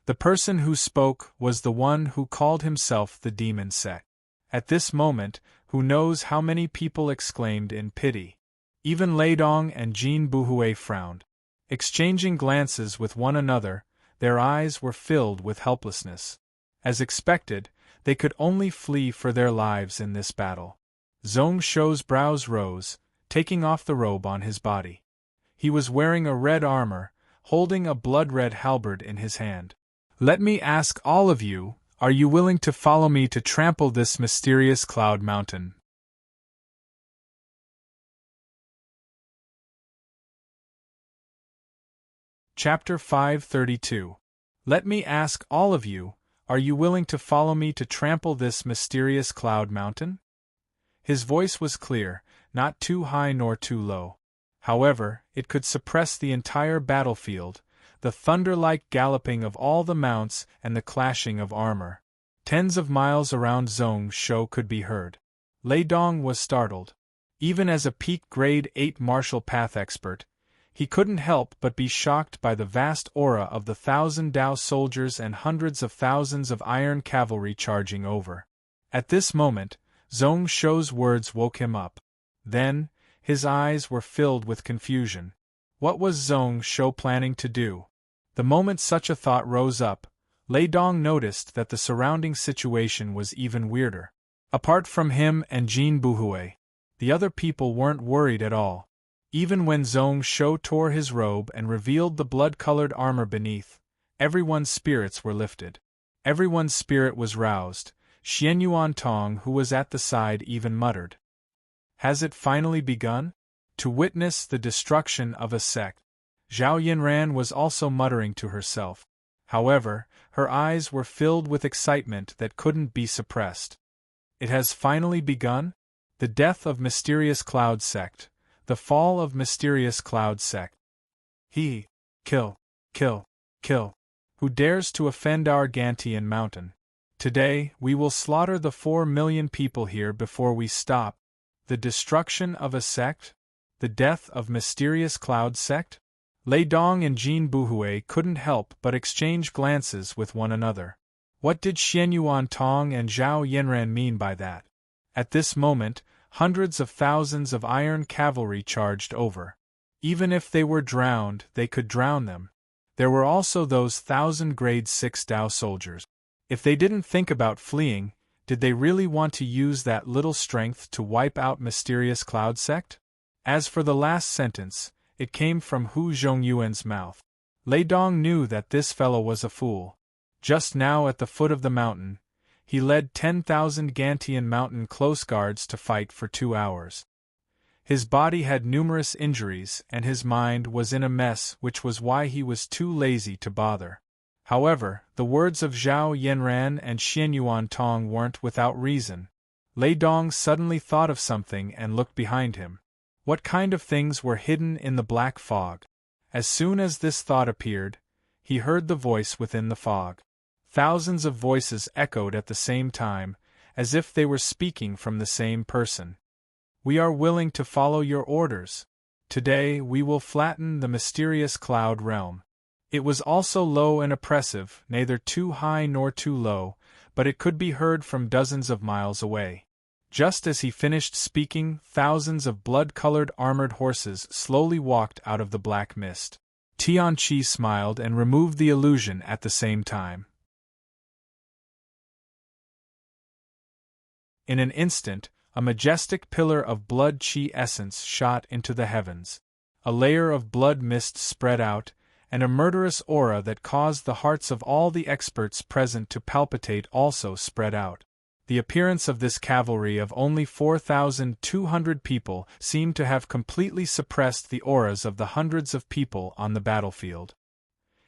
The person who spoke was the one who called himself the Demon Sect. At this moment, who knows how many people exclaimed in pity. Even Lei Dong and Jin Buhui frowned. Exchanging glances with one another, their eyes were filled with helplessness. As expected, they could only flee for their lives in this battle. Zhong Shou's brows rose, taking off the robe on his body. He was wearing a red armor, holding a blood-red halberd in his hand. Let me ask all of you, are you willing to follow me to trample this mysterious cloud mountain? Chapter 532. Let me ask all of you, are you willing to follow me to trample this mysterious cloud mountain? His voice was clear, not too high nor too low. However, it could suppress the entire battlefield, the thunder-like galloping of all the mounts and the clashing of armor. Tens of miles around Zhong Shou could be heard. Lei Dong was startled. Even as a peak grade 8 martial path expert, he couldn't help but be shocked by the vast aura of the 1,000 Dao soldiers and hundreds of thousands of iron cavalry charging over. At this moment, Zhong Shou's words woke him up. Then, his eyes were filled with confusion. What was Zhong Shou planning to do? The moment such a thought rose up, Lei Dong noticed that the surrounding situation was even weirder. Apart from him and Jin Buhui, the other people weren't worried at all. Even when Zhong Shou tore his robe and revealed the blood-colored armor beneath, everyone's spirits were lifted. Everyone's spirit was roused. Xian Yuan Tong, who was at the side, even muttered, "Has it finally begun? To witness the destruction of a sect." Zhao Yinran was also muttering to herself. However, her eyes were filled with excitement that couldn't be suppressed. It has finally begun? The death of Mysterious Cloud Sect. The fall of Mysterious Cloud Sect. He. Kill. Kill. Kill. Who dares to offend our Gantian mountain? Today, we will slaughter the 4 million people here before we stop. The destruction of a sect? The death of Mysterious Cloud Sect? Lei Dong and Jin Buhui couldn't help but exchange glances with one another. What did Xian Yuan Tong and Zhao Yinran mean by that? At this moment, hundreds of thousands of iron cavalry charged over. Even if they were drowned, they could drown them. There were also those 1,000 grade 6 Dao soldiers. If they didn't think about fleeing, did they really want to use that little strength to wipe out Mysterious Cloud Sect? As for the last sentence, it came from Hu Zhongyuan's mouth. Lei Dong knew that this fellow was a fool. Just now at the foot of the mountain, he led 10,000 Gantian mountain close guards to fight for 2 hours. His body had numerous injuries and his mind was in a mess, which was why he was too lazy to bother. However, the words of Zhao Yinran and Xian Yuan Tong weren't without reason. Lei Dong suddenly thought of something and looked behind him. What kind of things were hidden in the black fog? As soon as this thought appeared, he heard the voice within the fog. Thousands of voices echoed at the same time, as if they were speaking from the same person. "We are willing to follow your orders. Today we will flatten the mysterious cloud realm." It was also low and oppressive, neither too high nor too low, but it could be heard from dozens of miles away. Just as he finished speaking, thousands of blood-colored armored horses slowly walked out of the black mist. Tianqi smiled and removed the illusion at the same time. In an instant, a majestic pillar of blood-qi essence shot into the heavens. A layer of blood mist spread out, and a murderous aura that caused the hearts of all the experts present to palpitate also spread out. The appearance of this cavalry of only 4,200 people seemed to have completely suppressed the auras of the hundreds of people on the battlefield.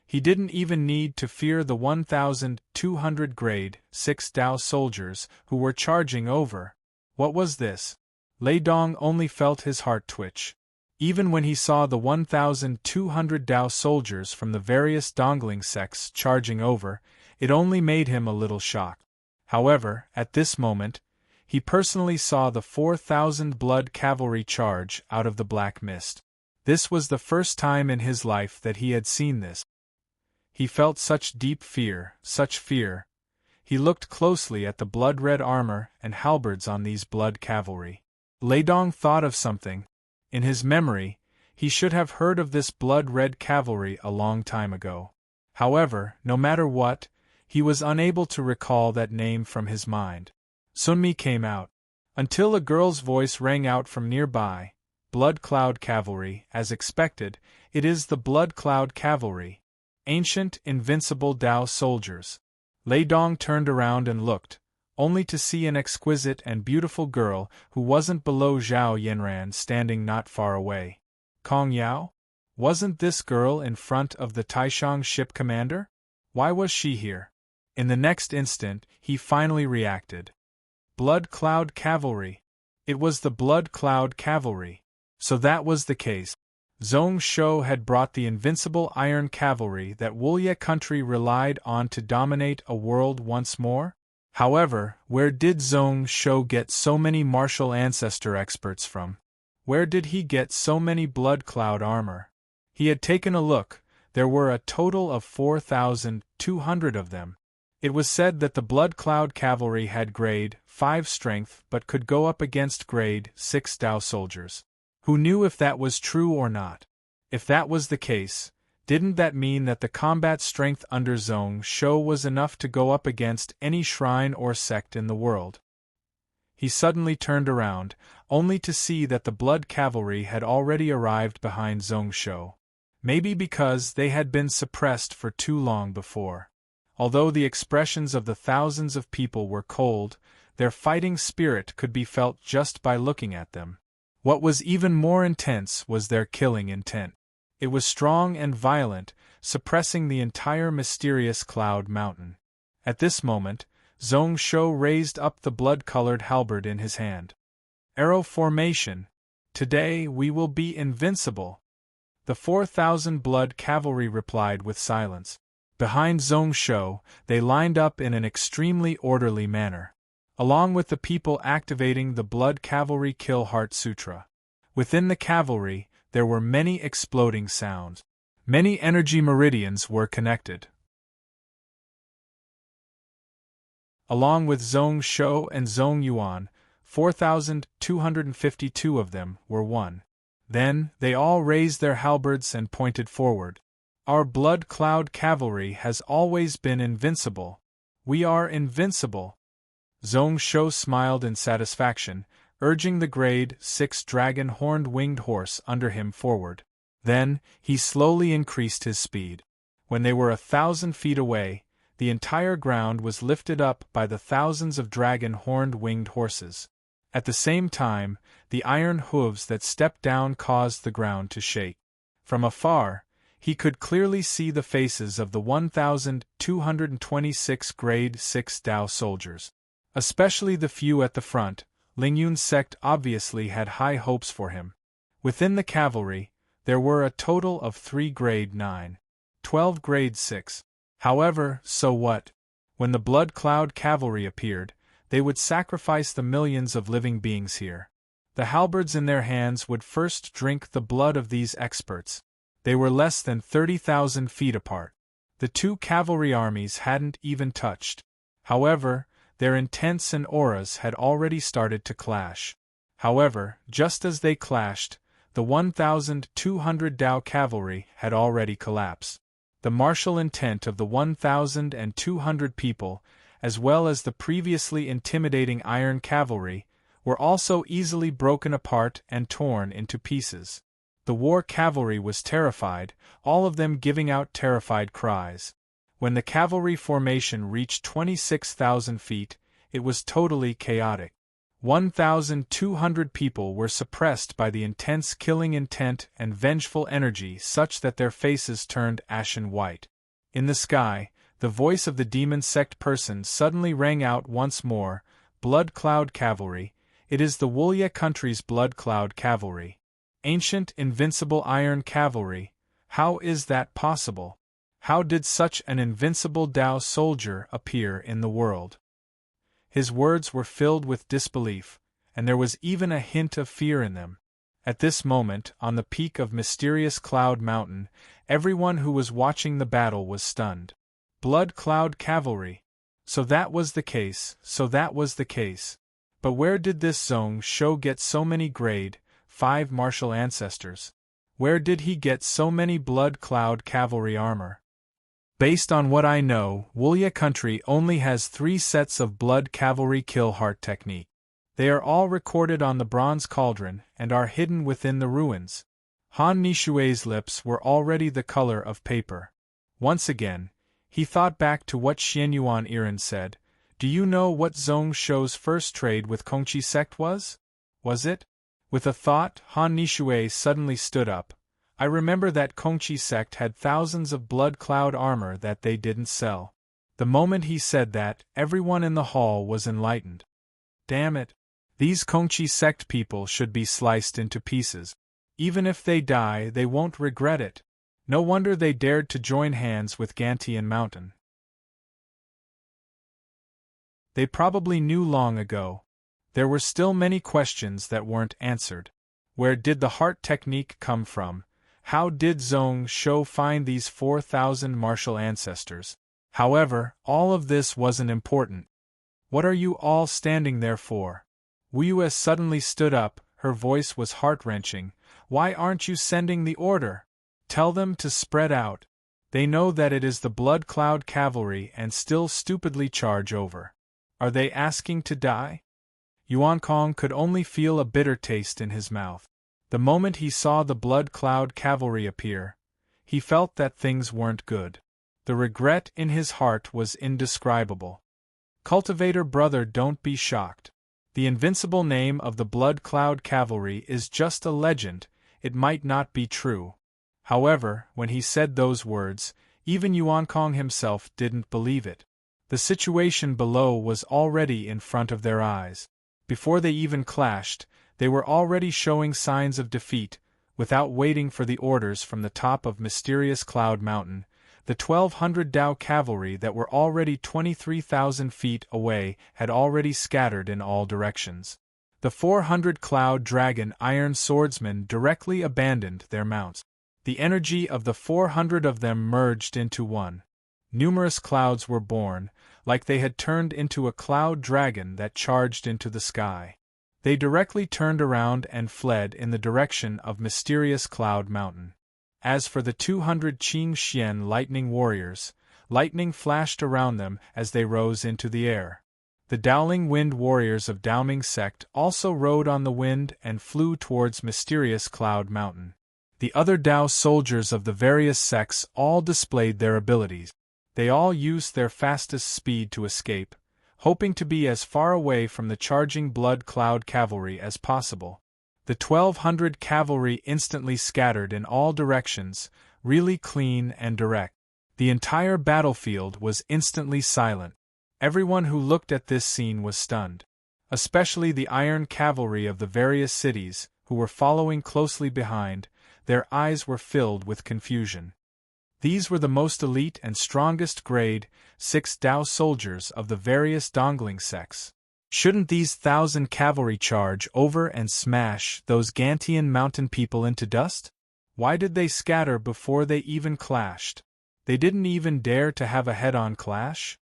He didn't even need to fear the 1,200 grade 6 Dao soldiers who were charging over. What was this? Lei Dong only felt his heart twitch. Even when he saw the 1,200 Dao soldiers from the various Dongling sects charging over, it only made him a little shocked. However, at this moment, he personally saw the 4,000 blood cavalry charge out of the black mist. This was the first time in his life that he had seen this. He felt such deep fear, such fear. He looked closely at the blood-red armor and halberds on these blood cavalry. Lei Dong thought of something. In his memory, he should have heard of this blood-red cavalry a long time ago. However, no matter what, he was unable to recall that name from his mind. Sunmi came out. Until a girl's voice rang out from nearby. Blood Cloud Cavalry, as expected, it is the Blood Cloud Cavalry. Ancient, invincible Dao soldiers. Lei Dong turned around and looked, only to see an exquisite and beautiful girl who wasn't below Zhao Yinran standing not far away. Kong Yao? Wasn't this girl in front of the Taishang ship commander? Why was she here? In the next instant, he finally reacted. Blood Cloud Cavalry. It was the Blood Cloud Cavalry. So that was the case. Zhong Shou had brought the invincible iron cavalry that Wulye country relied on to dominate a world once more? However, where did Zhong Shou get so many martial ancestor experts from? Where did he get so many blood cloud armor? He had taken a look. There were a total of 4,200 of them. It was said that the Blood Cloud Cavalry had grade 5 strength but could go up against grade 6 Dao soldiers. Who knew if that was true or not? If that was the case, didn't that mean that the combat strength under Zhong Shou was enough to go up against any shrine or sect in the world? He suddenly turned around, only to see that the Blood Cavalry had already arrived behind Zhong Shou. Maybe because they had been suppressed for too long before. Although the expressions of the thousands of people were cold, their fighting spirit could be felt just by looking at them. What was even more intense was their killing intent. It was strong and violent, suppressing the entire mysterious cloud mountain. At this moment, Zhong Shou raised up the blood-colored halberd in his hand. Arrow formation. Today we will be invincible. The 4,000 Blood Cavalry replied with silence. Behind Zhong Shou, they lined up in an extremely orderly manner, along with the people activating the Blood Cavalry Kill Heart Sutra. Within the cavalry, there were many exploding sounds. Many energy meridians were connected. Along with Zhong Shou and Zhong Yuan, 4,252 of them were one. Then, they all raised their halberds and pointed forward. Our Blood Cloud Cavalry has always been invincible. We are invincible. Zhong Shou smiled in satisfaction, urging the grade 6 dragon horned winged horse under him forward. Then, he slowly increased his speed. When they were 1,000 feet away, the entire ground was lifted up by the thousands of dragon horned winged horses. At the same time, the iron hooves that stepped down caused the ground to shake. From afar, he could clearly see the faces of the 1,226 grade 6 Dao soldiers. Especially the few at the front. Lingyun's sect obviously had high hopes for him. Within the cavalry, there were a total of 3 grade 9, 12 grade 6. However, so what? When the Blood Cloud Cavalry appeared, they would sacrifice the millions of living beings here. The halberds in their hands would first drink the blood of these experts. They were less than 30,000 feet apart. The two cavalry armies hadn't even touched. However, their intents and auras had already started to clash. However, just as they clashed, the 1,200 Dao cavalry had already collapsed. The martial intent of the 1,200 people, as well as the previously intimidating iron cavalry, were also easily broken apart and torn into pieces. The war cavalry was terrified, all of them giving out terrified cries. When the cavalry formation reached 26,000 feet, it was totally chaotic. 1,200 people were suppressed by the intense killing intent and vengeful energy such that their faces turned ashen white. In the sky, the voice of the demon sect person suddenly rang out once more, Blood Cloud Cavalry, it is the Wulya country's Blood Cloud Cavalry. Ancient invincible iron cavalry, how is that possible? How did such an invincible Dao soldier appear in the world? His words were filled with disbelief, and there was even a hint of fear in them. At this moment, on the peak of Mysterious Cloud Mountain, everyone who was watching the battle was stunned. Blood Cloud Cavalry. So that was the case, But where did this Zhong Shou get so many grade 5 martial ancestors? Where did he get so many Blood Cloud Cavalry armor? Based on what I know, Wulya country only has 3 sets of Blood Cavalry Kill Heart technique. They are all recorded on the Bronze Cauldron and are hidden within the ruins. Han Nishue's lips were already the color of paper. Once again, he thought back to what Xianyuan Iran said. Do you know what Zhong Shou's first trade with Kongqi sect was? Was it? With a thought, Han Nishue suddenly stood up. I remember that Kongqi sect had thousands of Blood Cloud armor that they didn't sell. The moment he said that, everyone in the hall was enlightened. Damn it. These Kongqi sect people should be sliced into pieces. Even if they die, they won't regret it. No wonder they dared to join hands with Gantian Mountain. They probably knew long ago. There were still many questions that weren't answered. Where did the heart technique come from? How did Zhong Shou find these 4,000 martial ancestors? However, all of this wasn't important. What are you all standing there for? Wu suddenly stood up, her voice was heart-wrenching. Why aren't you sending the order? Tell them to spread out. They know that it is the Blood Cloud Cavalry and still stupidly charge over. Are they asking to die? Yuan Kong could only feel a bitter taste in his mouth. The moment he saw the Blood Cloud Cavalry appear, he felt that things weren't good. The regret in his heart was indescribable. Cultivator brother, don't be shocked. The invincible name of the Blood Cloud Cavalry is just a legend, it might not be true. However, when he said those words, even Yuan Kong himself didn't believe it. The situation below was already in front of their eyes. Before they even clashed, they were already showing signs of defeat. Without waiting for the orders from the top of Mysterious Cloud Mountain, the 1,200 Dao cavalry that were already 23,000 feet away had already scattered in all directions. The 400 Cloud Dragon Iron Swordsmen directly abandoned their mounts. The energy of the 400 of them merged into one. Numerous clouds were born, like they had turned into a cloud dragon that charged into the sky. They directly turned around and fled in the direction of Mysterious Cloud Mountain. As for the 200 Qing Xian lightning warriors, lightning flashed around them as they rose into the air. The Dowling Wind warriors of Daoming sect also rode on the wind and flew towards Mysterious Cloud Mountain. The other Dao soldiers of the various sects all displayed their abilities. They all used their fastest speed to escape, hoping to be as far away from the charging Blood Cloud Cavalry as possible. The 1,200 cavalry instantly scattered in all directions, really clean and direct. The entire battlefield was instantly silent. Everyone who looked at this scene was stunned. Especially the iron cavalry of the various cities, who were following closely behind, their eyes were filled with confusion. These were the most elite and strongest grade 6 Dao soldiers of the various Dongling sects. Shouldn't these 1,000 cavalry charge over and smash those Gantian mountain people into dust? Why did they scatter before they even clashed? They didn't even dare to have a head-on clash?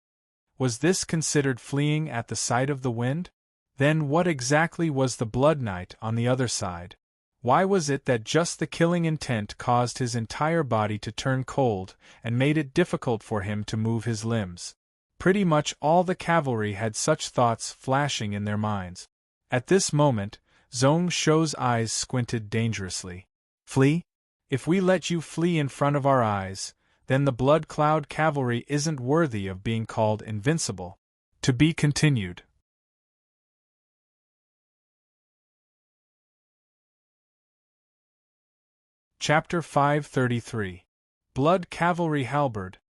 Was this considered fleeing at the sight of the wind? Then what exactly was the Blood Knight on the other side? Why was it that just the killing intent caused his entire body to turn cold and made it difficult for him to move his limbs? Pretty much all the cavalry had such thoughts flashing in their minds. At this moment, Zhong Shou's eyes squinted dangerously. Flee? If we let you flee in front of our eyes, then the Blood Cloud Cavalry isn't worthy of being called invincible. To be continued. Chapter 533. Blood Cavalry Halberd /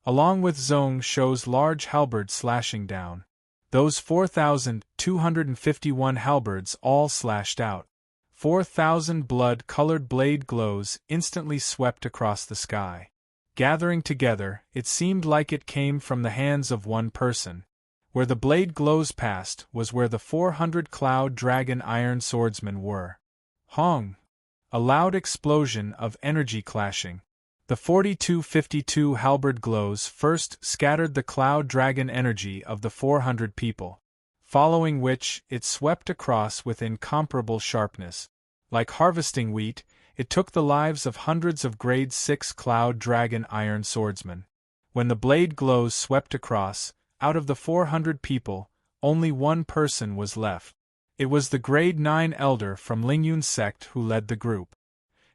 Along with Zhong Shou's large halberd slashing down, those 4,251 halberds all slashed out. 4,000 blood-colored blade glows instantly swept across the sky. Gathering together, it seemed like it came from the hands of one person. Where the blade glows passed was where the 400 Cloud Dragon Iron Swordsmen were. Hong! A loud explosion of energy clashing. The 4252 halberd glows first scattered the Cloud Dragon energy of the 400 people, following which it swept across with incomparable sharpness. Like harvesting wheat, it took the lives of hundreds of Grade 6 Cloud Dragon Iron Swordsmen. When the blade glows swept across, out of the 400 people, only one person was left. It was the Grade 9 Elder from Lingyun's sect who led the group.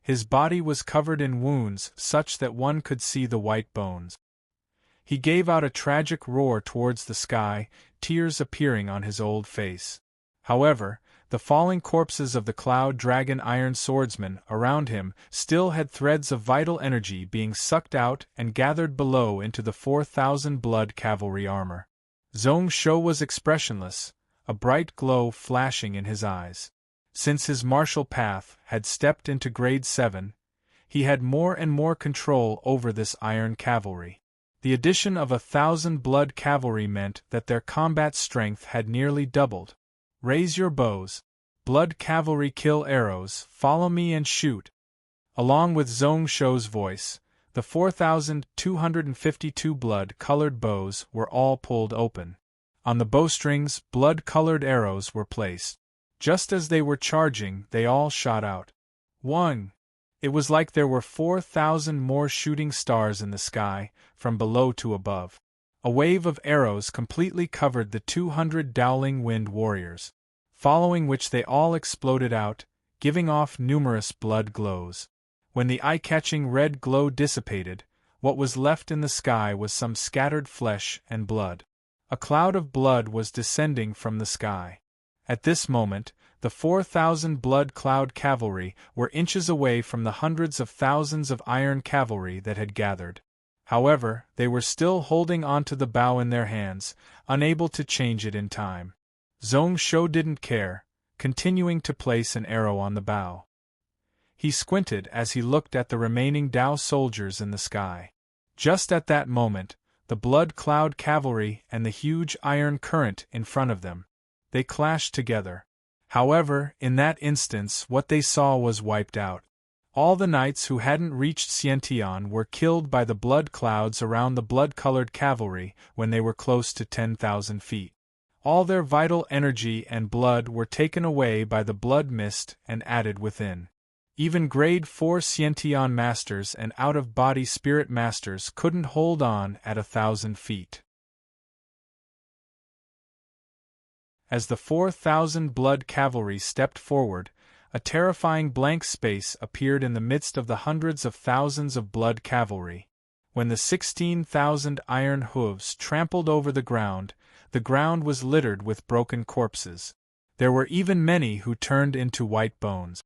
His body was covered in wounds such that one could see the white bones. He gave out a tragic roar towards the sky, tears appearing on his old face. However, the falling corpses of the Cloud Dragon Iron Swordsmen around him still had threads of vital energy being sucked out and gathered below into the 4,000 blood cavalry armor. Zhong Shou was expressionless, a bright glow flashing in his eyes. Since his martial path had stepped into Grade 7, he had more and more control over this iron cavalry. The addition of 1,000 blood cavalry meant that their combat strength had nearly doubled. Raise your bows. Blood cavalry kill arrows, follow me and shoot. Along with Zhong Shou's voice, The 4,252 blood-colored bows were all pulled open. On the bowstrings, blood-colored arrows were placed. Just as they were charging, they all shot out. 1. It was like there were 4,000 more shooting stars in the sky, from below to above. A wave of arrows completely covered the 200 Dowling Wind warriors, following which they all exploded out, giving off numerous blood glows. When the eye-catching red glow dissipated, what was left in the sky was some scattered flesh and blood. A cloud of blood was descending from the sky. At this moment, the 4,000 blood cloud cavalry were inches away from the hundreds of thousands of iron cavalry that had gathered. However, they were still holding onto the bow in their hands, unable to change it in time. Zhong Shou didn't care, continuing to place an arrow on the bow. He squinted as he looked at the remaining Dao soldiers in the sky. Just at that moment, the blood cloud cavalry and the huge iron current in front of them. They clashed together. However, in that instance what they saw was wiped out. All the knights who hadn't reached Xiantian were killed by the blood clouds around the blood-colored cavalry when they were close to 10,000 feet. All their vital energy and blood were taken away by the blood mist and added within. Even grade 4 Xiantian masters and out-of-body spirit masters couldn't hold on at 1,000 feet. As the 4,000 blood cavalry stepped forward, a terrifying blank space appeared in the midst of the hundreds of thousands of blood cavalry. When the 16,000 iron hooves trampled over the ground was littered with broken corpses. There were even many who turned into white bones.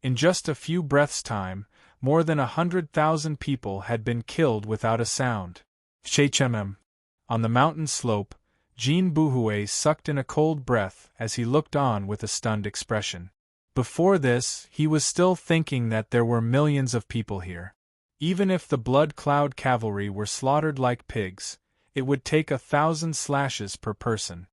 In just a few breaths' time, more than 100,000 people had been killed without a sound. Shechemem. On the mountain slope, Jean Buhue sucked in a cold breath as he looked on with a stunned expression. Before this, he was still thinking that there were millions of people here. Even if the blood cloud cavalry were slaughtered like pigs, it would take 1,000 slashes per person.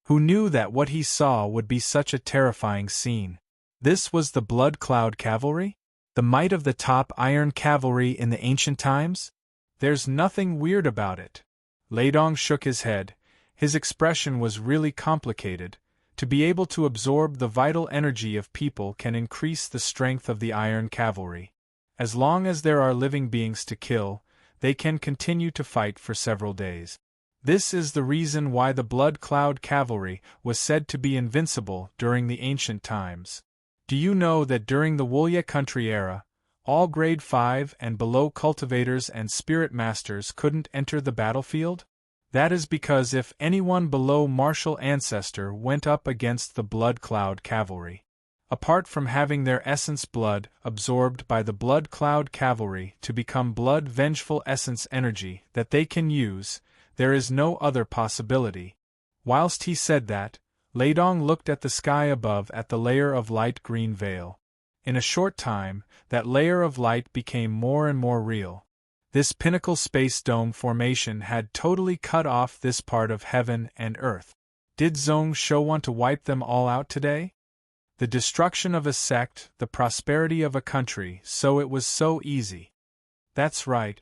Who knew that what he saw would be such a terrifying scene? This was the blood cloud cavalry? The might of the top iron cavalry in the ancient times? There's nothing weird about it. Leidong shook his head. His expression was really complicated. To be able to absorb the vital energy of people can increase the strength of the iron cavalry. As long as there are living beings to kill, they can continue to fight for several days. This is the reason why the blood cloud cavalry was said to be invincible during the ancient times. Do you know that during the Wolye country era, all grade 5 and below cultivators and spirit masters couldn't enter the battlefield? That is because if anyone below martial ancestor went up against the blood cloud cavalry, apart from having their essence blood absorbed by the blood cloud cavalry to become blood vengeful essence energy that they can use, there is no other possibility. Whilst he said that, Leidong looked at the sky above at the layer of light green veil. In a short time, that layer of light became more and more real. This pinnacle space dome formation had totally cut off this part of heaven and earth. Did Zhong Shou want to wipe them all out today? The destruction of a sect, the prosperity of a country, so it was so easy. That's right.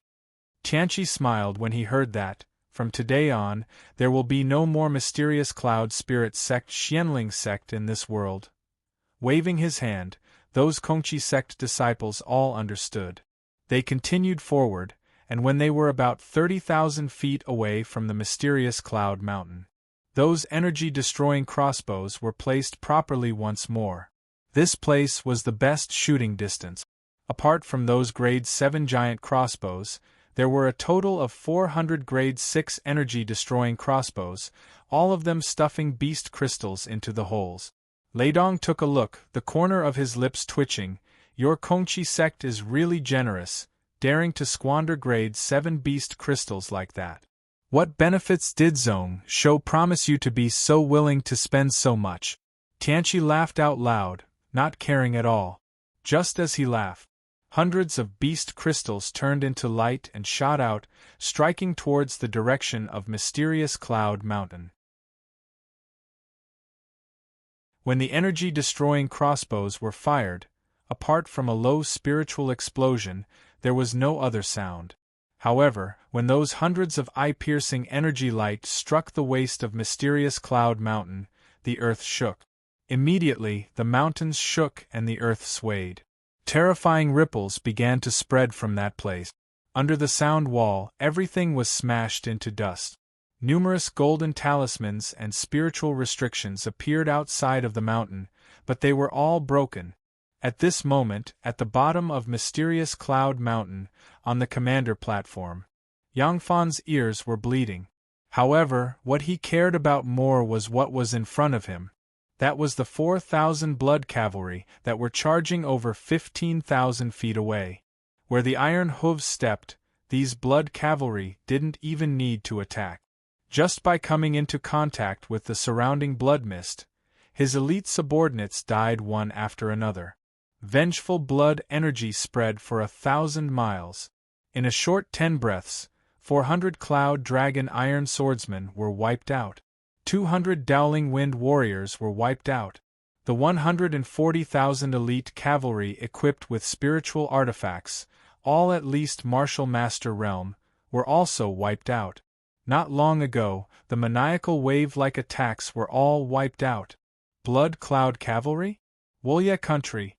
Tianqi smiled when he heard that. From today on, there will be no more mysterious cloud spirit sect Xianling sect in this world. Waving his hand, those Kongqi sect disciples all understood. They continued forward, and when they were about 30,000 feet away from the mysterious cloud mountain, those energy-destroying crossbows were placed properly once more. This place was the best shooting distance. Apart from those grade 7 giant crossbows, there were a total of 400 grade 6 energy-destroying crossbows, all of them stuffing beast crystals into the holes. Leidong took a look, the corner of his lips twitching. Your Kongqi sect is really generous, daring to squander grade 7 beast crystals like that. What benefits did Zhong Shou promise you to be so willing to spend so much? Tianqi laughed out loud, not caring at all. Just as he laughed, hundreds of beast crystals turned into light and shot out, striking towards the direction of mysterious Cloud Mountain. When the energy-destroying crossbows were fired, apart from a low spiritual explosion, There was no other sound. However, when those hundreds of eye-piercing energy light struck the waist of mysterious Cloud Mountain, the earth shook. Immediately, the mountains shook and the earth swayed. Terrifying ripples began to spread from that place. Under the sound wall, everything was smashed into dust. Numerous golden talismans and spiritual restrictions appeared outside of the mountain, but they were all broken. At this moment, at the bottom of mysterious Cloud Mountain, on the commander platform, Yangfan's ears were bleeding. However, what he cared about more was what was in front of him. That was the 4,000 blood cavalry that were charging over 15,000 feet away. Where the iron hooves stepped, these blood cavalry didn't even need to attack. Just by coming into contact with the surrounding blood mist, his elite subordinates died one after another. Vengeful blood energy spread for 1,000 miles. In a short 10 breaths, 400 Cloud Dragon Iron Swordsmen were wiped out. 200 Dowling Wind Warriors were wiped out. The 140,000 elite cavalry equipped with spiritual artifacts, all at least Martial Master Realm, were also wiped out. Not long ago, the maniacal wave-like attacks were all wiped out. Blood Cloud Cavalry? Wolya country.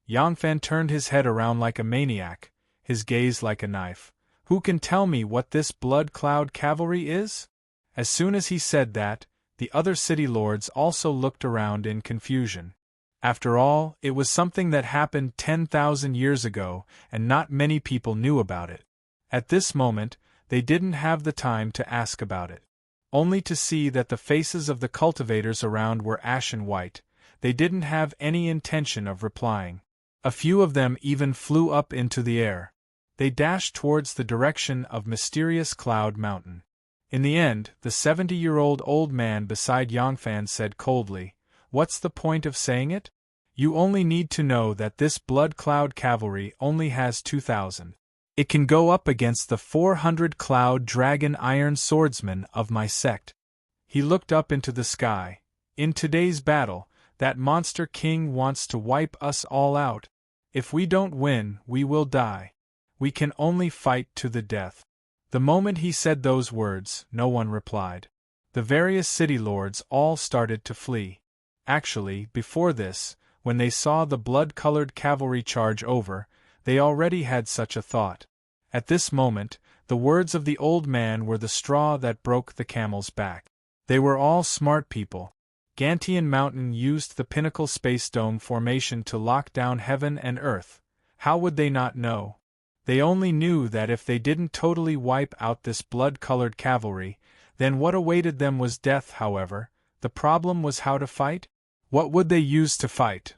Yangfan turned his head around like a maniac, his gaze like a knife. Who can tell me what this Blood Cloud Cavalry is? As soon as he said that, the other city lords also looked around in confusion. After all, it was something that happened 10,000 years ago, and not many people knew about it. At this moment, they didn't have the time to ask about it. Only to see that the faces of the cultivators around were ashen white, they didn't have any intention of replying. A few of them even flew up into the air. They dashed towards the direction of mysterious Cloud Mountain. In the end, the 70-year-old old man beside Yangfan said coldly, "What's the point of saying it? You only need to know that this Blood Cloud Cavalry only has 2,000. It can go up against the 400 Cloud Dragon Iron Swordsmen of my sect." He looked up into the sky. "In today's battle, that monster king wants to wipe us all out. If we don't win, we will die. We can only fight to the death." The moment he said those words, no one replied. The various city lords all started to flee. Actually, before this, when they saw the blood-colored cavalry charge over, they already had such a thought. At this moment, the words of the old man were the straw that broke the camel's back. They were all smart people. Gantian Mountain used the Pinnacle Space Dome formation to lock down heaven and earth. How would they not know? They only knew that if they didn't totally wipe out this blood-colored cavalry, then what awaited them was death. However, the problem was how to fight. What would they use to fight?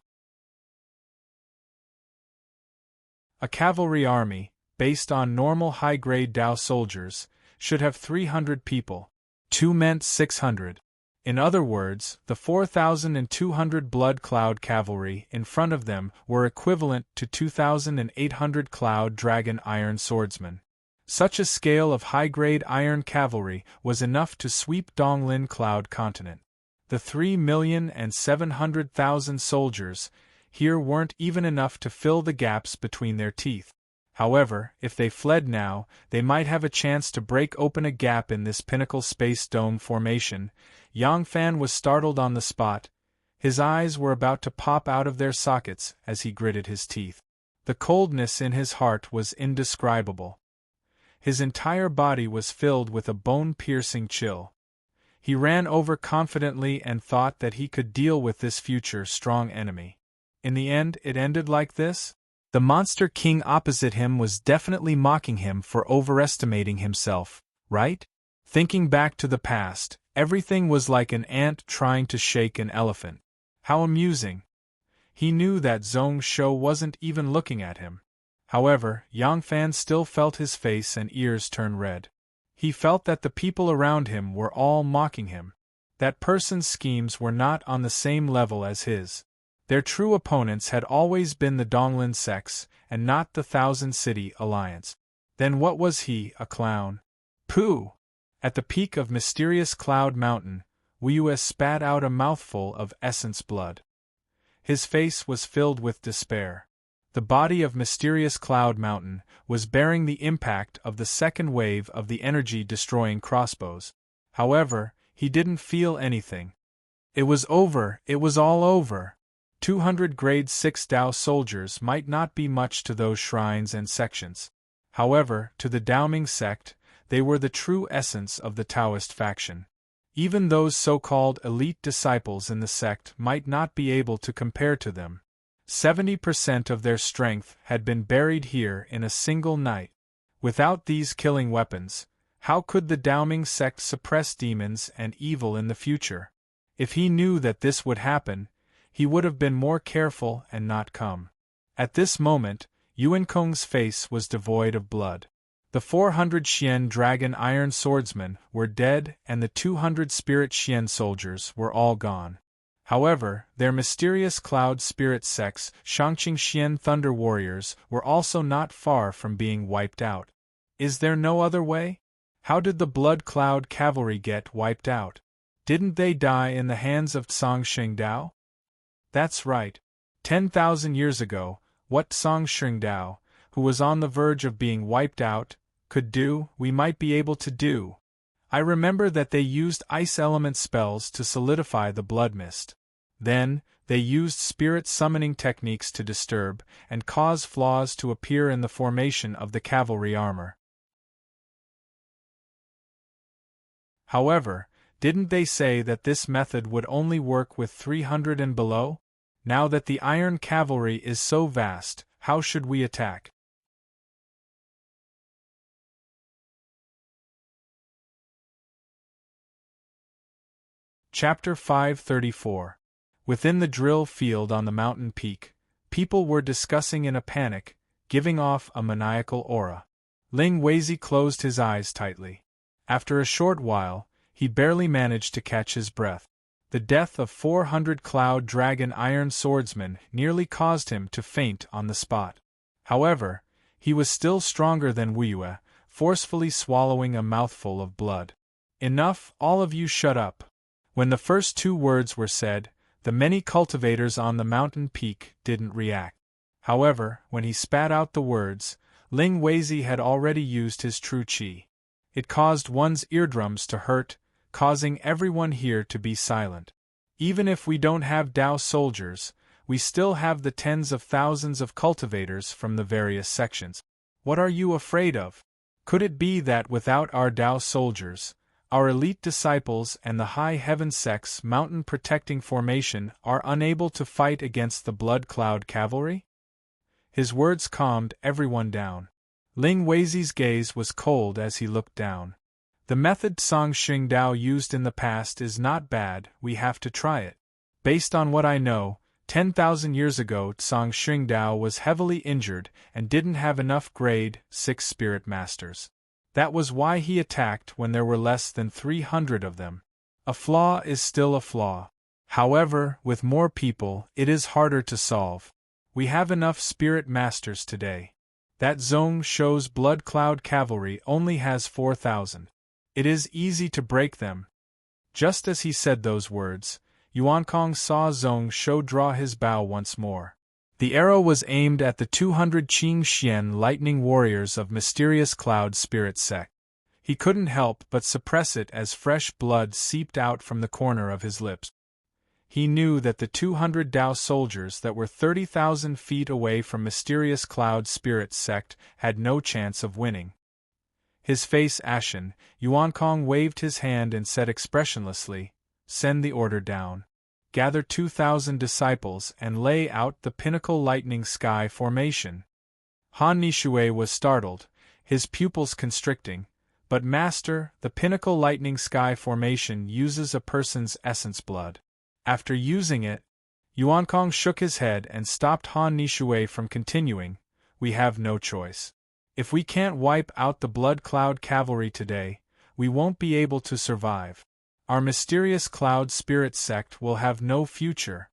A cavalry army, based on normal high-grade Dao soldiers, should have 300 people. 2 meant 600. In other words, the 4,200 Blood Cloud Cavalry in front of them were equivalent to 2,800 Cloud Dragon Iron Swordsmen. Such a scale of high-grade iron cavalry was enough to sweep Donglin Cloud Continent. The 3,700,000 soldiers here weren't even enough to fill the gaps between their teeth. However, if they fled now, they might have a chance to break open a gap in this Pinnacle Space Dome formation. Yangfan was startled on the spot. His eyes were about to pop out of their sockets as he gritted his teeth. The coldness in his heart was indescribable. His entire body was filled with a bone-piercing chill. He ran over confidently and thought that he could deal with this future strong enemy. In the end, it ended like this? The monster king opposite him was definitely mocking him for overestimating himself, right? Thinking back to the past, everything was like an ant trying to shake an elephant. How amusing. He knew that Zhong Shou wasn't even looking at him. However, Yangfan still felt his face and ears turn red. He felt that the people around him were all mocking him. That person's schemes were not on the same level as his. Their true opponents had always been the Donglin sects, and not the Thousand City Alliance. Then what was he, a clown? Pooh! At the peak of mysterious Cloud Mountain, Wu spat out a mouthful of essence blood. His face was filled with despair. The body of Mysterious Cloud Mountain was bearing the impact of the second wave of the energy-destroying crossbows. However, he didn't feel anything. It was over, it was all over. 200 grade 6 Dao soldiers might not be much to those shrines and sections. However, to the Daoming sect, they were the true essence of the Taoist faction. Even those so-called elite disciples in the sect might not be able to compare to them. 70% of their strength had been buried here in a single night. Without these killing weapons, how could the Daoming sect suppress demons and evil in the future? If he knew that this would happen, he would have been more careful and not come. At this moment, Yuan Kong's face was devoid of blood. The 400 Xian Dragon Iron Swordsmen were dead and the 200 Spirit Xian soldiers were all gone. However, their Mysterious Cloud Spirit sects, Shangqing Xian Thunder Warriors, were also not far from being wiped out. Is there no other way? How did the Blood Cloud Cavalry get wiped out? Didn't they die in the hands of Tsang Xingdao? That's right. 10,000 years ago, what Tsang Xingdao, who was on the verge of being wiped out, could do, we might be able to do. I remember that they used ice element spells to solidify the blood mist. Then, they used spirit summoning techniques to disturb and cause flaws to appear in the formation of the cavalry armor. However, didn't they say that this method would only work with 300 and below? Now that the Iron Cavalry is so vast, how should we attack? Chapter 534. Within the drill field on the mountain peak, people were discussing in a panic, giving off a maniacal aura. Ling Weizi closed his eyes tightly. After a short while, he barely managed to catch his breath. The death of 400 Cloud Dragon Iron Swordsmen nearly caused him to faint on the spot. However, he was still stronger than Wuyue, forcefully swallowing a mouthful of blood. Enough, all of you shut up. When the first two words were said, the many cultivators on the mountain peak didn't react. However, when he spat out the words, Ling Weizi had already used his true qi. It caused one's eardrums to hurt, causing everyone here to be silent. Even if we don't have Dao soldiers, we still have the tens of thousands of cultivators from the various sections. What are you afraid of? Could it be that without our Dao soldiers, our elite disciples and the High Heaven sect's mountain protecting formation are unable to fight against the Blood Cloud Cavalry? His words calmed everyone down. Ling Weizi's gaze was cold as he looked down. The method Tsang Xingdao used in the past is not bad, we have to try it. Based on what I know, 10,000 years ago Tsang Xingdao was heavily injured and didn't have enough grade 6 spirit masters. That was why he attacked when there were less than 300 of them. A flaw is still a flaw. However, with more people, it is harder to solve. We have enough spirit masters today. That Zong Shou's Blood Cloud Cavalry only has 4,000. It is easy to break them. Just as he said those words, Yuan Kong saw Zong Shou draw his bow once more. The arrow was aimed at the 200 Qing Xian lightning warriors of Mysterious Cloud Spirit Sect. He couldn't help but suppress it as fresh blood seeped out from the corner of his lips. He knew that the 200 Dao soldiers that were 30,000 feet away from Mysterious Cloud Spirit Sect had no chance of winning. His face ashen, Yuan Kong waved his hand and said expressionlessly, "Send the order down. Gather 2,000 disciples and lay out the Pinnacle Lightning Sky formation." Han Nishui was startled, his pupils constricting. But Master, the Pinnacle Lightning Sky formation uses a person's essence blood. After using it, Yuan Kong shook his head and stopped Han Nishui from continuing. We have no choice. If we can't wipe out the Blood Cloud Cavalry today, we won't be able to survive. Our Mysterious Cloud Spirit Sect will have no future.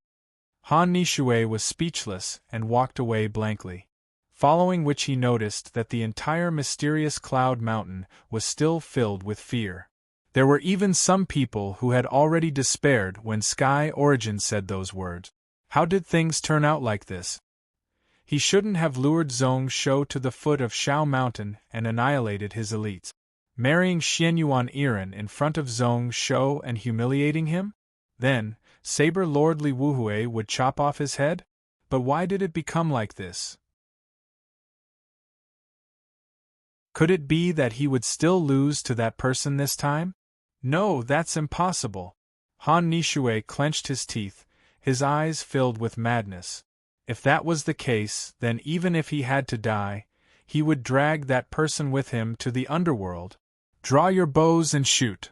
Han Nishui was speechless and walked away blankly. Following which he noticed that the entire Mysterious Cloud Mountain was still filled with fear. There were even some people who had already despaired when Sky Origin said those words. How did things turn out like this? He shouldn't have lured Zhong Shou to the foot of Shao Mountain and annihilated his elites. Marrying Xianyuan Iran in front of Zhong Shou and humiliating him? Then, Saber Lord Li Wuhui would chop off his head? But why did it become like this? Could it be that he would still lose to that person this time? No, that's impossible. Han Nishui clenched his teeth, his eyes filled with madness. If that was the case, then even if he had to die, he would drag that person with him to the underworld. Draw your bows and shoot.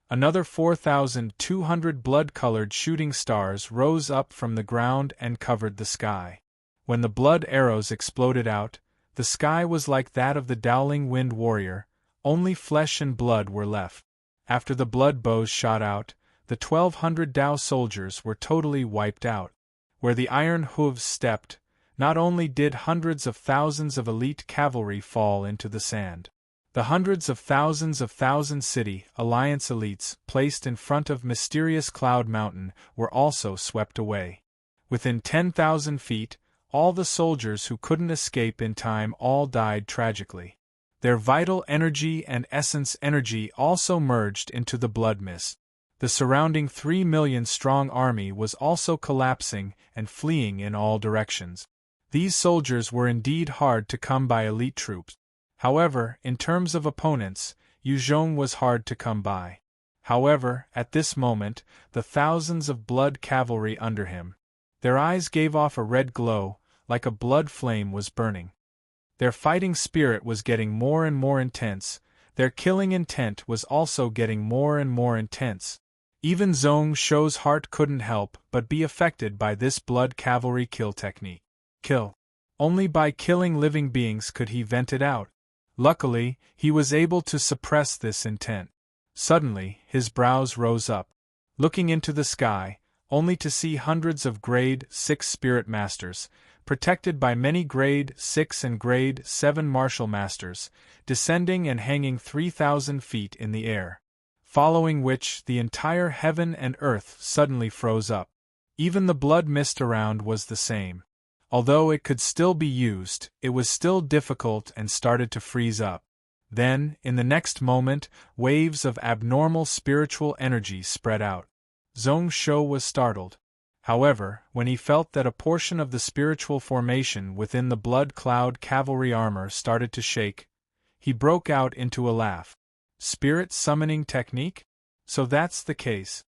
Another 4,200 blood-colored shooting stars rose up from the ground and covered the sky. When the blood arrows exploded out, the sky was like that of the Dowling Wind Warrior, only flesh and blood were left. After the blood bows shot out, the 1,200 Dao soldiers were totally wiped out. Where the iron hooves stepped, not only did hundreds of thousands of elite cavalry fall into the sand. The hundreds of Thousand City Alliance elites placed in front of mysterious Cloud Mountain were also swept away. Within 10,000 feet, all the soldiers who couldn't escape in time all died tragically. Their vital energy and essence energy also merged into the blood mist. The surrounding 3 million strong army was also collapsing and fleeing in all directions. These soldiers were indeed hard to come by elite troops. However, in terms of opponents, Yu Zhong was hard to come by. However, at this moment, the thousands of blood cavalry under him. Their eyes gave off a red glow, like a blood flame was burning. Their fighting spirit was getting more and more intense, their killing intent was also getting more and more intense. Even Zhong Shou's heart couldn't help but be affected by this blood cavalry kill technique. Kill. Only by killing living beings could he vent it out. Luckily, he was able to suppress this intent. Suddenly, his brows rose up. Looking into the sky, only to see hundreds of Grade 6 Spirit Masters, protected by many Grade 6 and Grade 7 Martial Masters, descending and hanging 3,000 feet in the air. Following which, the entire heaven and earth suddenly froze up. Even the blood mist around was the same. Although it could still be used, it was still difficult and started to freeze up. Then, in the next moment, waves of abnormal spiritual energy spread out. Zhong Shou was startled. However, when he felt that a portion of the spiritual formation within the blood cloud cavalry armor started to shake, he broke out into a laugh. Spirit summoning technique? So that's the case.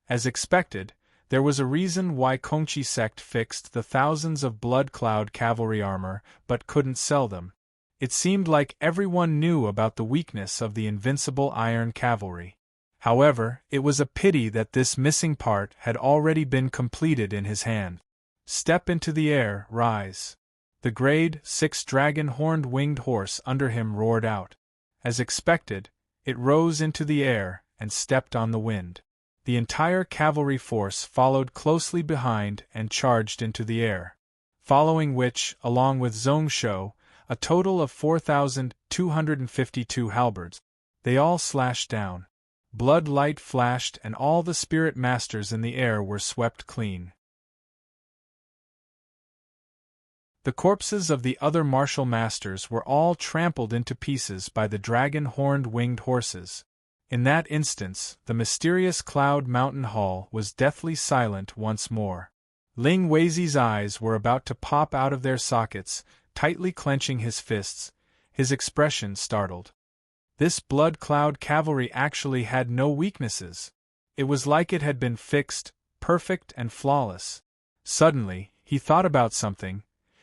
As expected, there was a reason why Kongqi sect fixed the thousands of blood cloud cavalry armor but couldn't sell them. It seemed like everyone knew about the weakness of the invincible iron cavalry. However, it was a pity that this missing part had already been completed in his hand. Step into the air, rise. The Grade 6 dragon-horned winged horse under him roared out. As expected, it rose into the air and stepped on the wind. The entire cavalry force followed closely behind and charged into the air. Following which, along with Zhong Shou, a total of 4,252 halberds. They all slashed down. Blood light flashed and all the spirit masters in the air were swept clean. The corpses of the other martial masters were all trampled into pieces by the dragon-horned winged horses. In that instance, the mysterious Cloud Mountain Hall was deathly silent once more. Ling Weizi's eyes were about to pop out of their sockets, tightly clenching his fists, his expression startled. This blood cloud cavalry actually had no weaknesses. It was like it had been fixed, perfect and flawless. Suddenly, he thought about something,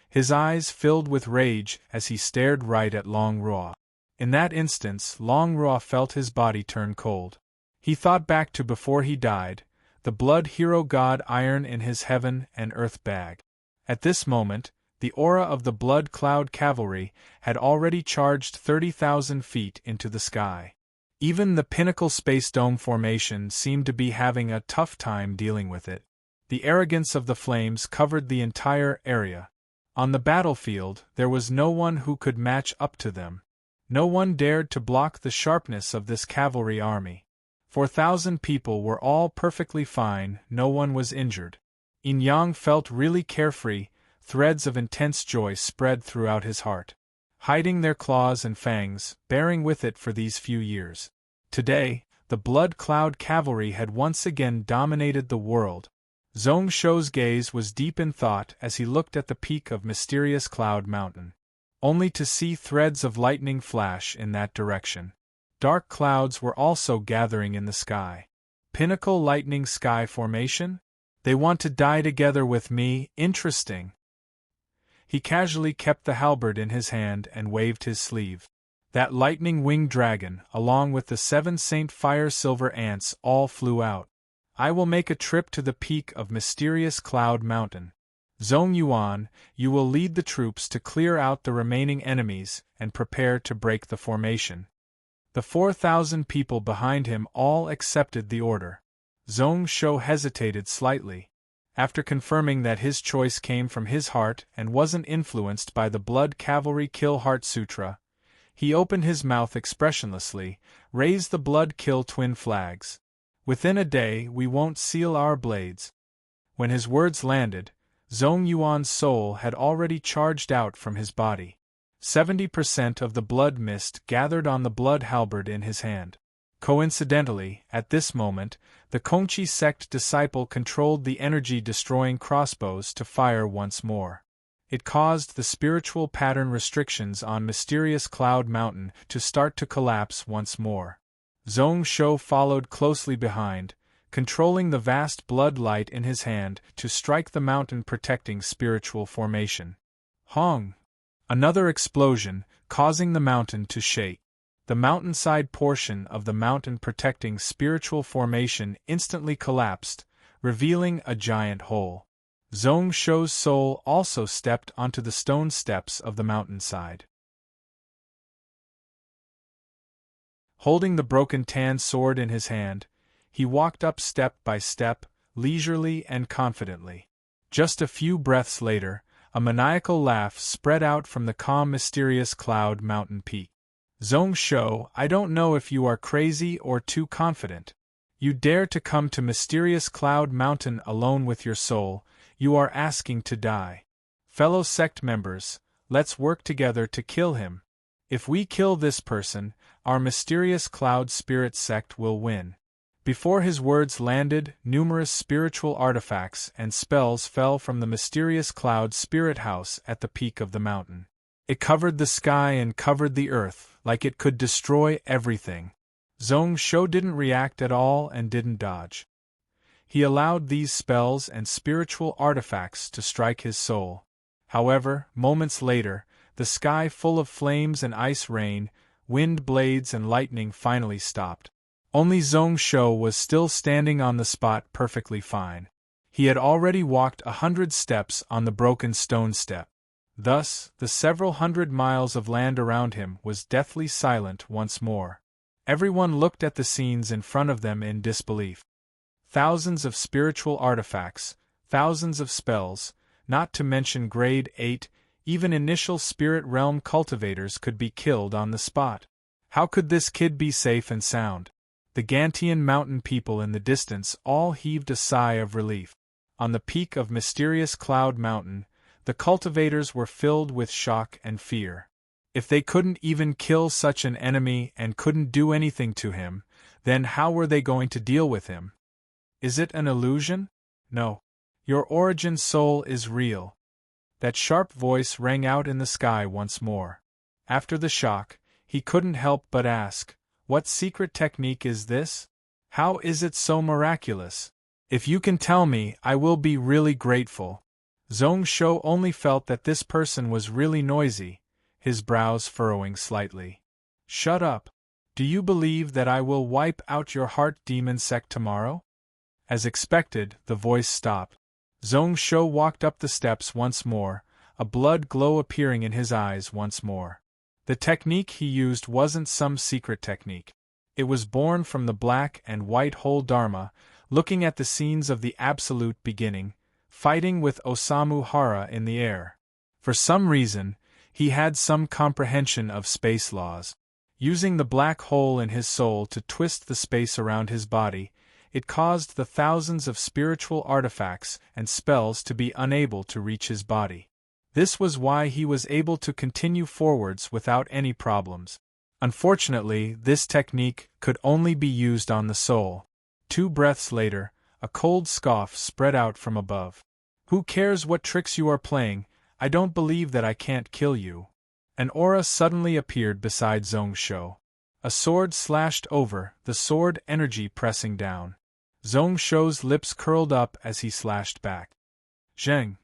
his eyes filled with rage as he stared right at Long Ruo. In that instance, Long Ruo felt his body turn cold. He thought back to before he died, the blood hero god iron in his heaven and earth bag. At this moment, the aura of the blood cloud cavalry had already charged 30,000 feet into the sky. Even the pinnacle space dome formation seemed to be having a tough time dealing with it. The arrogance of the flames covered the entire area. On the battlefield, there was no one who could match up to them. No one dared to block the sharpness of this cavalry army. 4,000 people were all perfectly fine, no one was injured. Yin Yang felt really carefree, threads of intense joy spread throughout his heart, hiding their claws and fangs, bearing with it for these few years. Today, the Blood Cloud Cavalry had once again dominated the world. Zhong Shou's gaze was deep in thought as he looked at the peak of Mysterious Cloud Mountain, only to see threads of lightning flash in that direction. Dark clouds were also gathering in the sky. Pinnacle Lightning Sky Formation? They want to die together with me, interesting. He casually kept the halberd in his hand and waved his sleeve. That lightning-winged dragon, along with the 7 Saint Fire Silver Ants, all flew out. I will make a trip to the peak of Mysterious Cloud Mountain. Zhong Yuan, you will lead the troops to clear out the remaining enemies and prepare to break the formation. The 4,000 people behind him all accepted the order. Zhong Shou hesitated slightly. After confirming that his choice came from his heart and wasn't influenced by the Blood Cavalry Kill Heart Sutra, he opened his mouth expressionlessly, raised the Blood Kill twin flags. Within a day we won't seal our blades. When his words landed, Zhong Yuan's soul had already charged out from his body. 70% of the blood mist gathered on the blood halberd in his hand. Coincidentally, at this moment, the Kongqi sect disciple controlled the energy-destroying crossbows to fire once more. It caused the spiritual pattern restrictions on Mysterious Cloud Mountain to start to collapse once more. Zhong Shou followed closely behind, controlling the vast blood light in his hand to strike the mountain protecting spiritual formation. Hong! Another explosion, causing the mountain to shake. The mountainside portion of the mountain protecting spiritual formation instantly collapsed, revealing a giant hole. Zhong Shou's soul also stepped onto the stone steps of the mountainside. Holding the broken tan sword in his hand, he walked up step by step, leisurely and confidently. Just a few breaths later, a maniacal laugh spread out from the calm Mysterious Cloud Mountain peak. Zhong Shou, I don't know if you are crazy or too confident. You dare to come to Mysterious Cloud Mountain alone with your soul, you are asking to die. Fellow sect members, let's work together to kill him. If we kill this person, our Mysterious Cloud Spirit sect will win. Before his words landed, numerous spiritual artifacts and spells fell from the Mysterious Cloud Spirit House at the peak of the mountain. It covered the sky and covered the earth, like it could destroy everything. Zhong Shou didn't react at all and didn't dodge. He allowed these spells and spiritual artifacts to strike his soul. However, moments later, the sky full of flames and ice rain, wind blades and lightning finally stopped. Only Zhong Shou was still standing on the spot perfectly fine. He had already walked 100 steps on the broken stone step. Thus, the several hundred miles of land around him was deathly silent once more. Everyone looked at the scenes in front of them in disbelief. Thousands of spiritual artifacts, thousands of spells, not to mention grade 8, even initial spirit realm cultivators could be killed on the spot. How could this kid be safe and sound? The Gantian mountain people in the distance all heaved a sigh of relief. On the peak of Mysterious Cloud Mountain, the cultivators were filled with shock and fear. If they couldn't even kill such an enemy and couldn't do anything to him, then how were they going to deal with him? Is it an illusion? No. Your origin soul is real. That sharp voice rang out in the sky once more. After the shock, he couldn't help but ask, what secret technique is this? How is it so miraculous? If you can tell me, I will be really grateful. Zhong Shou only felt that this person was really noisy, his brows furrowing slightly. Shut up. Do you believe that I will wipe out your heart demon sect tomorrow? As expected, the voice stopped. Zhong Shou walked up the steps once more, a blood glow appearing in his eyes once more. The technique he used wasn't some secret technique. It was born from the black and white whole Dharma, looking at the scenes of the absolute beginning, fighting with Osamu Hara in the air. For some reason, he had some comprehension of space laws. Using the black hole in his soul to twist the space around his body, it caused the thousands of spiritual artifacts and spells to be unable to reach his body. This was why he was able to continue forwards without any problems. Unfortunately, this technique could only be used on the soul. 2 breaths later, a cold scoff spread out from above. Who cares what tricks you are playing? I don't believe that I can't kill you. An aura suddenly appeared beside Zhong Shou. A sword slashed over, the sword energy pressing down. Zhong Shou's lips curled up as he slashed back. Zheng.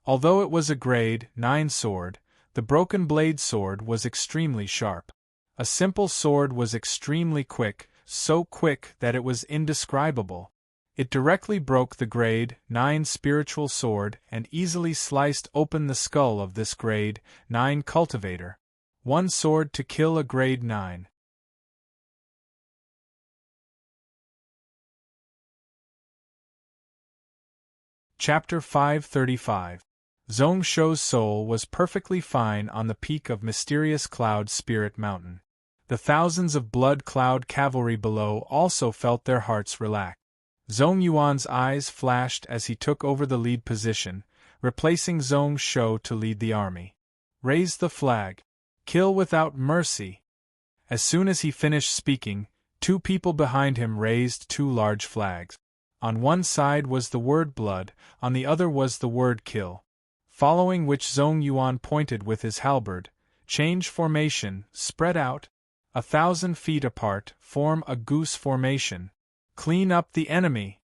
Although it was a grade 9 sword, the broken blade sword was extremely sharp. A simple sword was extremely quick, so quick that it was indescribable. It directly broke the grade 9 spiritual sword and easily sliced open the skull of this grade 9 cultivator. 1 sword to kill a grade 9. Chapter 535. Zhong Shou's soul was perfectly fine on the peak of Mysterious Cloud Spirit Mountain. The thousands of Blood Cloud cavalry below also felt their hearts relax. Zhong Yuan's eyes flashed as he took over the lead position, replacing Zhong Shou to lead the army. Raise the flag. Kill without mercy. As soon as he finished speaking, 2 people behind him raised 2 large flags. On one side was the word blood, on the other was the word kill. Following which Zhong Yuan pointed with his halberd, change formation, spread out, 1,000 feet apart, form a goose formation. Clean up the enemy.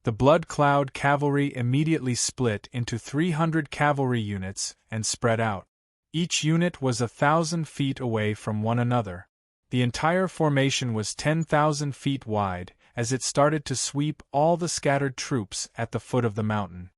The Blood Cloud cavalry immediately split into 300 cavalry units and spread out. Each unit was 1,000 feet away from one another. The entire formation was 10,000 feet wide, as it started to sweep all the scattered troops at the foot of the mountain.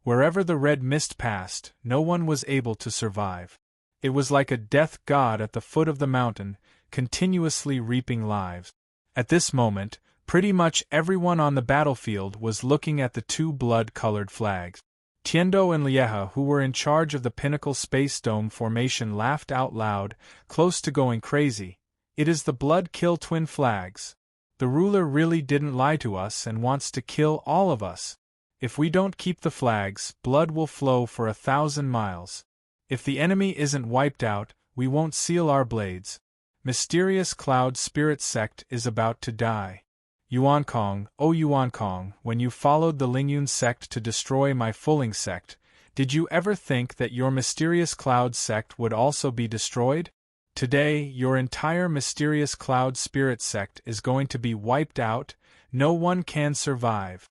Wherever the red mist passed, no one was able to survive. It was like a death god at the foot of the mountain, continuously reaping lives. At this moment, pretty much everyone on the battlefield was looking at the 2 blood-colored flags. Tiendo and Lieha, who were in charge of the Pinnacle Space Dome formation, laughed out loud, close to going crazy. It is the Blood Kill twin flags. The ruler really didn't lie to us and wants to kill all of us. If we don't keep the flags, blood will flow for 1,000 miles. If the enemy isn't wiped out, we won't seal our blades. Mysterious Cloud Spirit Sect is about to die. Yuan Kong, oh Yuan Kong, when you followed the Lingyun sect to destroy my Fuling sect, did you ever think that your Mysterious Cloud sect would also be destroyed? Today, your entire Mysterious Cloud Spirit sect is going to be wiped out. No one can survive.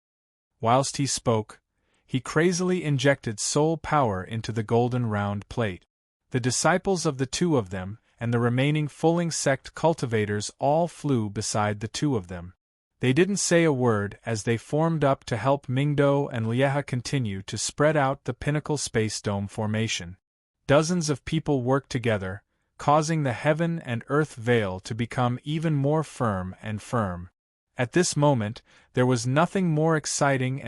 Whilst he spoke, he crazily injected soul power into the golden round plate. The disciples of the 2 of them, and the remaining Fuling sect cultivators all flew beside the 2 of them. They didn't say a word as they formed up to help Mingdo and Lieha continue to spread out the Pinnacle Space Dome formation. Dozens of people worked together, causing the heaven and earth veil to become even more firm and firm. At this moment, there was nothing more exciting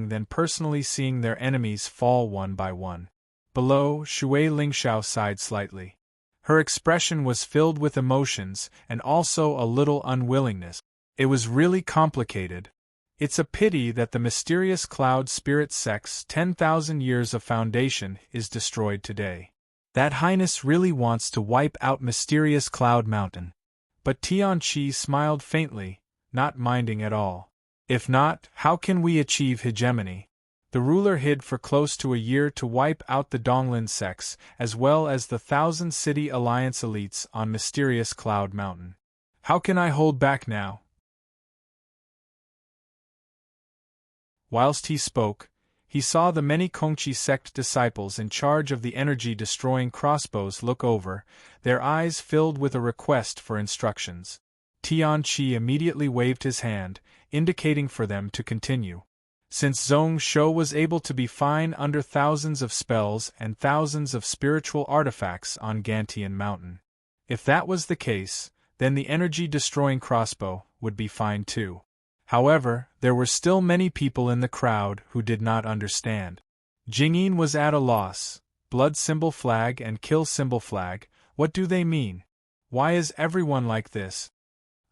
than personally seeing their enemies fall one by one. Below, Shui Lingxiao sighed slightly. Her expression was filled with emotions and also a little unwillingness. It was really complicated. It's a pity that the Mysterious Cloud Spirit Sect's 10,000 years of foundation is destroyed today. That Highness really wants to wipe out Mysterious Cloud Mountain. But Tianqi smiled faintly, not minding at all. If not, how can we achieve hegemony? The ruler hid for close to a year to wipe out the Donglin sects, as well as the 1,000 City Alliance elites on Mysterious Cloud Mountain. How can I hold back now? Whilst he spoke, he saw the many Kongqi sect disciples in charge of the energy-destroying crossbows look over, their eyes filled with a request for instructions. Tianqi immediately waved his hand, indicating for them to continue. Since Zhong Shou was able to be fine under thousands of spells and thousands of spiritual artifacts on Gantian Mountain. If that was the case, then the energy-destroying crossbow would be fine too. However, there were still many people in the crowd who did not understand. Jingyin was at a loss. Blood symbol flag and kill symbol flag, what do they mean? Why is everyone like this?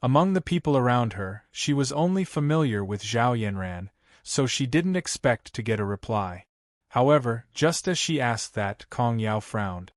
Among the people around her, she was only familiar with Zhao Yanran, so she didn't expect to get a reply. However, just as she asked that, Kong Yao frowned.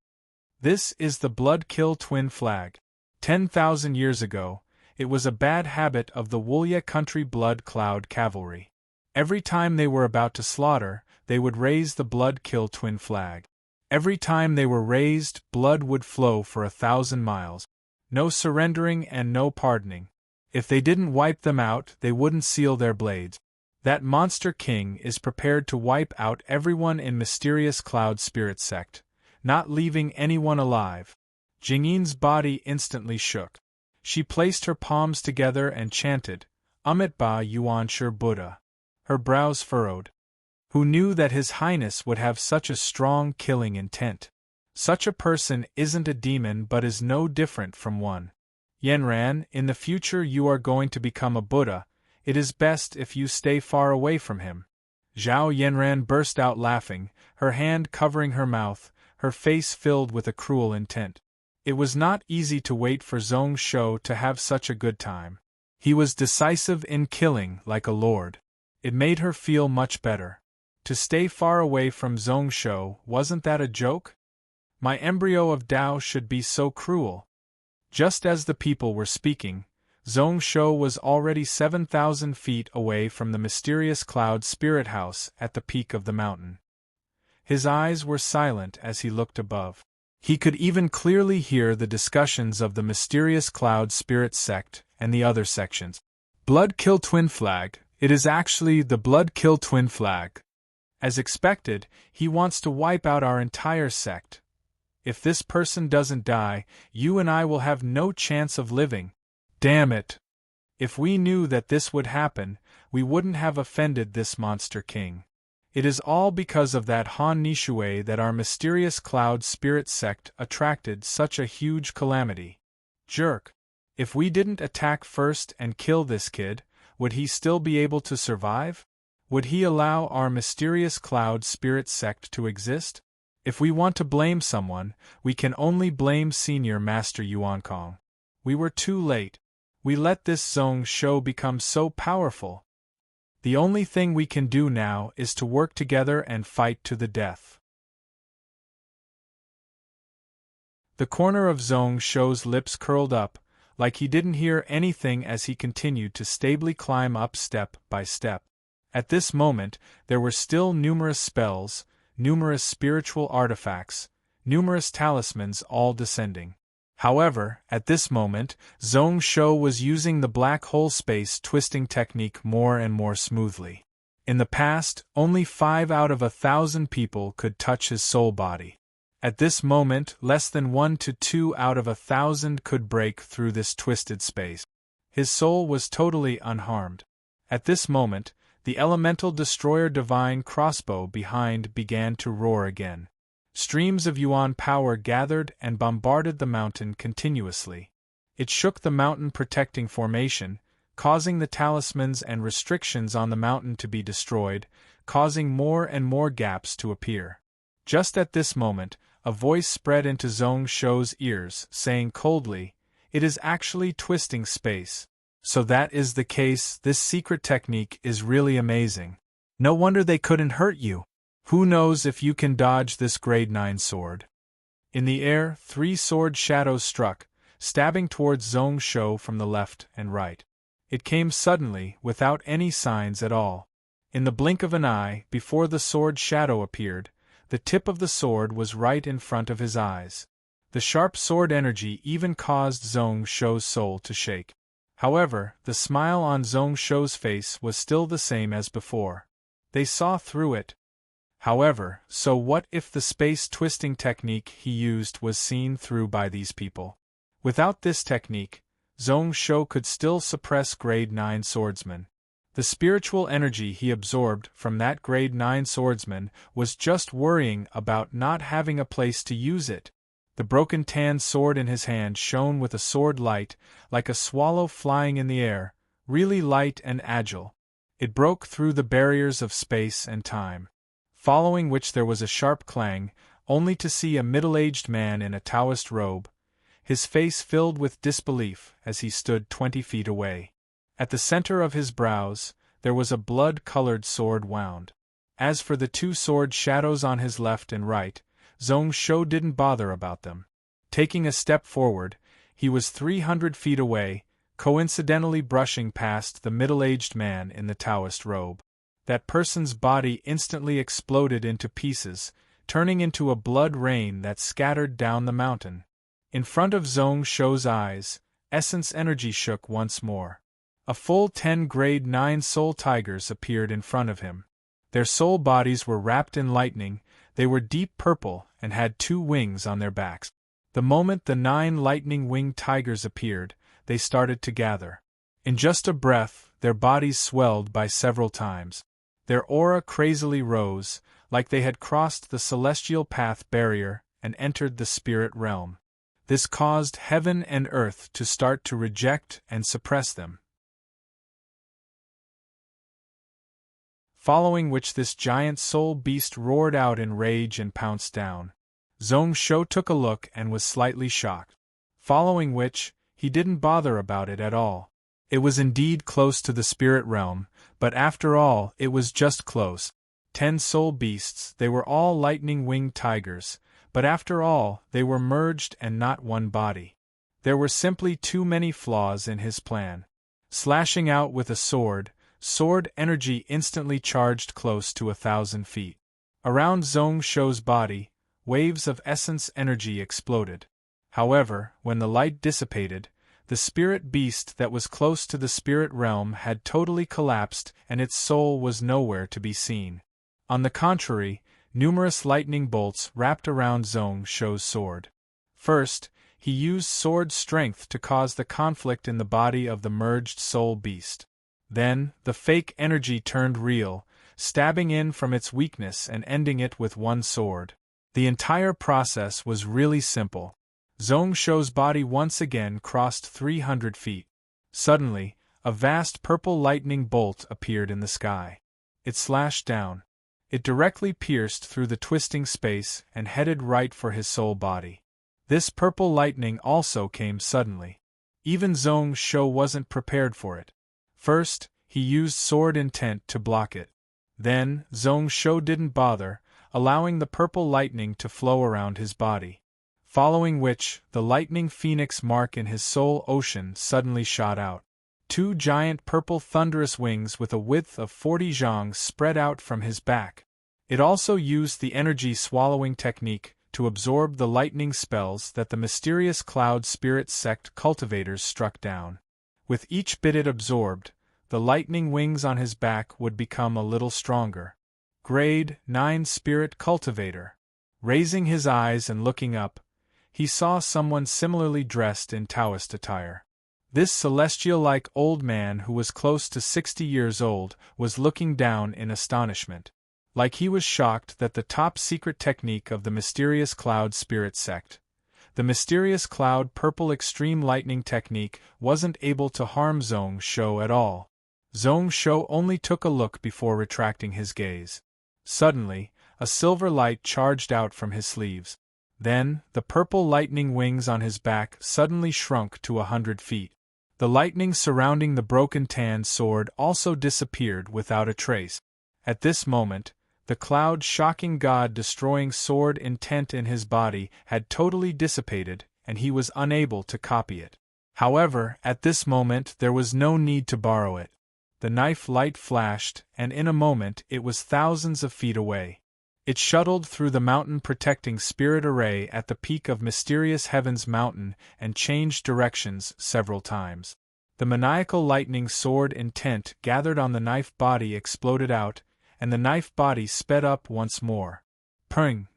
This is the blood-kill twin flag. 10,000 years ago, it was a bad habit of the Wulya country blood cloud cavalry. Every time they were about to slaughter, they would raise the blood-kill twin flag. Every time they were raised, blood would flow for 1,000 miles. No surrendering and no pardoning. If they didn't wipe them out, they wouldn't seal their blades. That monster king is prepared to wipe out everyone in Mysterious Cloud Spirit Sect, not leaving anyone alive. Jingyin's body instantly shook. She placed her palms together and chanted, Amit Ba Yuan Shur Buddha. Her brows furrowed. Who knew that His Highness would have such a strong killing intent? Such a person isn't a demon but is no different from one. Yanran, in the future you are going to become a Buddha. It is best if you stay far away from him. Zhao Yanran burst out laughing, her hand covering her mouth, her face filled with a cruel intent. It was not easy to wait for Zhong Shou to have such a good time. He was decisive in killing like a lord. It made her feel much better. To stay far away from Zhong Shou, wasn't that a joke? My embryo of Tao should be so cruel. Just as the people were speaking, Zhong Shou was already 7,000 feet away from the Mysterious Cloud Spirit House at the peak of the mountain. His eyes were silent as he looked above. He could even clearly hear the discussions of the Mysterious Cloud Spirit Sect and the other sections. Blood Kill Twin Flag, it is actually the Blood Kill Twin Flag. As expected, he wants to wipe out our entire sect. If this person doesn't die, you and I will have no chance of living. Damn it! If we knew that this would happen, we wouldn't have offended this monster king. It is all because of that Han Nishui that our Mysterious Cloud Spirit Sect attracted such a huge calamity. Jerk! If we didn't attack first and kill this kid, would he still be able to survive? Would he allow our Mysterious Cloud Spirit Sect to exist? If we want to blame someone, we can only blame Senior Master Yuan Kong. We were too late. We let this Zhong Shou become so powerful. The only thing we can do now is to work together and fight to the death. The corner of Zhong Shou's lips curled up, like he didn't hear anything as he continued to stably climb up step by step. At this moment, there were still numerous spells, numerous spiritual artifacts, numerous talismans all descending. However, at this moment, Zhong Shou was using the black hole space twisting technique more and more smoothly. In the past, only 5 out of 1,000 people could touch his soul body. At this moment, less than 1 to 2 out of 1,000 could break through this twisted space. His soul was totally unharmed. At this moment, the elemental destroyer divine crossbow behind began to roar again. Streams of Yuan power gathered and bombarded the mountain continuously. It shook the mountain protecting formation, causing the talismans and restrictions on the mountain to be destroyed, causing more and more gaps to appear. Just at this moment, a voice spread into Zhong Shou's ears, saying coldly, "It is actually twisting space. So that is the case, this secret technique is really amazing. No wonder they couldn't hurt you. Who knows if you can dodge this grade 9 sword?" In the air, 3 sword shadows struck, stabbing towards Zhong Shou from the left and right. It came suddenly, without any signs at all. In the blink of an eye, before the sword shadow appeared, the tip of the sword was right in front of his eyes. The sharp sword energy even caused Zhong Shou's soul to shake. However, the smile on Zhong Shou's face was still the same as before. They saw through it. However, so what if the space-twisting technique he used was seen through by these people? Without this technique, Zhong Shou could still suppress grade 9 swordsmen. The spiritual energy he absorbed from that grade 9 swordsman was just worrying about not having a place to use it. The broken tan sword in his hand shone with a sword light, like a swallow flying in the air, really light and agile. It broke through the barriers of space and time. Following which there was a sharp clang, only to see a middle-aged man in a Taoist robe, his face filled with disbelief as he stood 20 feet away. At the center of his brows, there was a blood-colored sword wound. As for the two sword shadows on his left and right, Zhong Shou didn't bother about them. Taking a step forward, he was 300 feet away, coincidentally brushing past the middle-aged man in the Taoist robe. That person's body instantly exploded into pieces, turning into a blood rain that scattered down the mountain. In front of Zhong Shou's eyes, essence energy shook once more. A full 10 grade 9 soul tigers appeared in front of him. Their soul bodies were wrapped in lightning, they were deep purple and had 2 wings on their backs. The moment the 9 lightning-winged tigers appeared, they started to gather. In just a breath, their bodies swelled by several times. Their aura crazily rose, like they had crossed the celestial path barrier and entered the spirit realm. This caused heaven and earth to start to reject and suppress them. Following which this giant soul beast roared out in rage and pounced down. Zhong Shou took a look and was slightly shocked. Following which, he didn't bother about it at all. It was indeed close to the spirit realm, but after all, it was just close. 10 soul beasts, they were all lightning-winged tigers, but after all, they were merged and not one body. There were simply too many flaws in his plan. Slashing out with a sword energy instantly charged close to 1,000 feet. Around Zhong Shou's body, waves of essence energy exploded. However, when the light dissipated, the spirit beast that was close to the spirit realm had totally collapsed and its soul was nowhere to be seen. On the contrary, numerous lightning bolts wrapped around Zhong Shou's sword. First, he used sword strength to cause the conflict in the body of the merged soul beast. Then, the fake energy turned real, stabbing in from its weakness and ending it with one sword. The entire process was really simple. Zhong Shou's body once again crossed 300 feet. Suddenly, a vast purple lightning bolt appeared in the sky. It slashed down. It directly pierced through the twisting space and headed right for his soul body. This purple lightning also came suddenly. Even Zhong Shou wasn't prepared for it. First, he used sword intent to block it. Then, Zhong Shou didn't bother, allowing the purple lightning to flow around his body. Following which, the lightning phoenix mark in his soul ocean suddenly shot out. 2 giant purple thunderous wings with a width of 40 zhang spread out from his back. It also used the energy swallowing technique to absorb the lightning spells that the mysterious cloud spirit sect cultivators struck down. With each bit it absorbed, the lightning wings on his back would become a little stronger. Grade 9 Spirit Cultivator. Raising his eyes and looking up, he saw someone similarly dressed in Taoist attire. This celestial-like old man who was close to 60 years old was looking down in astonishment. Like he was shocked that the top-secret technique of the mysterious cloud spirit sect, the mysterious cloud purple extreme lightning technique, wasn't able to harm Zhong Shou at all. Zhong Shou only took a look before retracting his gaze. Suddenly, a silver light charged out from his sleeves. Then, the purple lightning wings on his back suddenly shrunk to 100 feet. The lightning surrounding the broken tan sword also disappeared without a trace. At this moment, the cloud-shocking god-destroying sword intent in his body had totally dissipated, and he was unable to copy it. However, at this moment there was no need to borrow it. The knife light flashed, and in a moment it was thousands of feet away. It shuttled through the mountain-protecting spirit array at the peak of Mysterious Heaven's mountain and changed directions several times. The maniacal lightning sword intent gathered on the knife body exploded out, and the knife body sped up once more. Pring!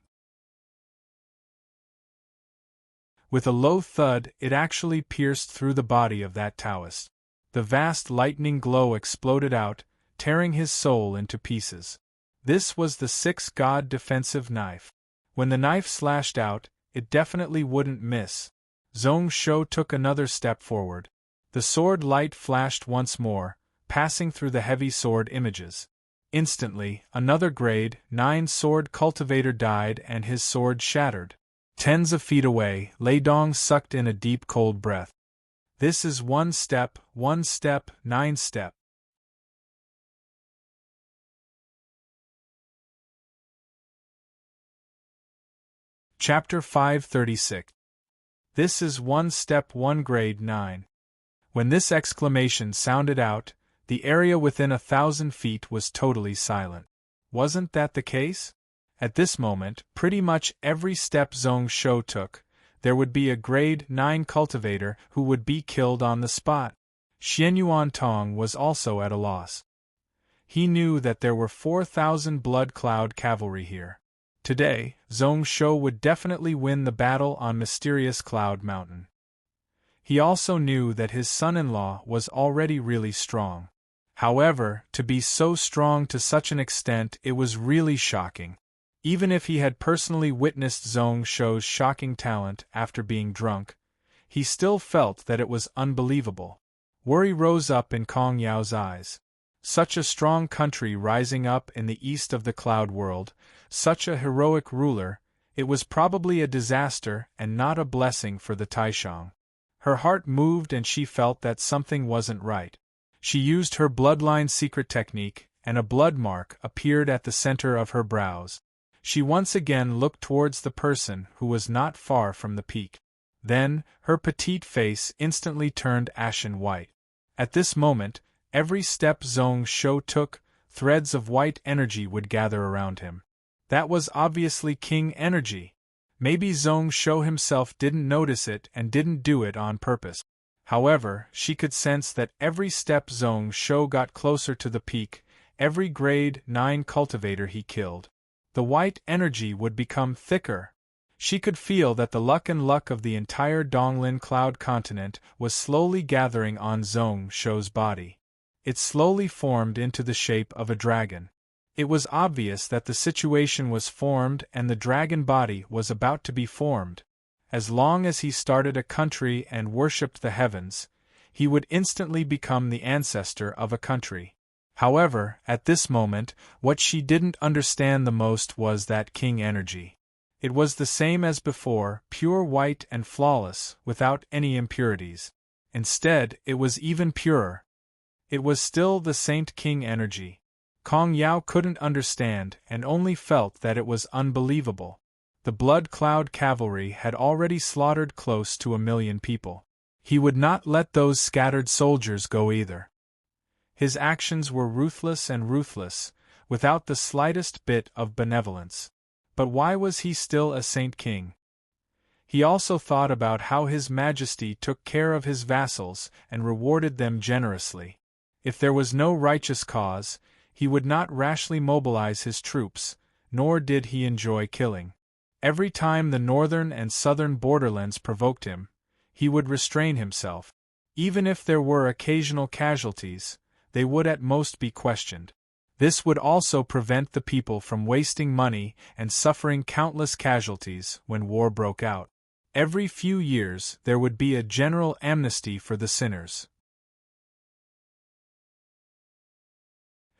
With a low thud, it actually pierced through the body of that Taoist. The vast lightning glow exploded out, tearing his soul into pieces. This was the 6th God defensive knife. When the knife slashed out, it definitely wouldn't miss. Zhong Shou took another step forward. The sword light flashed once more, passing through the heavy sword images. Instantly, another grade 9 sword cultivator died and his sword shattered. Tens of feet away, Lei Dong sucked in a deep cold breath. This is 1 step, 9 step. Chapter 536. This is one step 1 grade 9. When this exclamation sounded out, the area within 1,000 feet was totally silent. Wasn't that the case? At this moment, pretty much every step Zhong Shou took, there would be a grade 9 cultivator who would be killed on the spot. Xian Yuan Tong was also at a loss. He knew that there were 4,000 Blood Cloud cavalry here. Today, Zhong Shou would definitely win the battle on Mysterious Cloud Mountain. He also knew that his son-in-law was already really strong. However, to be so strong to such an extent, it was really shocking. Even if he had personally witnessed Zhong Shou's shocking talent after being drunk, he still felt that it was unbelievable. Worry rose up in Kong Yao's eyes. Such a strong country rising up in the east of the cloud world, such a heroic ruler, it was probably a disaster and not a blessing for the Taishang. Her heart moved and she felt that something wasn't right. She used her bloodline secret technique, and a blood mark appeared at the center of her brows. She once again looked towards the person who was not far from the peak. Then, her petite face instantly turned ashen white. At this moment, every step Zhong Shou took, threads of white energy would gather around him. That was obviously king energy. Maybe Zhong Shou himself didn't notice it and didn't do it on purpose. However, she could sense that every step Zhong Shou got closer to the peak, every grade 9 cultivator he killed, the white energy would become thicker. She could feel that the luck of the entire Donglin Cloud continent was slowly gathering on Zhong Shou's body. It slowly formed into the shape of a dragon. It was obvious that the situation was formed and the dragon body was about to be formed. As long as he started a country and worshipped the heavens, he would instantly become the ancestor of a country. However, at this moment, what she didn't understand the most was that king energy. It was the same as before, pure white and flawless, without any impurities. Instead, it was even purer. It was still the Saint King energy. Kong Yao couldn't understand and only felt that it was unbelievable. The Blood Cloud cavalry had already slaughtered close to 1,000,000 people. He would not let those scattered soldiers go either. His actions were ruthless and ruthless, without the slightest bit of benevolence. But why was he still a Saint King? He also thought about how His Majesty took care of his vassals and rewarded them generously. If there was no righteous cause, he would not rashly mobilize his troops, nor did he enjoy killing. Every time the northern and southern borderlands provoked him, he would restrain himself. Even if there were occasional casualties, they would at most be questioned. This would also prevent the people from wasting money and suffering countless casualties when war broke out. Every few years there would be a general amnesty for the sinners.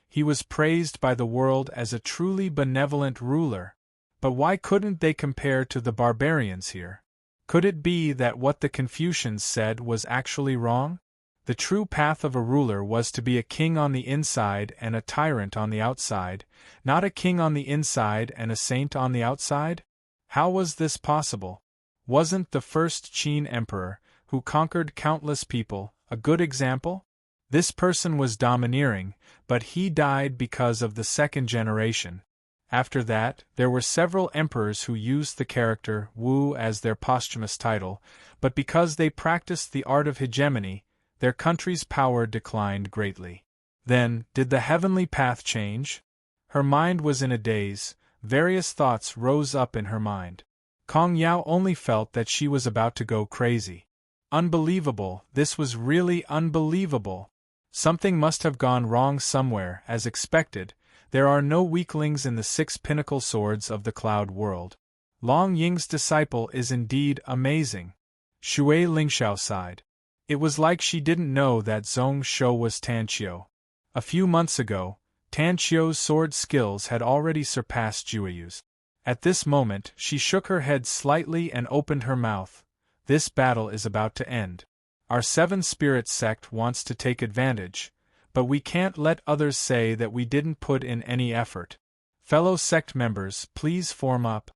He was praised by the world as a truly benevolent ruler. But why couldn't they compare to the barbarians here? Could it be that what the Confucians said was actually wrong? The true path of a ruler was to be a king on the inside and a tyrant on the outside, not a king on the inside and a saint on the outside? How was this possible? Wasn't the first Qin emperor, who conquered countless people, a good example? This person was domineering, but he died because of the second generation. After that, there were several emperors who used the character Wu as their posthumous title, but because they practiced the art of hegemony, their country's power declined greatly. Then, did the heavenly path change? Her mind was in a daze, various thoughts rose up in her mind. Kong Yao only felt that she was about to go crazy. Unbelievable, this was really unbelievable. Something must have gone wrong somewhere, as expected. There are no weaklings in the 6 pinnacle swords of the cloud world. Long Ying's disciple is indeed amazing. Shui Lingxiao sighed. It was like she didn't know that Zhong Shou was Tan Qiu. A few months ago, Tan Qiu's sword skills had already surpassed Jueyu's. At this moment, she shook her head slightly and opened her mouth. This battle is about to end. Our 7 Spirits sect wants to take advantage, but we can't let others say that we didn't put in any effort. Fellow sect members, please form up.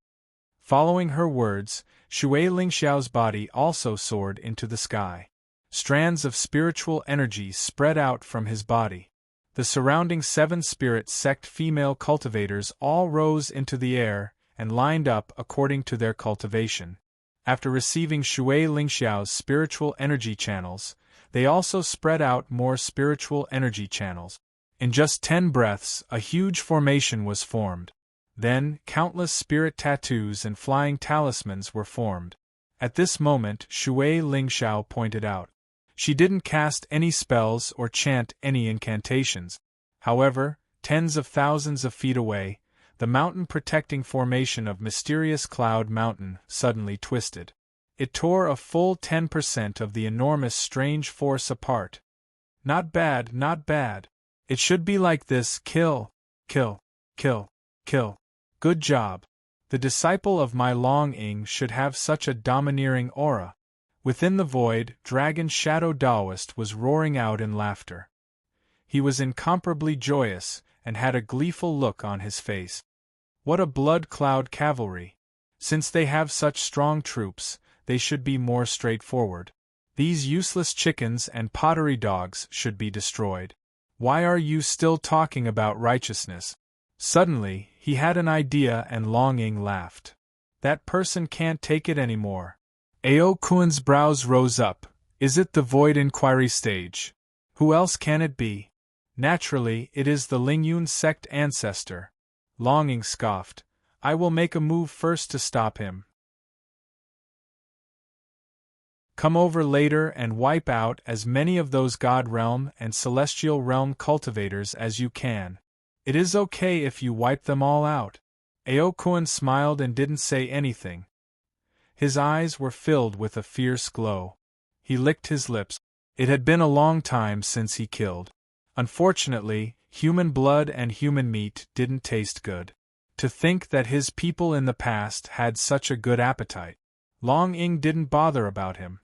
Following her words, Shui Lingxiao's body also soared into the sky. Strands of spiritual energy spread out from his body. The surrounding 7 spirit sect female cultivators all rose into the air and lined up according to their cultivation. After receiving Shui Lingxiao's spiritual energy channels, they also spread out more spiritual energy channels. In just 10 breaths, a huge formation was formed. Then, countless spirit tattoos and flying talismans were formed. At this moment, Shui Lingxiao pointed out. She didn't cast any spells or chant any incantations. However, tens of thousands of feet away, the mountain-protecting formation of Mysterious Cloud Mountain suddenly twisted. It tore a full 10% of the enormous strange force apart. Not bad, not bad. It should be like this: kill, kill, kill, kill. Good job. The disciple of my Long Ying should have such a domineering aura. Within the void, Dragon Shadow Daoist was roaring out in laughter. He was incomparably joyous, and had a gleeful look on his face. What a blood cloud cavalry! Since they have such strong troops, they should be more straightforward. These useless chickens and pottery dogs should be destroyed. Why are you still talking about righteousness? Suddenly, he had an idea and Long Ying laughed. That person can't take it anymore. Ao Kuan's brows rose up. Is it the void inquiry stage? Who else can it be? Naturally, it is the Lingyun sect ancestor. Long Ying scoffed. I will make a move first to stop him. Come over later and wipe out as many of those God Realm and Celestial Realm cultivators as you can. It is okay if you wipe them all out. Ao Kuan smiled and didn't say anything. His eyes were filled with a fierce glow. He licked his lips. It had been a long time since he killed. Unfortunately, human blood and human meat didn't taste good. To think that his people in the past had such a good appetite. Long Ying didn't bother about him.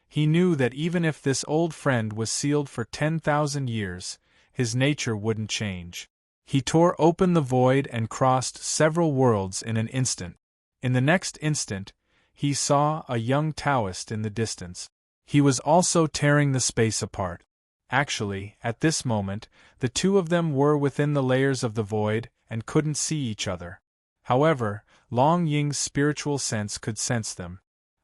He knew that even if this old friend was sealed for 10,000 years, his nature wouldn't change. He tore open the void and crossed several worlds in an instant. In the next instant, he saw a young Taoist in the distance. He was also tearing the space apart. Actually, at this moment, the two of them were within the layers of the void and couldn't see each other. However, Long Ying's spiritual sense could sense them.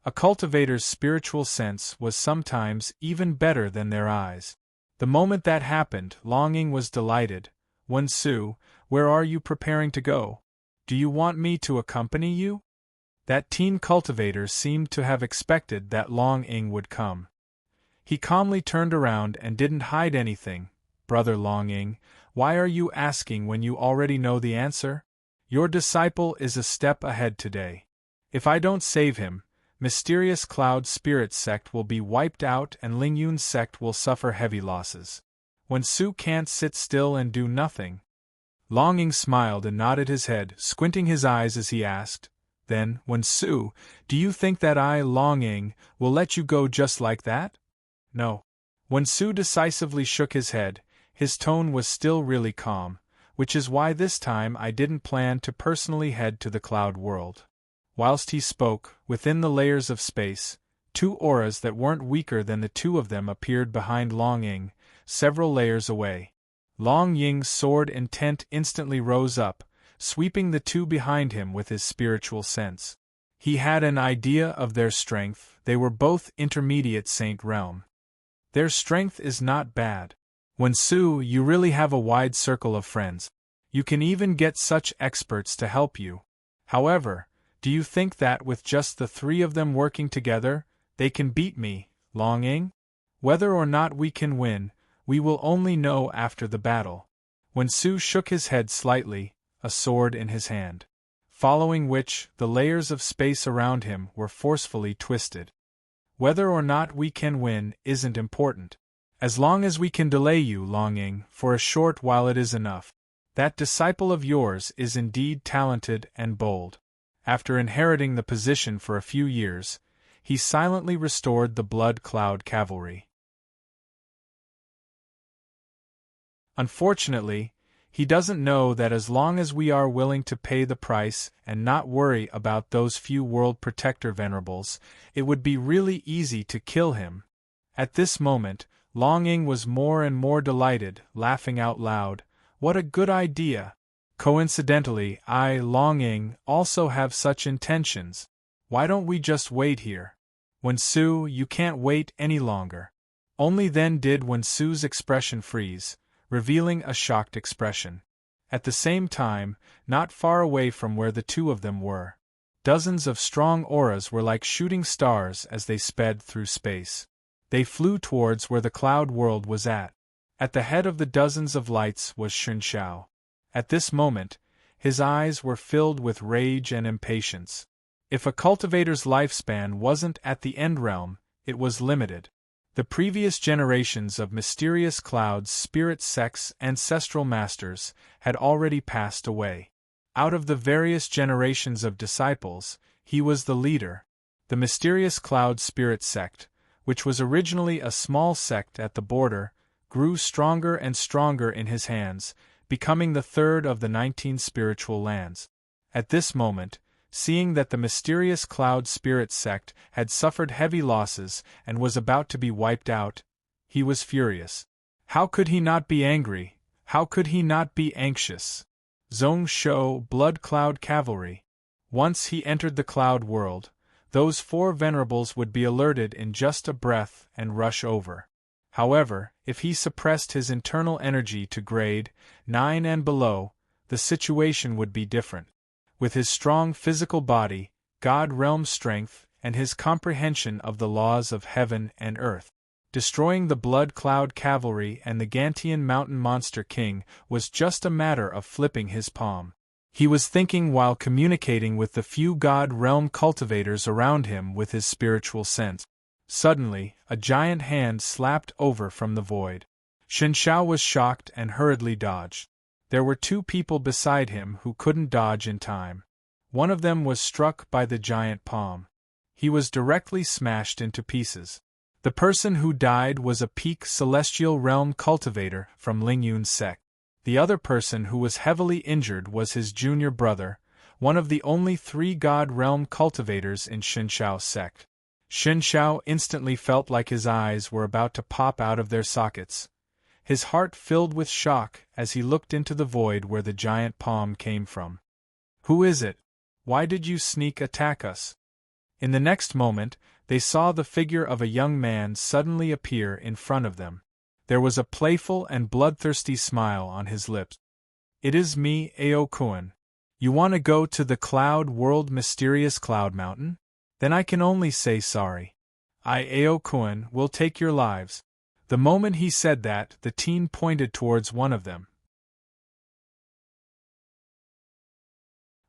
A cultivator's spiritual sense was sometimes even better than their eyes. The moment that happened, Long Ying was delighted. Wen Su, where are you preparing to go? Do you want me to accompany you? That teen cultivator seemed to have expected that Long Ying would come. He calmly turned around and didn't hide anything. Brother Long Ying, why are you asking when you already know the answer? Your disciple is a step ahead today. If I don't save him, Mysterious Cloud Spirit Sect will be wiped out and Lingyun Sect will suffer heavy losses. Wen Su can't sit still and do nothing. Long Ying smiled and nodded his head, squinting his eyes as he asked, Then, Wen Su, do you think that I, Long Ying, will let you go just like that? No. Wen Su decisively shook his head. His tone was still really calm, which is why this time I didn't plan to personally head to the cloud world. Whilst he spoke, within the layers of space, 2 auras that weren't weaker than the 2 of them appeared behind Long Ying, several layers away. Long Ying's sword intent instantly rose up, sweeping the 2 behind him with his spiritual sense. He had an idea of their strength. They were both intermediate Saint Realm. Their strength is not bad. Wen Su, you really have a wide circle of friends. You can even get such experts to help you. However, do you think that with just the 3 of them working together, they can beat me, Long Ying? Whether or not we can win, we will only know after the battle. Wen Su shook his head slightly, a sword in his hand. Following which, the layers of space around him were forcefully twisted. Whether or not we can win isn't important. As long as we can delay you, Long Ying, for a short while it is enough. That disciple of yours is indeed talented and bold. After inheriting the position for a few years, he silently restored the Blood Cloud Cavalry. Unfortunately, He doesn't know that as long as we are willing to pay the price and not worry about those few World Protector venerables, it would be really easy to kill him. At this moment, Long Ying was more and more delighted, laughing out loud. What a good idea! Coincidentally, I, Long Ying, also have such intentions. Why don't we just wait here? Wen Su, you can't wait any longer. Only then did Wen Su's expression freeze, revealing a shocked expression. At the same time, not far away from where the two of them were, dozens of strong auras were like shooting stars as they sped through space. They flew towards where the cloud world was at. At the head of the dozens of lights was Shen Xiao. At this moment, his eyes were filled with rage and impatience. If a cultivator's lifespan wasn't at the end realm, it was limited. The previous generations of mysterious clouds' spirit sects' ancestral masters had already passed away. Out of the various generations of disciples, he was the leader. The mysterious cloud spirit sect, which was originally a small sect at the border, grew stronger and stronger in his hands, becoming the third of the 19 spiritual lands. At this moment, seeing that the mysterious cloud spirit sect had suffered heavy losses and was about to be wiped out, he was furious. How could he not be angry? How could he not be anxious? Zhong Shou, Blood Cloud Cavalry. Once he entered the cloud world, those 4 venerables would be alerted in just a breath and rush over. However, if he suppressed his internal energy to grade 9 and below, the situation would be different. With his strong physical body, God realm strength, and his comprehension of the laws of heaven and earth, destroying the Blood Cloud Cavalry and the Gantian Mountain Monster King was just a matter of flipping his palm. He was thinking while communicating with the few God realm cultivators around him with his spiritual sense. Suddenly, a giant hand slapped over from the void. Shen Xiao was shocked and hurriedly dodged. There were 2 people beside him who couldn't dodge in time. One of them was struck by the giant palm. He was directly smashed into pieces. The person who died was a peak celestial realm cultivator from Lingyun's sect. The other person who was heavily injured was his junior brother, one of the only 3 God realm cultivators in Shen Xiao's sect. Shen Xiao instantly felt like his eyes were about to pop out of their sockets. His heart filled with shock as he looked into the void where the giant palm came from. Who is it? Why did you sneak attack us? In the next moment, they saw the figure of a young man suddenly appear in front of them. There was a playful and bloodthirsty smile on his lips. It is me, Ao Kuan. You want to go to the cloud world mysterious cloud mountain? Then I can only say sorry. I, Ao Kuan, will take your lives. The moment he said that, the teen pointed towards one of them.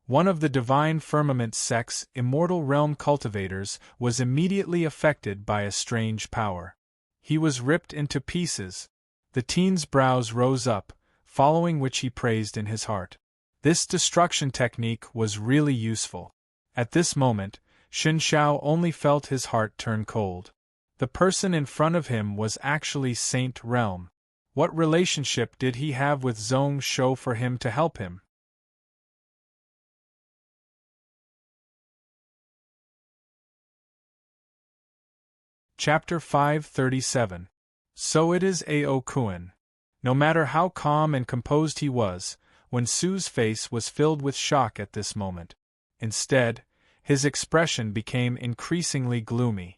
One of the Divine Firmament sect's immortal realm cultivators was immediately affected by a strange power. He was ripped into pieces. The teen's brows rose up, following which he praised in his heart. This destruction technique was really useful. At this moment, Shen Xiao only felt his heart turn cold. The person in front of him was actually Saint Realm. What relationship did he have with Zhong Shou for him to help him? Chapter 537. So it is Ao Kuan. No matter how calm and composed he was, Wen Su's face was filled with shock at this moment. Instead, his expression became increasingly gloomy.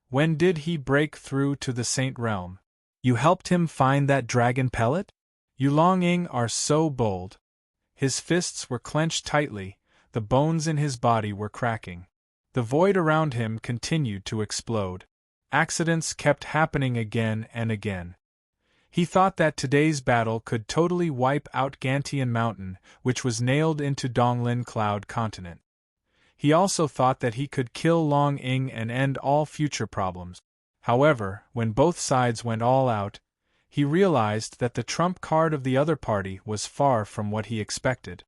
When did he break through to the Saint Realm? You helped him find that dragon pellet? You Long Ying are so bold. His fists were clenched tightly, the bones in his body were cracking. The void around him continued to explode. Accidents kept happening again and again. He thought that today's battle could totally wipe out Gantian Mountain, which was nailed into Donglin Cloud Continent. He also thought that he could kill Long Ying and end all future problems. However, when both sides went all out, he realized that the trump card of the other party was far from what he expected.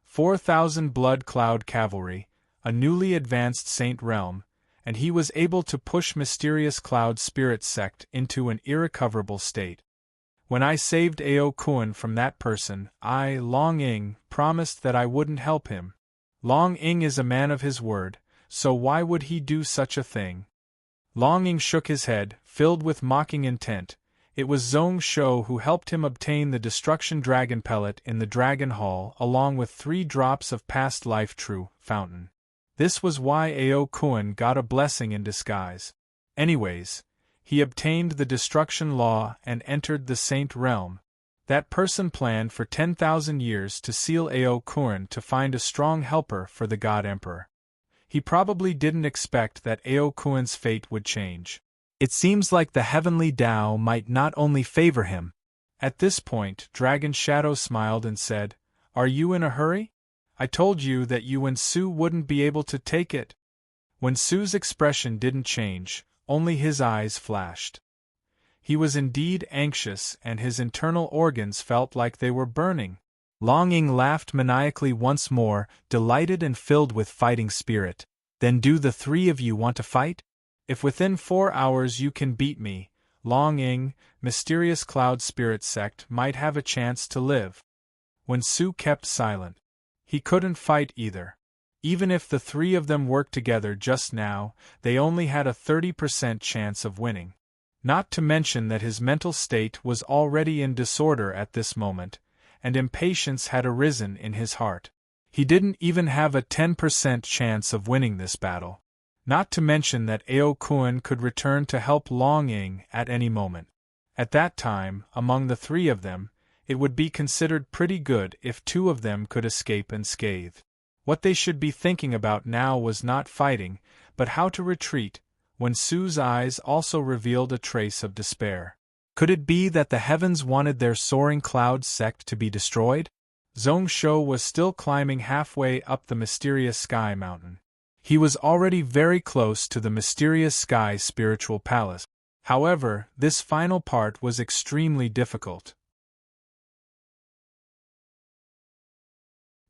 4,000 Blood Cloud Cavalry, a newly advanced Saint Realm, and he was able to push Mysterious Cloud Spirit Sect into an irrecoverable state. When I saved Ao Kuan from that person, I, Long Ing, promised that I wouldn't help him. Long Ing is a man of his word, so why would he do such a thing? Long Ing shook his head, filled with mocking intent. It was Zhong Shou who helped him obtain the destruction dragon pellet in the Dragon Hall along with 3 drops of past life true fountain. This was why Ao Kuan got a blessing in disguise. Anyways, he obtained the destruction law and entered the Saint Realm. That person planned for 10,000 years to seal Ao Kuan to find a strong helper for the God Emperor. He probably didn't expect that Ao Kuan's fate would change. It seems like the heavenly Tao might not only favor him. At this point, Dragon Shadow smiled and said, "Are you in a hurry? I told you that you and Su wouldn't be able to take it." When Su's expression didn't change, only his eyes flashed. He was indeed anxious and his internal organs felt like they were burning. Long Ing laughed maniacally once more, delighted and filled with fighting spirit. "Then do the 3 of you want to fight? If within 4 hours you can beat me, Long Ing, mysterious cloud spirit sect might have a chance to live." When Su kept silent, he couldn't fight either. Even if the 3 of them worked together just now, they only had a 30% chance of winning. Not to mention that his mental state was already in disorder at this moment, and impatience had arisen in his heart. He didn't even have a 10% chance of winning this battle. Not to mention that Ao Kuan could return to help Long Ing at any moment. At that time, among the 3 of them, it would be considered pretty good if 2 of them could escape unscathed. What they should be thinking about now was not fighting, but how to retreat, when Su's eyes also revealed a trace of despair. Could it be that the heavens wanted their soaring cloud sect to be destroyed? Zhong Shou was still climbing halfway up the mysterious sky mountain. He was already very close to the mysterious sky spiritual palace. However, this final part was extremely difficult.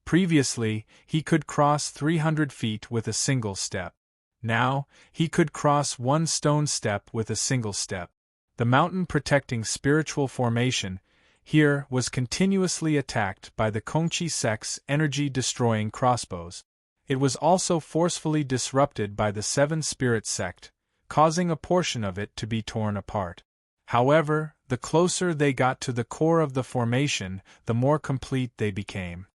Previously, he could cross 300 feet with a single step. Now, he could cross 1 stone step with a single step. The mountain protecting spiritual formation here was continuously attacked by the Kongqi sect's energy-destroying crossbows. It was also forcefully disrupted by the 7 Spirit sect, causing a portion of it to be torn apart. However, the closer they got to the core of the formation, the more complete they became.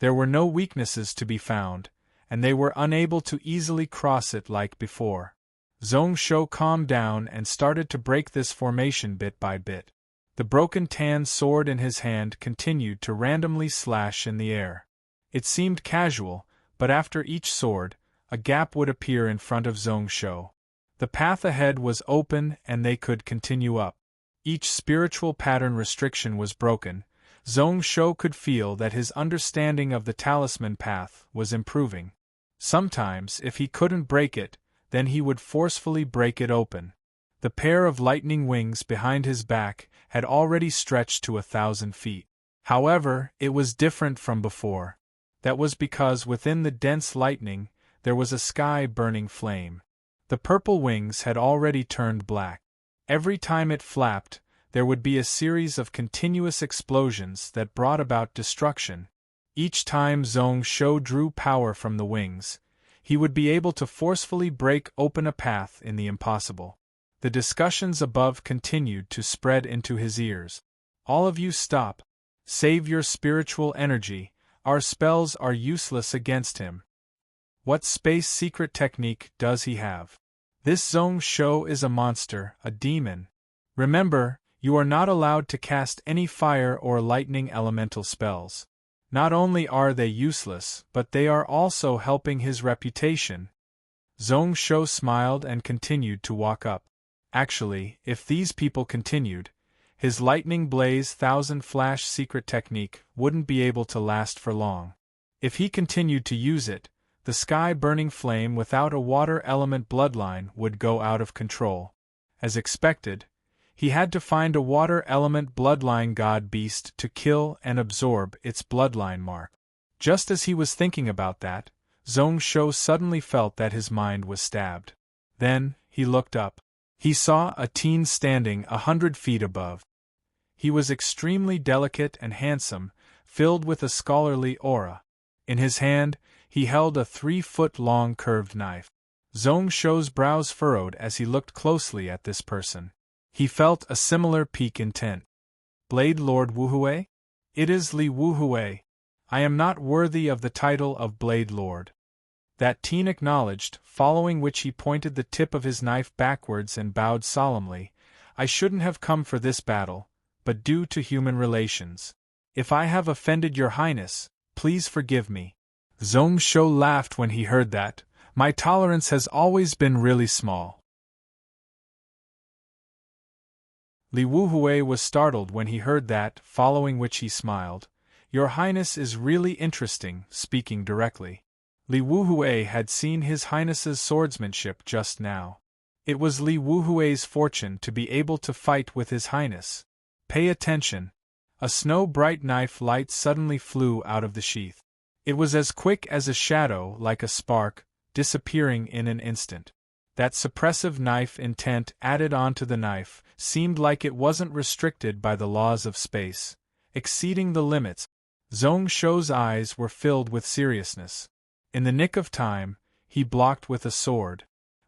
There were no weaknesses to be found, and they were unable to easily cross it like before. Zhong Shou calmed down and started to break this formation bit by bit. The broken tan sword in his hand continued to randomly slash in the air. It seemed casual, but after each sword, a gap would appear in front of Zhong Shou. The path ahead was open and they could continue up. Each spiritual pattern restriction was broken. Zhong Shou could feel that his understanding of the talisman path was improving. Sometimes, if he couldn't break it, then he would forcefully break it open. The pair of lightning wings behind his back had already stretched to 1,000 feet. However, it was different from before. That was because within the dense lightning, there was a sky-burning flame. The purple wings had already turned black. Every time it flapped, there would be a series of continuous explosions that brought about destruction. Each time Zhong Shou drew power from the wings, he would be able to forcefully break open a path in the impossible. The discussions above continued to spread into his ears. "All of you stop. Save your spiritual energy, our spells are useless against him. What space secret technique does he have? This Zhong Shou is a monster, a demon. Remember, you are not allowed to cast any fire or lightning elemental spells. Not only are they useless, but they are also helping his reputation." Zhong Shou smiled and continued to walk up. Actually, if these people continued, his lightning blaze 1,000 flash secret technique wouldn't be able to last for long. If he continued to use it, the sky-burning flame without a water element bloodline would go out of control. As expected, he had to find a water element bloodline god beast to kill and absorb its bloodline mark. Just as he was thinking about that, Zhong Shou suddenly felt that his mind was stabbed. Then, he looked up. He saw a teen standing 100 feet above. He was extremely delicate and handsome, filled with a scholarly aura. In his hand, he held a 3-foot-long curved knife. Zhong Shou's brows furrowed as he looked closely at this person. He felt a similar pique intent. Blade Lord Wuhui? It is Li Wuhui. I am not worthy of the title of Blade Lord. That teen acknowledged, following which he pointed the tip of his knife backwards and bowed solemnly. I shouldn't have come for this battle, but due to human relations. If I have offended your highness, please forgive me. Zhong Shou laughed when he heard that. My tolerance has always been really small. Li Wuhui was startled when he heard that, following which he smiled. Your highness is really interesting, speaking directly. Li Wuhui had seen his highness's swordsmanship just now. It was Li Wuhui's fortune to be able to fight with his highness. Pay attention. A snow-bright knife light suddenly flew out of the sheath. It was as quick as a shadow, like a spark, disappearing in an instant. That suppressive knife intent added onto the knife seemed like it wasn't restricted by the laws of space, exceeding the limits. Zhong Shou's eyes were filled with seriousness. In the nick of time, he blocked with a sword.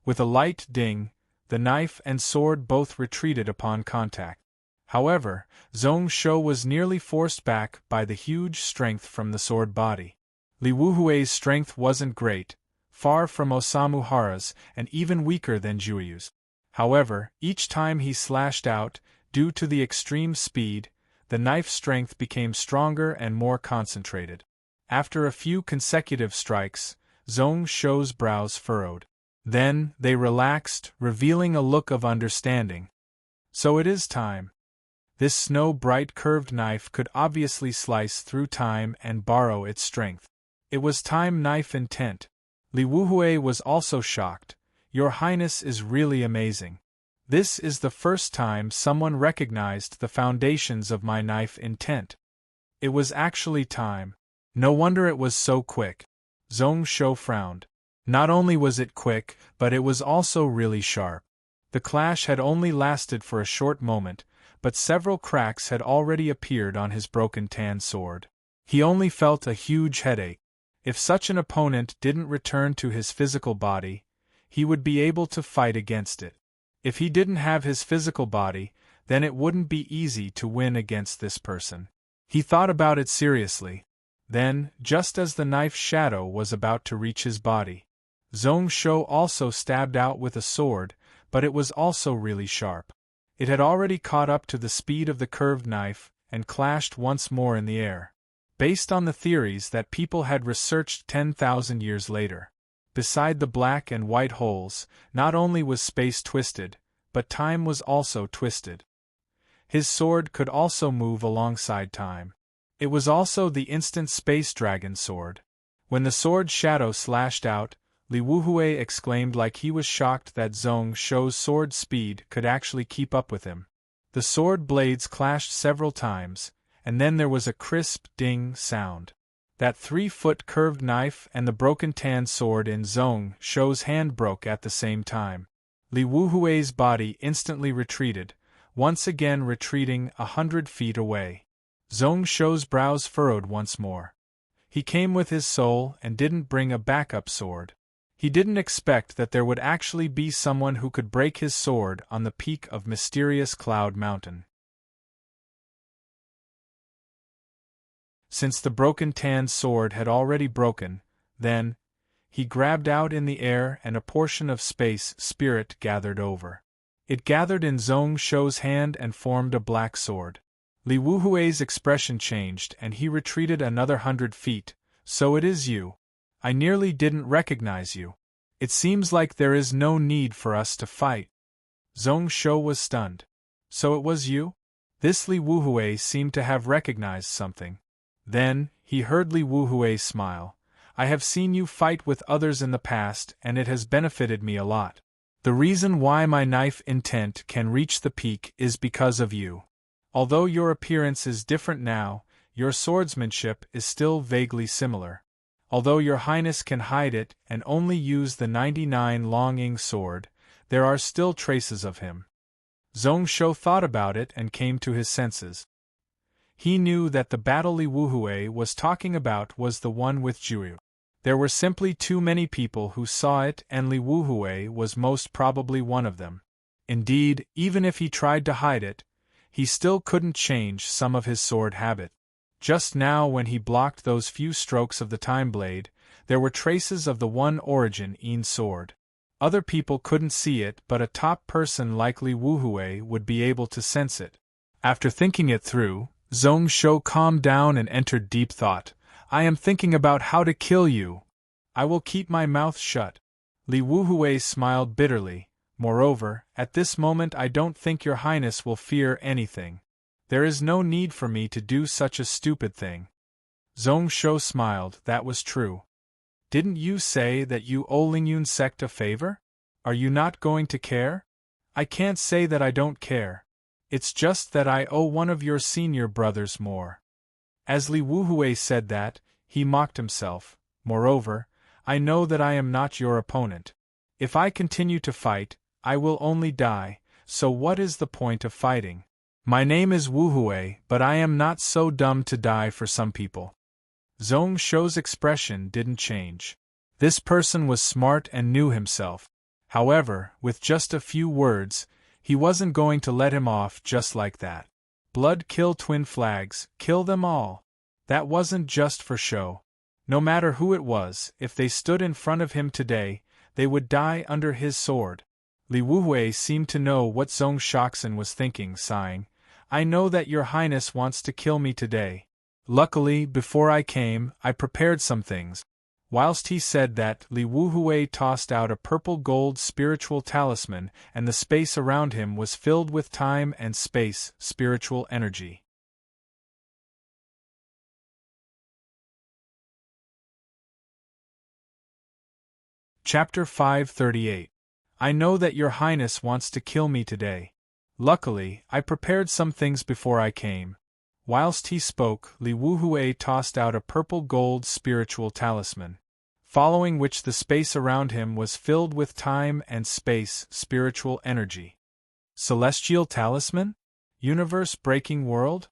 With a light ding, the knife and sword both retreated upon contact. However, Zhong Shou was nearly forced back by the huge strength from the sword body. Li Wuhui's strength wasn't great, far from Osamu Hara's, and even weaker than Jueyu's. However, each time he slashed out, due to the extreme speed, the knife's strength became stronger and more concentrated. After a few consecutive strikes, Zhong Shou's brows furrowed. Then, they relaxed, revealing a look of understanding. So it is time. This snow-bright curved knife could obviously slice through time and borrow its strength. It was time knife intent. Li Wuhui was also shocked. Your Highness is really amazing. This is the first time someone recognized the foundations of my knife intent. It was actually time. No wonder it was so quick. Zhong Shou frowned. Not only was it quick, but it was also really sharp. The clash had only lasted for a short moment, but several cracks had already appeared on his broken tan sword. He only felt a huge headache. If such an opponent didn't return to his physical body, he would be able to fight against it. If he didn't have his physical body, then it wouldn't be easy to win against this person. He thought about it seriously. Then, just as the knife's shadow was about to reach his body, Zhong Shou also stabbed out with a sword, but it was also really sharp. It had already caught up to the speed of the curved knife, and clashed once more in the air. Based on the theories that people had researched 10,000 years later. Beside the black and white holes, not only was space twisted, but time was also twisted. His sword could also move alongside time. It was also the instant space dragon sword. When the sword's shadow slashed out, Li Wuhui exclaimed like he was shocked that Zhong Shou's sword speed could actually keep up with him. The sword blades clashed several times, and then there was a crisp ding sound. That 3-foot curved knife and the broken tan sword in Zhong Shou's hand broke at the same time. Li Wuhui's body instantly retreated, once again retreating 100 feet away. Zhong Shou's brows furrowed once more. He came with his soul and didn't bring a backup sword. He didn't expect that there would actually be someone who could break his sword on the peak of mysterious Cloud Mountain. Since the broken tan sword had already broken, then, he grabbed out in the air and a portion of space spirit gathered over. It gathered in Zhong Shou's hand and formed a black sword. Li Wuhui's expression changed and he retreated another 100 feet. So it is you. I nearly didn't recognize you. It seems like there is no need for us to fight. Zhong Shou was stunned. So it was you? This Li Wuhui seemed to have recognized something. Then, he heard Li Wuhui smile. I have seen you fight with others in the past and it has benefited me a lot. The reason why my knife intent can reach the peak is because of you. Although your appearance is different now, your swordsmanship is still vaguely similar. Although your highness can hide it and only use the 99 Long Ing sword, there are still traces of him. Zhong Shou thought about it and came to his senses. He knew that the battle Li Wuhui was talking about was the one with Zhu. There were simply too many people who saw it, and Li Wuhui was most probably one of them. Indeed, even if he tried to hide it, he still couldn't change some of his sword habit. Just now, when he blocked those few strokes of the time blade, there were traces of the one origin Yin sword. Other people couldn't see it, but a top person like Li Wuhui would be able to sense it. After thinking it through, Zhong Shou calmed down and entered deep thought. I am thinking about how to kill you. I will keep my mouth shut. Li Wuhui smiled bitterly. Moreover, at this moment I don't think your highness will fear anything. There is no need for me to do such a stupid thing. Zhong Shou smiled. That was true. Didn't you say that you owe Lingyun sect a favor? Are you not going to care? I can't say that I don't care. It's just that I owe one of your senior brothers more. As Li Wuhui said that, he mocked himself. Moreover, I know that I am not your opponent. If I continue to fight, I will only die, so what is the point of fighting? My name is Wuhui, but I am not so dumb to die for some people. Zhong Shou's expression didn't change. This person was smart and knew himself. However, with just a few words, he wasn't going to let him off just like that. Blood kill twin flags, kill them all. That wasn't just for show. No matter who it was, if they stood in front of him today, they would die under his sword. Li Wuhui seemed to know what Zhong Shoxin was thinking, sighing. I know that your highness wants to kill me today. Luckily, before I came, I prepared some things. Whilst he said that, Li Wuhui tossed out a purple-gold spiritual talisman, and the space around him was filled with time and space, spiritual energy. Chapter 538. I know that your highness wants to kill me today. Luckily, I prepared some things before I came. Whilst he spoke, Li Wuhui tossed out a purple-gold spiritual talisman, following which the space around him was filled with time and space, spiritual energy. Celestial talisman? Universe-breaking world?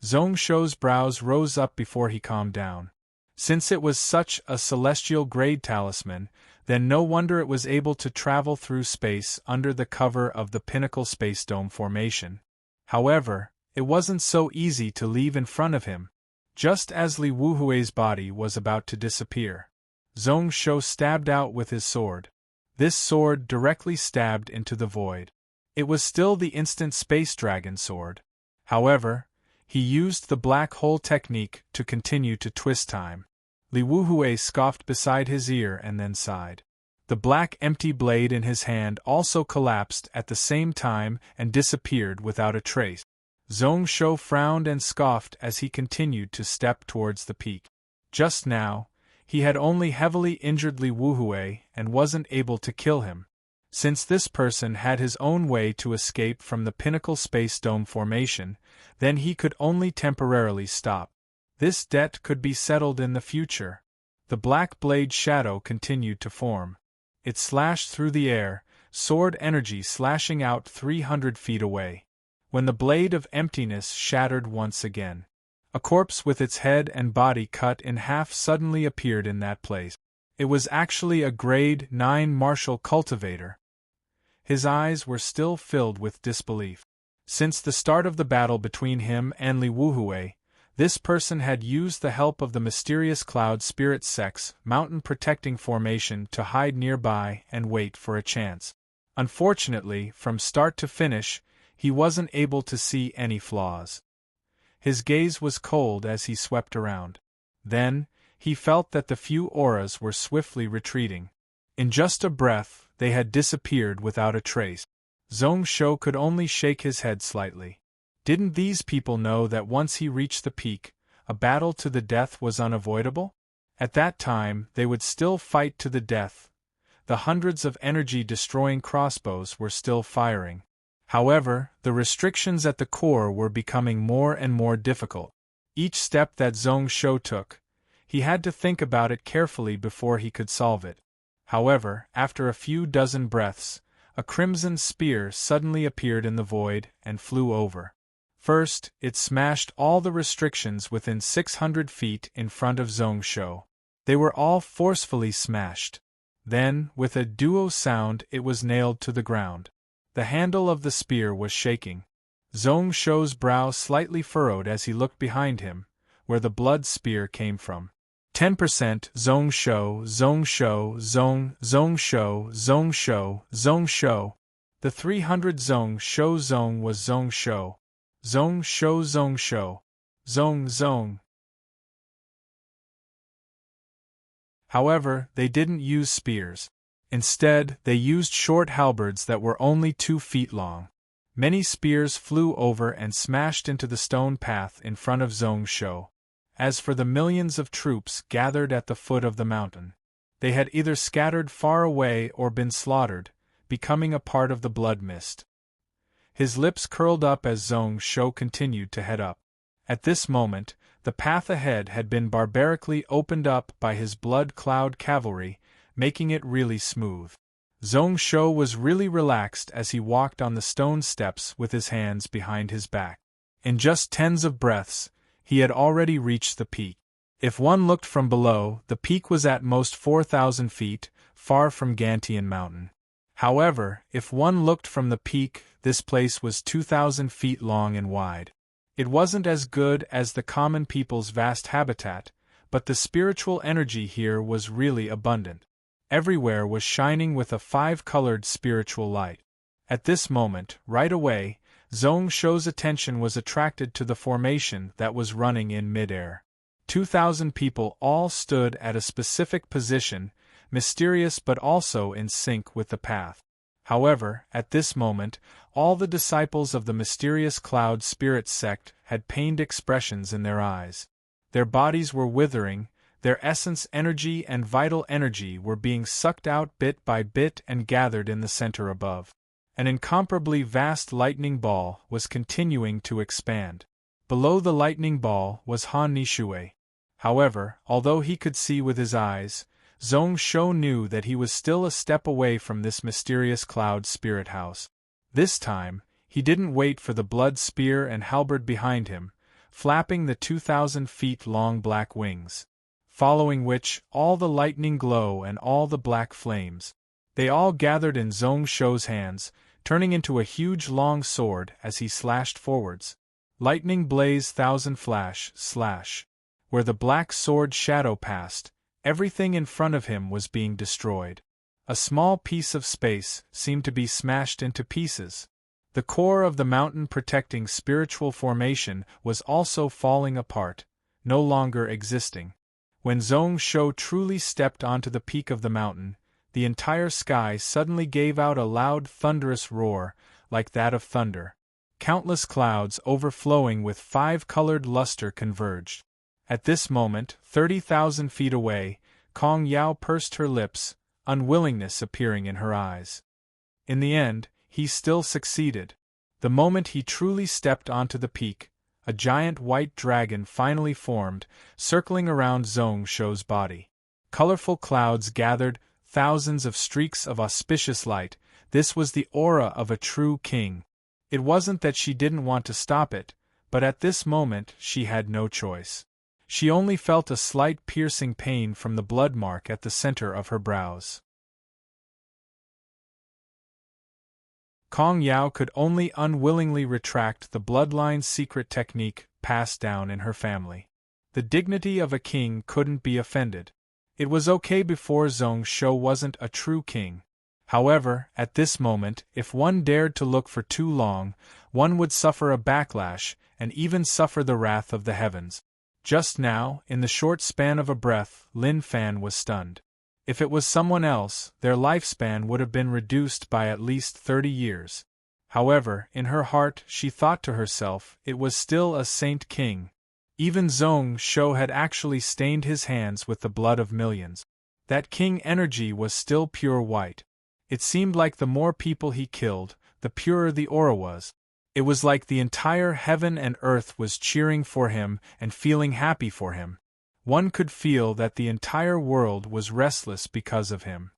Zhong Shou's brows rose up before he calmed down. Since it was such a celestial-grade talisman, then no wonder it was able to travel through space under the cover of the Pinnacle Space Dome formation. However, it wasn't so easy to leave in front of him. Just as Li Wuhui's body was about to disappear, Zhong Shou stabbed out with his sword. This sword directly stabbed into the void. It was still the instant space dragon sword. However, he used the black hole technique to continue to twist time. Li Wuhui scoffed beside his ear and then sighed. The black empty blade in his hand also collapsed at the same time and disappeared without a trace. Zhong Shou frowned and scoffed as he continued to step towards the peak. Just now, he had only heavily injured Li Wuhui and wasn't able to kill him. Since this person had his own way to escape from the Pinnacle Space Dome formation, then he could only temporarily stop. This debt could be settled in the future. The black blade shadow continued to form. It slashed through the air, sword energy slashing out 300 feet away. When the blade of emptiness shattered once again, a corpse with its head and body cut in half suddenly appeared in that place. It was actually a grade 9 martial cultivator. His eyes were still filled with disbelief. Since the start of the battle between him and Li Wuhui, this person had used the help of the mysterious Cloud Spirit Sect's mountain protecting formation to hide nearby and wait for a chance. Unfortunately, from start to finish, he wasn't able to see any flaws. His gaze was cold as he swept around. Then, he felt that the few auras were swiftly retreating. In just a breath, they had disappeared without a trace. Zhong Shou could only shake his head slightly. Didn't these people know that once he reached the peak, a battle to the death was unavoidable? At that time, they would still fight to the death. The hundreds of energy-destroying crossbows were still firing. However, the restrictions at the core were becoming more and more difficult. Each step that Zhong Shou took, he had to think about it carefully before he could solve it. However, after a few dozen breaths, a crimson spear suddenly appeared in the void and flew over. First, it smashed all the restrictions within 600 feet in front of Zhongsho. They were all forcefully smashed. Then, with a duo sound, it was nailed to the ground. The handle of the spear was shaking. Zhongsho's brow slightly furrowed as he looked behind him, where the blood spear came from. 10% Zhongsho, Zhongsho, Zhongsho, Zhongsho, Zhongsho. The 300 Zhongsho was Zhongsho. Zhongsho. Zhong. However, they didn't use spears. Instead, they used short halberds that were only 2 feet long. Many spears flew over and smashed into the stone path in front of Zhongsho. As for the millions of troops gathered at the foot of the mountain, they had either scattered far away or been slaughtered, becoming a part of the blood mist. His lips curled up as Zhongsho continued to head up. At this moment, the path ahead had been barbarically opened up by his blood cloud cavalry, making it really smooth. Zhongsho was really relaxed as he walked on the stone steps with his hands behind his back. In just tens of breaths, he had already reached the peak. If one looked from below, the peak was at most 4,000 feet, far from Gantian Mountain. However, if one looked from the peak, this place was 2,000 feet long and wide. It wasn't as good as the common people's vast habitat, but the spiritual energy here was really abundant. Everywhere was shining with a 5-colored spiritual light. At this moment, right away, Zhongsho's attention was attracted to the formation that was running in midair. 2,000 people all stood at a specific position, mysterious but also in sync with the path. However, at this moment, all the disciples of the mysterious cloud spirit sect had pained expressions in their eyes. Their bodies were withering, their essence energy and vital energy were being sucked out bit by bit and gathered in the center above. An incomparably vast lightning ball was continuing to expand. Below the lightning ball was Han Nishui. However, although he could see with his eyes, Zhongsho knew that he was still a step away from this mysterious cloud spirit house. This time, he didn't wait for the blood spear and halberd behind him, flapping the 2,000 feet long black wings. Following which, all the lightning glow and all the black flames. They all gathered in Zhongsho's hands, turning into a huge long sword as he slashed forwards. Lightning blaze thousand flash, slash. Where the black sword shadow passed, everything in front of him was being destroyed. A small piece of space seemed to be smashed into pieces. The core of the mountain protecting spiritual formation was also falling apart, no longer existing. When Zhongsho truly stepped onto the peak of the mountain, the entire sky suddenly gave out a loud thunderous roar, like that of thunder. Countless clouds overflowing with 5-colored luster converged. At this moment, 30,000 feet away, Kong Yao pursed her lips, unwillingness appearing in her eyes. In the end, he still succeeded. The moment he truly stepped onto the peak, a giant white dragon finally formed, circling around Zhongsho's body. Colorful clouds gathered, thousands of streaks of auspicious light. This was the aura of a true king. It wasn't that she didn't want to stop it, but at this moment she had no choice. She only felt a slight piercing pain from the blood mark at the center of her brows. Kong Yao could only unwillingly retract the bloodline's secret technique passed down in her family. The dignity of a king couldn't be offended. It was okay before Zhongsho wasn't a true king. However, at this moment, if one dared to look for too long, one would suffer a backlash and even suffer the wrath of the heavens. Just now, in the short span of a breath, Lin Fan was stunned. If it was someone else, their lifespan would have been reduced by at least 30 years. However, in her heart, she thought to herself, it was still a saint king. Even Zhongsho had actually stained his hands with the blood of millions. That king energy was still pure white. It seemed like the more people he killed, the purer the aura was. It was like the entire heaven and earth was cheering for him and feeling happy for him. One could feel that the entire world was restless because of him.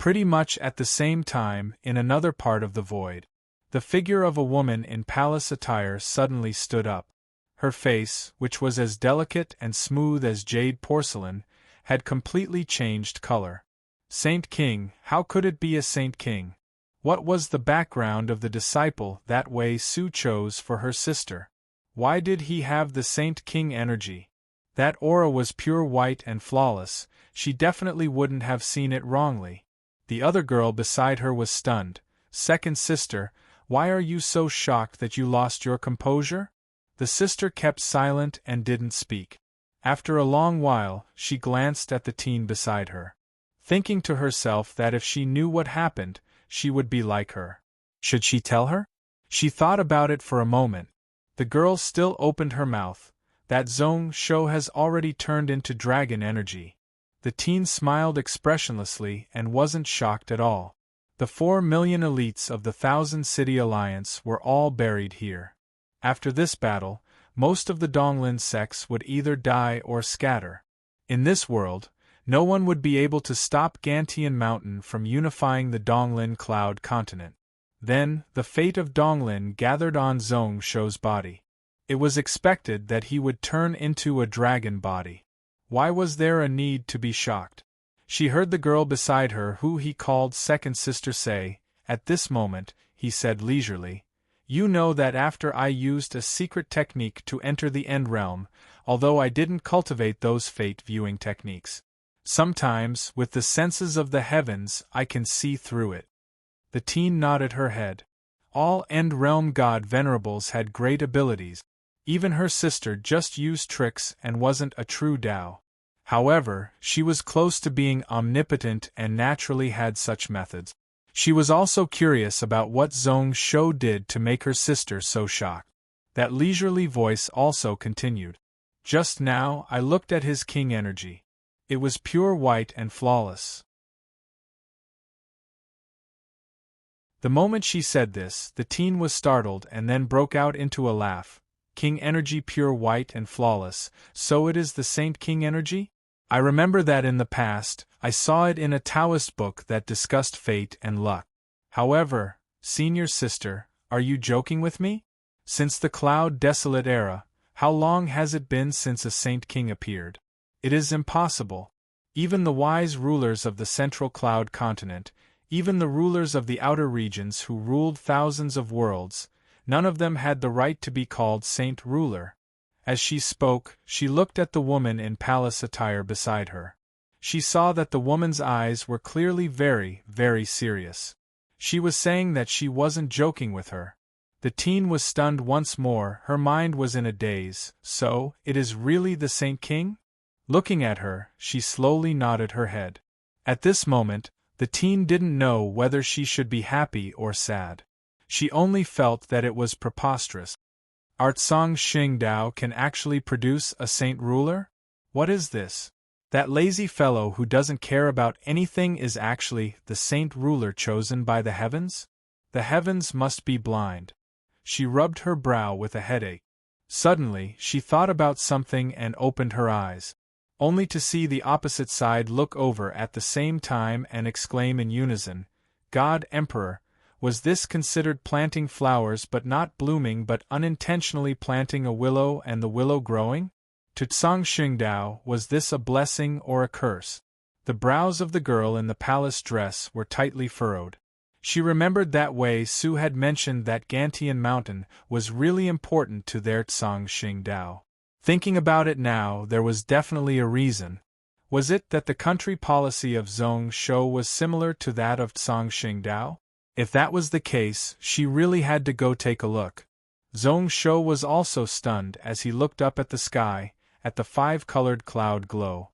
Pretty much at the same time, in another part of the void, the figure of a woman in palace attire suddenly stood up. Her face, which was as delicate and smooth as jade porcelain, had completely changed color. Saint King, how could it be a Saint King? What was the background of the disciple that Wei Su chose for her sister? Why did he have the Saint King energy? That aura was pure white and flawless, she definitely wouldn't have seen it wrongly. The other girl beside her was stunned. Second sister, why are you so shocked that you lost your composure? The sister kept silent and didn't speak. After a long while, she glanced at the teen beside her, thinking to herself that if she knew what happened, she would be like her. Should she tell her? She thought about it for a moment. The girl still opened her mouth. That Zhong Shou has already turned into dragon energy. The teen smiled expressionlessly and wasn't shocked at all. The 4 million elites of the Thousand City Alliance were all buried here. After this battle, most of the Donglin sects would either die or scatter. In this world, no one would be able to stop Gantian Mountain from unifying the Donglin Cloud continent. Then, the fate of Donglin gathered on Zhong Shou's body. It was expected that he would turn into a dragon body. Why was there a need to be shocked? She heard the girl beside her, who he called second sister, say, "At this moment," he said leisurely, "you know that after I used a secret technique to enter the End Realm, although I didn't cultivate those fate-viewing techniques. Sometimes, with the senses of the heavens, I can see through it." The teen nodded her head. All End Realm god venerables had great abilities. Even her sister just used tricks and wasn't a true Dao. However, she was close to being omnipotent and naturally had such methods. She was also curious about what Zhong Shou did to make her sister so shocked. That leisurely voice also continued. "Just now I looked at his king energy. It was pure white and flawless." The moment she said this, the teen was startled and then broke out into a laugh. "King energy pure white and flawless, so it is the Saint King energy? I remember that in the past, I saw it in a Taoist book that discussed fate and luck. However, senior sister, are you joking with me? Since the Cloud Desolate era, how long has it been since a Saint King appeared? It is impossible. Even the wise rulers of the Central Cloud continent, even the rulers of the outer regions who ruled thousands of worlds, none of them had the right to be called Saint Ruler." As she spoke, she looked at the woman in palace attire beside her. She saw that the woman's eyes were clearly very, very serious. She was saying that she wasn't joking with her. The teen was stunned once more, her mind was in a daze. "So, it is really the Saint King?" Looking at her, she slowly nodded her head. At this moment, the teen didn't know whether she should be happy or sad. She only felt that it was preposterous. Art Song Xing Dao can actually produce a saint ruler? What is this? That lazy fellow who doesn't care about anything is actually the saint ruler chosen by the heavens? The heavens must be blind. She rubbed her brow with a headache. Suddenly, she thought about something and opened her eyes, only to see the opposite side look over at the same time and exclaim in unison, "God Emperor, was this considered planting flowers but not blooming but unintentionally planting a willow and the willow growing? To Tsang Xingdao, was this a blessing or a curse?" The brows of the girl in the palace dress were tightly furrowed. She remembered that Wei Su had mentioned that Gantian Mountain was really important to their Tsang Xingdao. Thinking about it now, there was definitely a reason. Was it that the country policy of Zhong Shou was similar to that of Tsang Xingdao? If that was the case, she really had to go take a look. Zhong Shou was also stunned as he looked up at the sky, at the 5-colored cloud glow.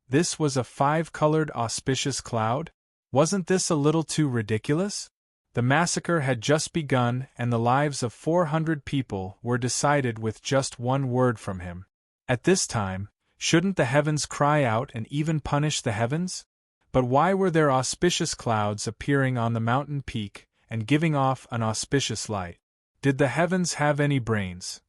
This was a 5-colored auspicious cloud? Wasn't this a little too ridiculous? The massacre had just begun and the lives of 400 people were decided with just one word from him. At this time, shouldn't the heavens cry out and even punish the heavens? But why were there auspicious clouds appearing on the mountain peak and giving off an auspicious light? Did the heavens have any brains?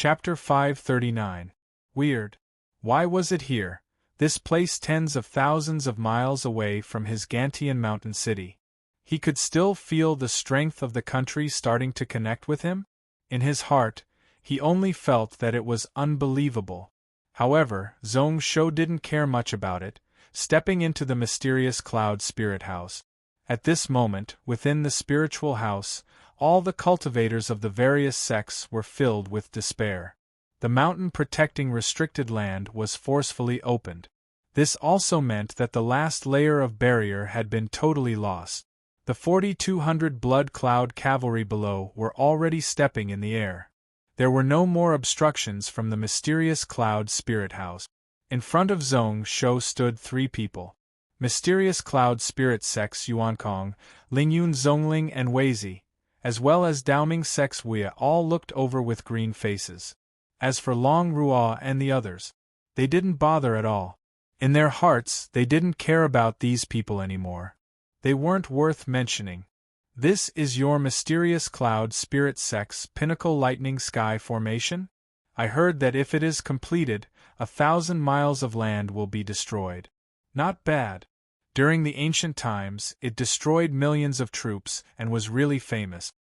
Chapter 539. Weird. Why was it here, this place tens of thousands of miles away from his Gantian mountain city? He could still feel the strength of the country starting to connect with him? In his heart, he only felt that it was unbelievable. However, Zhong Shou didn't care much about it, stepping into the mysterious cloud spirit house. At this moment, within the spiritual house, all the cultivators of the various sects were filled with despair. The mountain protecting restricted land was forcefully opened. This also meant that the last layer of barrier had been totally lost. The 4,200 blood cloud cavalry below were already stepping in the air. There were no more obstructions from the mysterious cloud spirit house. In front of Zhong Shou stood 3 people. Mysterious cloud spirit sects Yuankong, Lingyun Zhongling and Weizi, as well as Daoming sects Wuya all looked over with green faces. As for Long Ruo and the others, they didn't bother at all. In their hearts, they didn't care about these people anymore. They weren't worth mentioning. This is your mysterious cloud spirit sect's pinnacle lightning sky formation? I heard that if it is completed, 1,000 miles of land will be destroyed. Not bad. During the ancient times, it destroyed millions of troops and was really famous.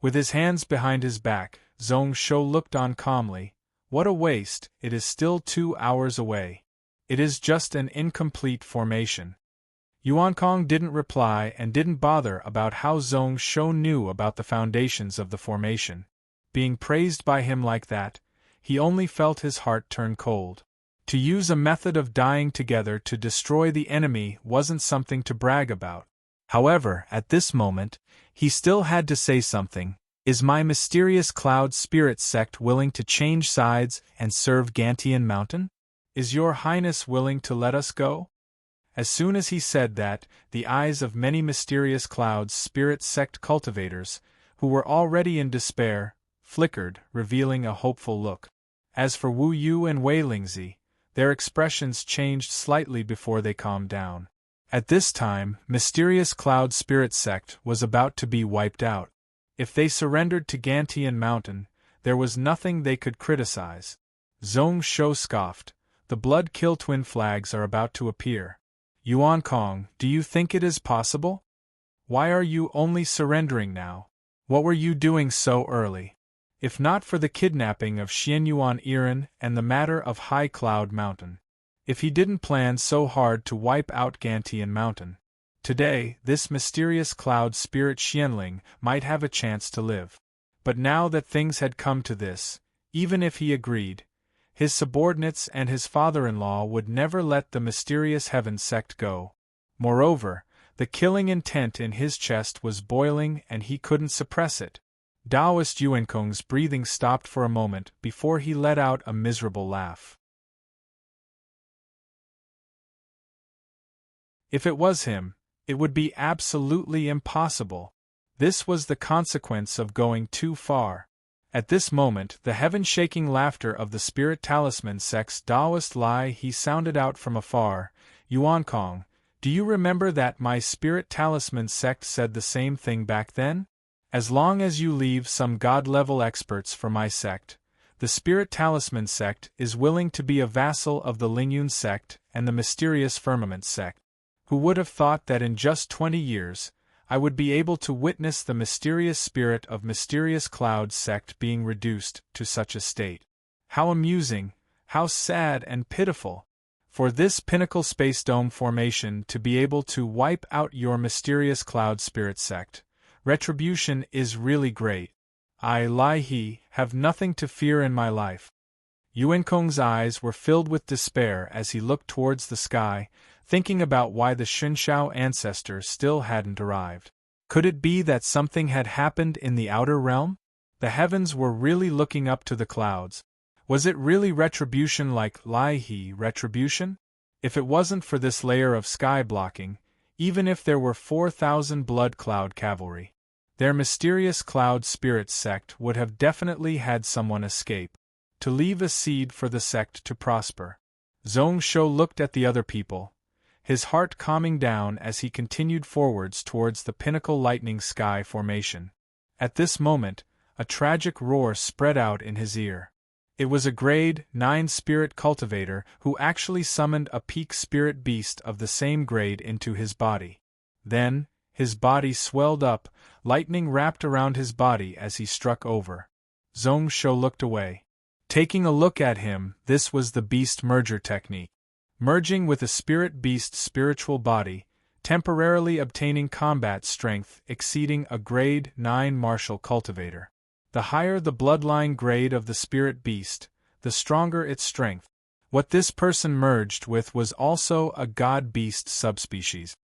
With his hands behind his back, Zhong Shou looked on calmly. What a waste, it is still 2 hours away. It is just an incomplete formation. Yuankong didn't reply and didn't bother about how Zhong Shou knew about the foundations of the formation. Being praised by him like that, he only felt his heart turn cold. To use a method of dying together to destroy the enemy wasn't something to brag about. However, at this moment, he still had to say something. Is my mysterious cloud spirit sect willing to change sides and serve Gantian Mountain? Is your highness willing to let us go? As soon as he said that, the eyes of many mysterious cloud spirit sect cultivators, who were already in despair, flickered, revealing a hopeful look. As for Wu Yu and Wei Lingzi, their expressions changed slightly before they calmed down. At this time, mysterious cloud spirit sect was about to be wiped out. If they surrendered to Gantian Mountain, there was nothing they could criticize. Zhong Shou scoffed. The blood kill twin flags are about to appear. Yuankong, do you think it is possible? Why are you only surrendering now? What were you doing so early? If not for the kidnapping of Xianyuan Iran and the matter of High Cloud Mountain. If he didn't plan so hard to wipe out Gantian Mountain. Today, this mysterious cloud spirit Xianling might have a chance to live. But now that things had come to this, even if he agreed, his subordinates and his father-in-law would never let the mysterious heaven sect go. Moreover, the killing intent in his chest was boiling and he couldn't suppress it. Taoist Yuankong's breathing stopped for a moment before he let out a miserable laugh. If it was him, it would be absolutely impossible. This was the consequence of going too far. At this moment, the heaven-shaking laughter of the spirit talisman sect's Taoist lie he sounded out from afar. Yuankong, do you remember that my spirit talisman sect said the same thing back then? As long as you leave some god-level experts for my sect, the spirit talisman sect is willing to be a vassal of the Lingyun sect and the mysterious firmament sect. Who would have thought that in just 20 years, I would be able to witness the mysterious spirit of mysterious cloud sect being reduced to such a state? How amusing, how sad and pitiful. For this pinnacle space dome formation to be able to wipe out your mysterious cloud spirit sect, retribution is really great. I, Lai He, have nothing to fear in my life. Yuankong's eyes were filled with despair as he looked towards the sky, thinking about why the Xunshao ancestor still hadn't arrived. Could it be that something had happened in the outer realm? The heavens were really looking up to the clouds. Was it really retribution like Lai He retribution? If it wasn't for this layer of sky blocking, even if there were 4,000 blood cloud cavalry, their mysterious cloud spirit sect would have definitely had someone escape, to leave a seed for the sect to prosper. Zhong Shou looked at the other people, his heart calming down as he continued forwards towards the pinnacle lightning sky formation. At this moment, a tragic roar spread out in his ear. It was a grade 9 spirit cultivator who actually summoned a peak spirit beast of the same grade into his body. Then, his body swelled up, lightning wrapped around his body as he struck over. Zhong Shou looked away. Taking a look at him, this was the beast merger technique. Merging with a spirit beast's spiritual body, temporarily obtaining combat strength exceeding a grade 9 martial cultivator. The higher the bloodline grade of the spirit beast, the stronger its strength. What this person merged with was also a god-beast subspecies.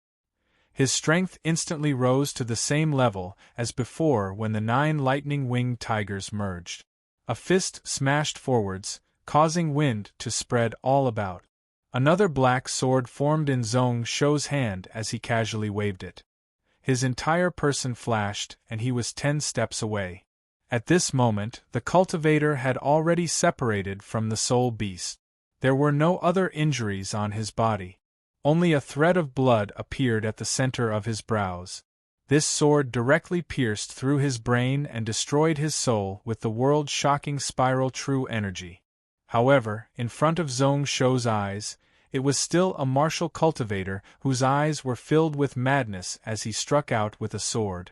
His strength instantly rose to the same level as before when the 9 lightning-winged tigers merged. A fist smashed forwards, causing wind to spread all about. Another black sword formed in Zhong Shou's hand as he casually waved it. His entire person flashed, and he was 10 steps away. At this moment, the cultivator had already separated from the soul beast. There were no other injuries on his body. Only a thread of blood appeared at the center of his brows. This sword directly pierced through his brain and destroyed his soul with the world-shocking spiral true energy. However, in front of Zhong Shou's eyes, it was still a martial cultivator whose eyes were filled with madness as he struck out with a sword.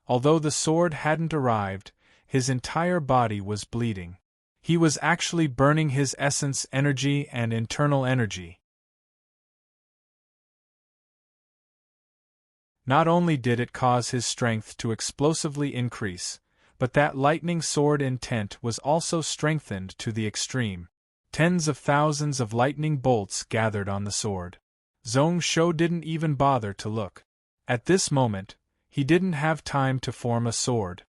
Although the sword hadn't arrived, his entire body was bleeding. He was actually burning his essence energy and internal energy. Not only did it cause his strength to explosively increase, but that lightning sword intent was also strengthened to the extreme. Tens of thousands of lightning bolts gathered on the sword. Zhong Shou didn't even bother to look. At this moment, he didn't have time to form a sword.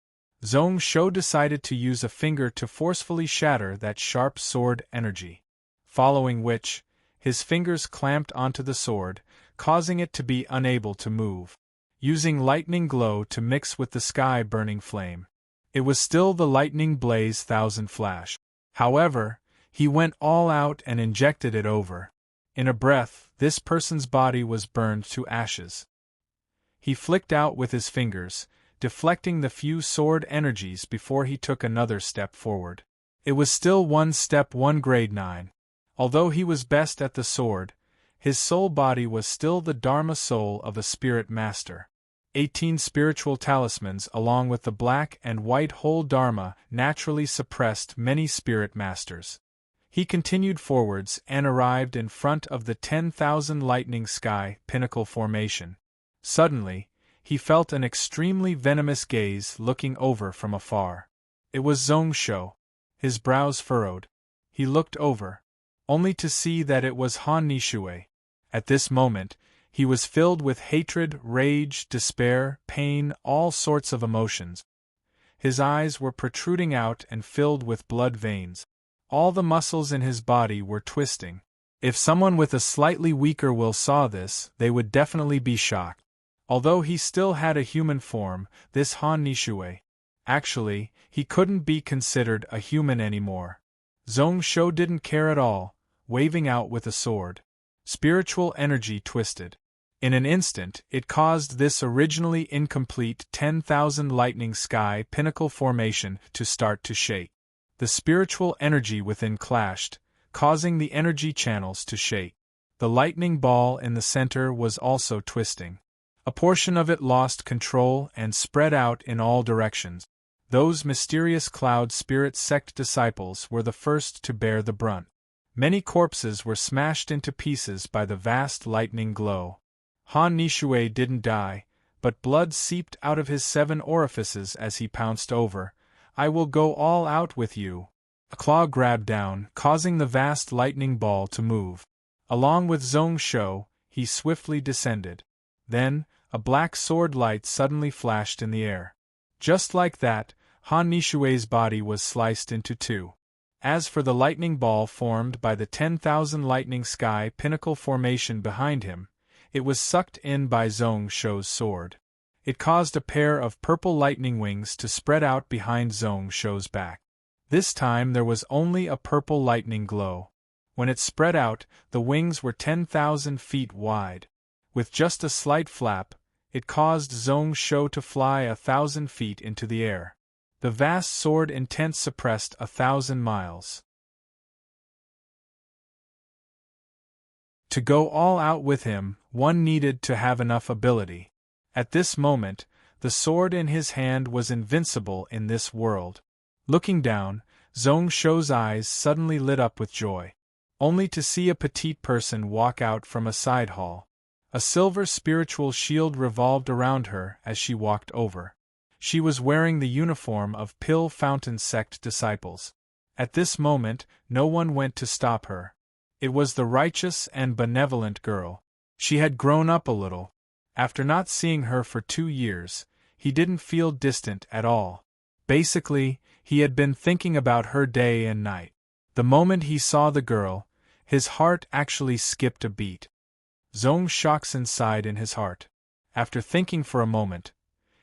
Zhong Shou decided to use a finger to forcefully shatter that sharp sword energy. Following which, his fingers clamped onto the sword, causing it to be unable to move. Using lightning glow to mix with the sky-burning flame. It was still the lightning blaze thousand flash. However, he went all out and injected it over. In a breath, this person's body was burned to ashes. He flicked out with his fingers, deflecting the few sword energies before he took another step forward. It was still 1 grade 9. Although he was best at the sword, his soul body was still the Dharma soul of a spirit master. 18 spiritual talismans along with the black and white whole Dharma naturally suppressed many spirit masters. He continued forwards and arrived in front of the 10,000 lightning sky pinnacle formation. Suddenly, he felt an extremely venomous gaze looking over from afar. It was Zhong Shou. His brows furrowed. He looked over, only to see that it was Han Nishui. At this moment, he was filled with hatred, rage, despair, pain, all sorts of emotions. His eyes were protruding out and filled with blood veins. All the muscles in his body were twisting. If someone with a slightly weaker will saw this, they would definitely be shocked. Although he still had a human form, this Han Nishui. Actually, he couldn't be considered a human anymore. Zhong Shou didn't care at all, waving out with a sword. Spiritual energy twisted. In an instant, it caused this originally incomplete 10,000 lightning sky pinnacle formation to start to shake. The spiritual energy within clashed, causing the energy channels to shake. The lightning ball in the center was also twisting. A portion of it lost control and spread out in all directions. Those mysterious cloud spirit sect disciples were the first to bear the brunt. Many corpses were smashed into pieces by the vast lightning glow. Han Nishui didn't die, but blood seeped out of his 7 orifices as he pounced over. I will go all out with you. A claw grabbed down, causing the vast lightning ball to move. Along with Zhong Shou, he swiftly descended. Then, a black sword light suddenly flashed in the air. Just like that, Han Nishui's body was sliced into 2. As for the lightning ball formed by the 10,000 lightning sky pinnacle formation behind him, it was sucked in by Zhong Shou's sword. It caused a pair of purple lightning wings to spread out behind Zhong Shou's back. This time there was only a purple lightning glow. When it spread out, the wings were 10,000 feet wide. With just a slight flap, it caused Zhong Shou to fly 1,000 feet into the air. The vast sword intent suppressed 1,000 miles. To go all out with him, one needed to have enough ability. At this moment, the sword in his hand was invincible in this world. Looking down, Zhong Shou's eyes suddenly lit up with joy. Only to see a petite person walk out from a side hall. A silver spiritual shield revolved around her as she walked over. She was wearing the uniform of Pill Fountain sect disciples. At this moment, no one went to stop her. It was the righteous and benevolent girl. She had grown up a little. After not seeing her for 2 years, he didn't feel distant at all. Basically, he had been thinking about her day and night. The moment he saw the girl, his heart actually skipped a beat. Zhong Shoxin sighed in his heart. After thinking for a moment,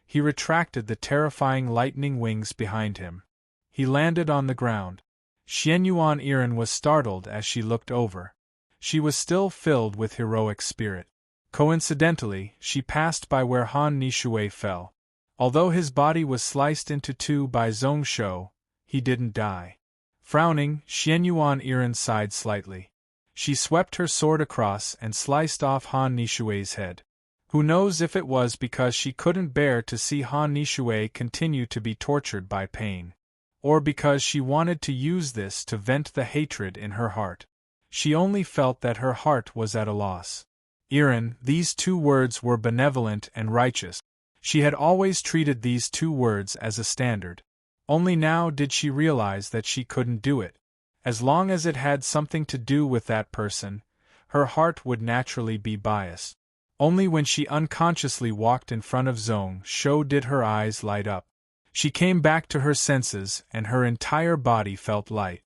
he retracted the terrifying lightning wings behind him. He landed on the ground. Xianyuan Iren was startled as she looked over. She was still filled with heroic spirit. Coincidentally, she passed by where Han Nishui fell. Although his body was sliced into 2 by Zhong Shou, he didn't die. Frowning, Xianyuan Iren sighed slightly. She swept her sword across and sliced off Han Nishui's head. Who knows if it was because she couldn't bear to see Han Nishui continue to be tortured by pain, or because she wanted to use this to vent the hatred in her heart. She only felt that her heart was at a loss. Iren, these 2 words were benevolent and righteous. She had always treated these 2 words as a standard. Only now did she realize that she couldn't do it. As long as it had something to do with that person, her heart would naturally be biased. Only when she unconsciously walked in front of Zhong Shou did her eyes light up. She came back to her senses and her entire body felt light.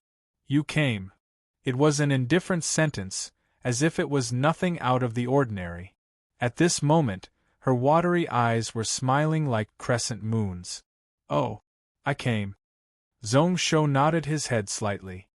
You came. It was an indifferent sentence, as if it was nothing out of the ordinary. At this moment, her watery eyes were smiling like crescent moons. Oh, I came. Zhong Shou nodded his head slightly.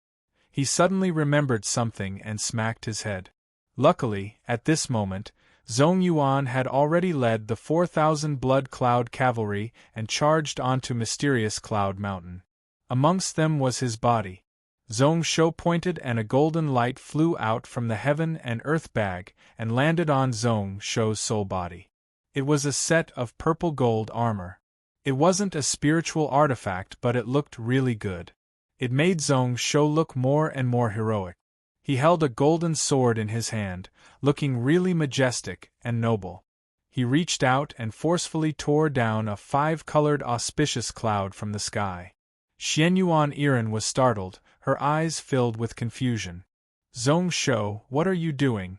He suddenly remembered something and smacked his head. Luckily, at this moment, Zhong Yuan had already led the 4,000 Blood Cloud cavalry and charged onto mysterious Cloud Mountain. Amongst them was his body. Zhong Shou pointed and a golden light flew out from the heaven and earth bag and landed on Zhong Shou's soul body. It was a set of purple gold armor. It wasn't a spiritual artifact, but it looked really good. It made Zhong Shou look more and more heroic. He held a golden sword in his hand, looking really majestic and noble. He reached out and forcefully tore down a 5-colored auspicious cloud from the sky. Xianyuan Iren was startled, her eyes filled with confusion. Zhong Shou, what are you doing?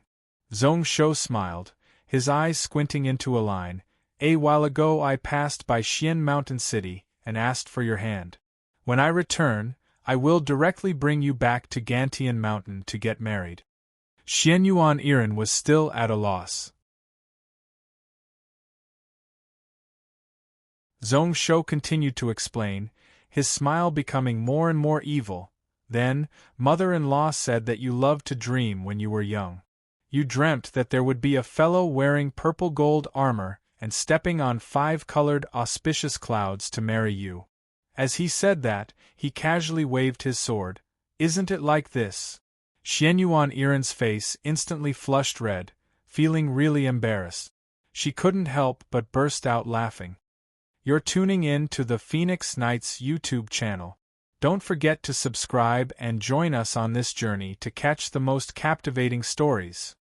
Zhong Shou smiled, his eyes squinting into a line. A while ago I passed by Xian Mountain City and asked for your hand. When I return, I will directly bring you back to Gantian Mountain to get married. Xianyuan Iren was still at a loss. Zhong Shou continued to explain, his smile becoming more and more evil. Then, mother-in-law said that you loved to dream when you were young. You dreamt that there would be a fellow wearing purple gold armor and stepping on 5-colored auspicious clouds to marry you. As he said that, he casually waved his sword. Isn't it like this? Xianyuan Iren's face instantly flushed red, feeling really embarrassed. She couldn't help but burst out laughing. You're tuning in to the Phoenix Knights YouTube channel. Don't forget to subscribe and join us on this journey to catch the most captivating stories.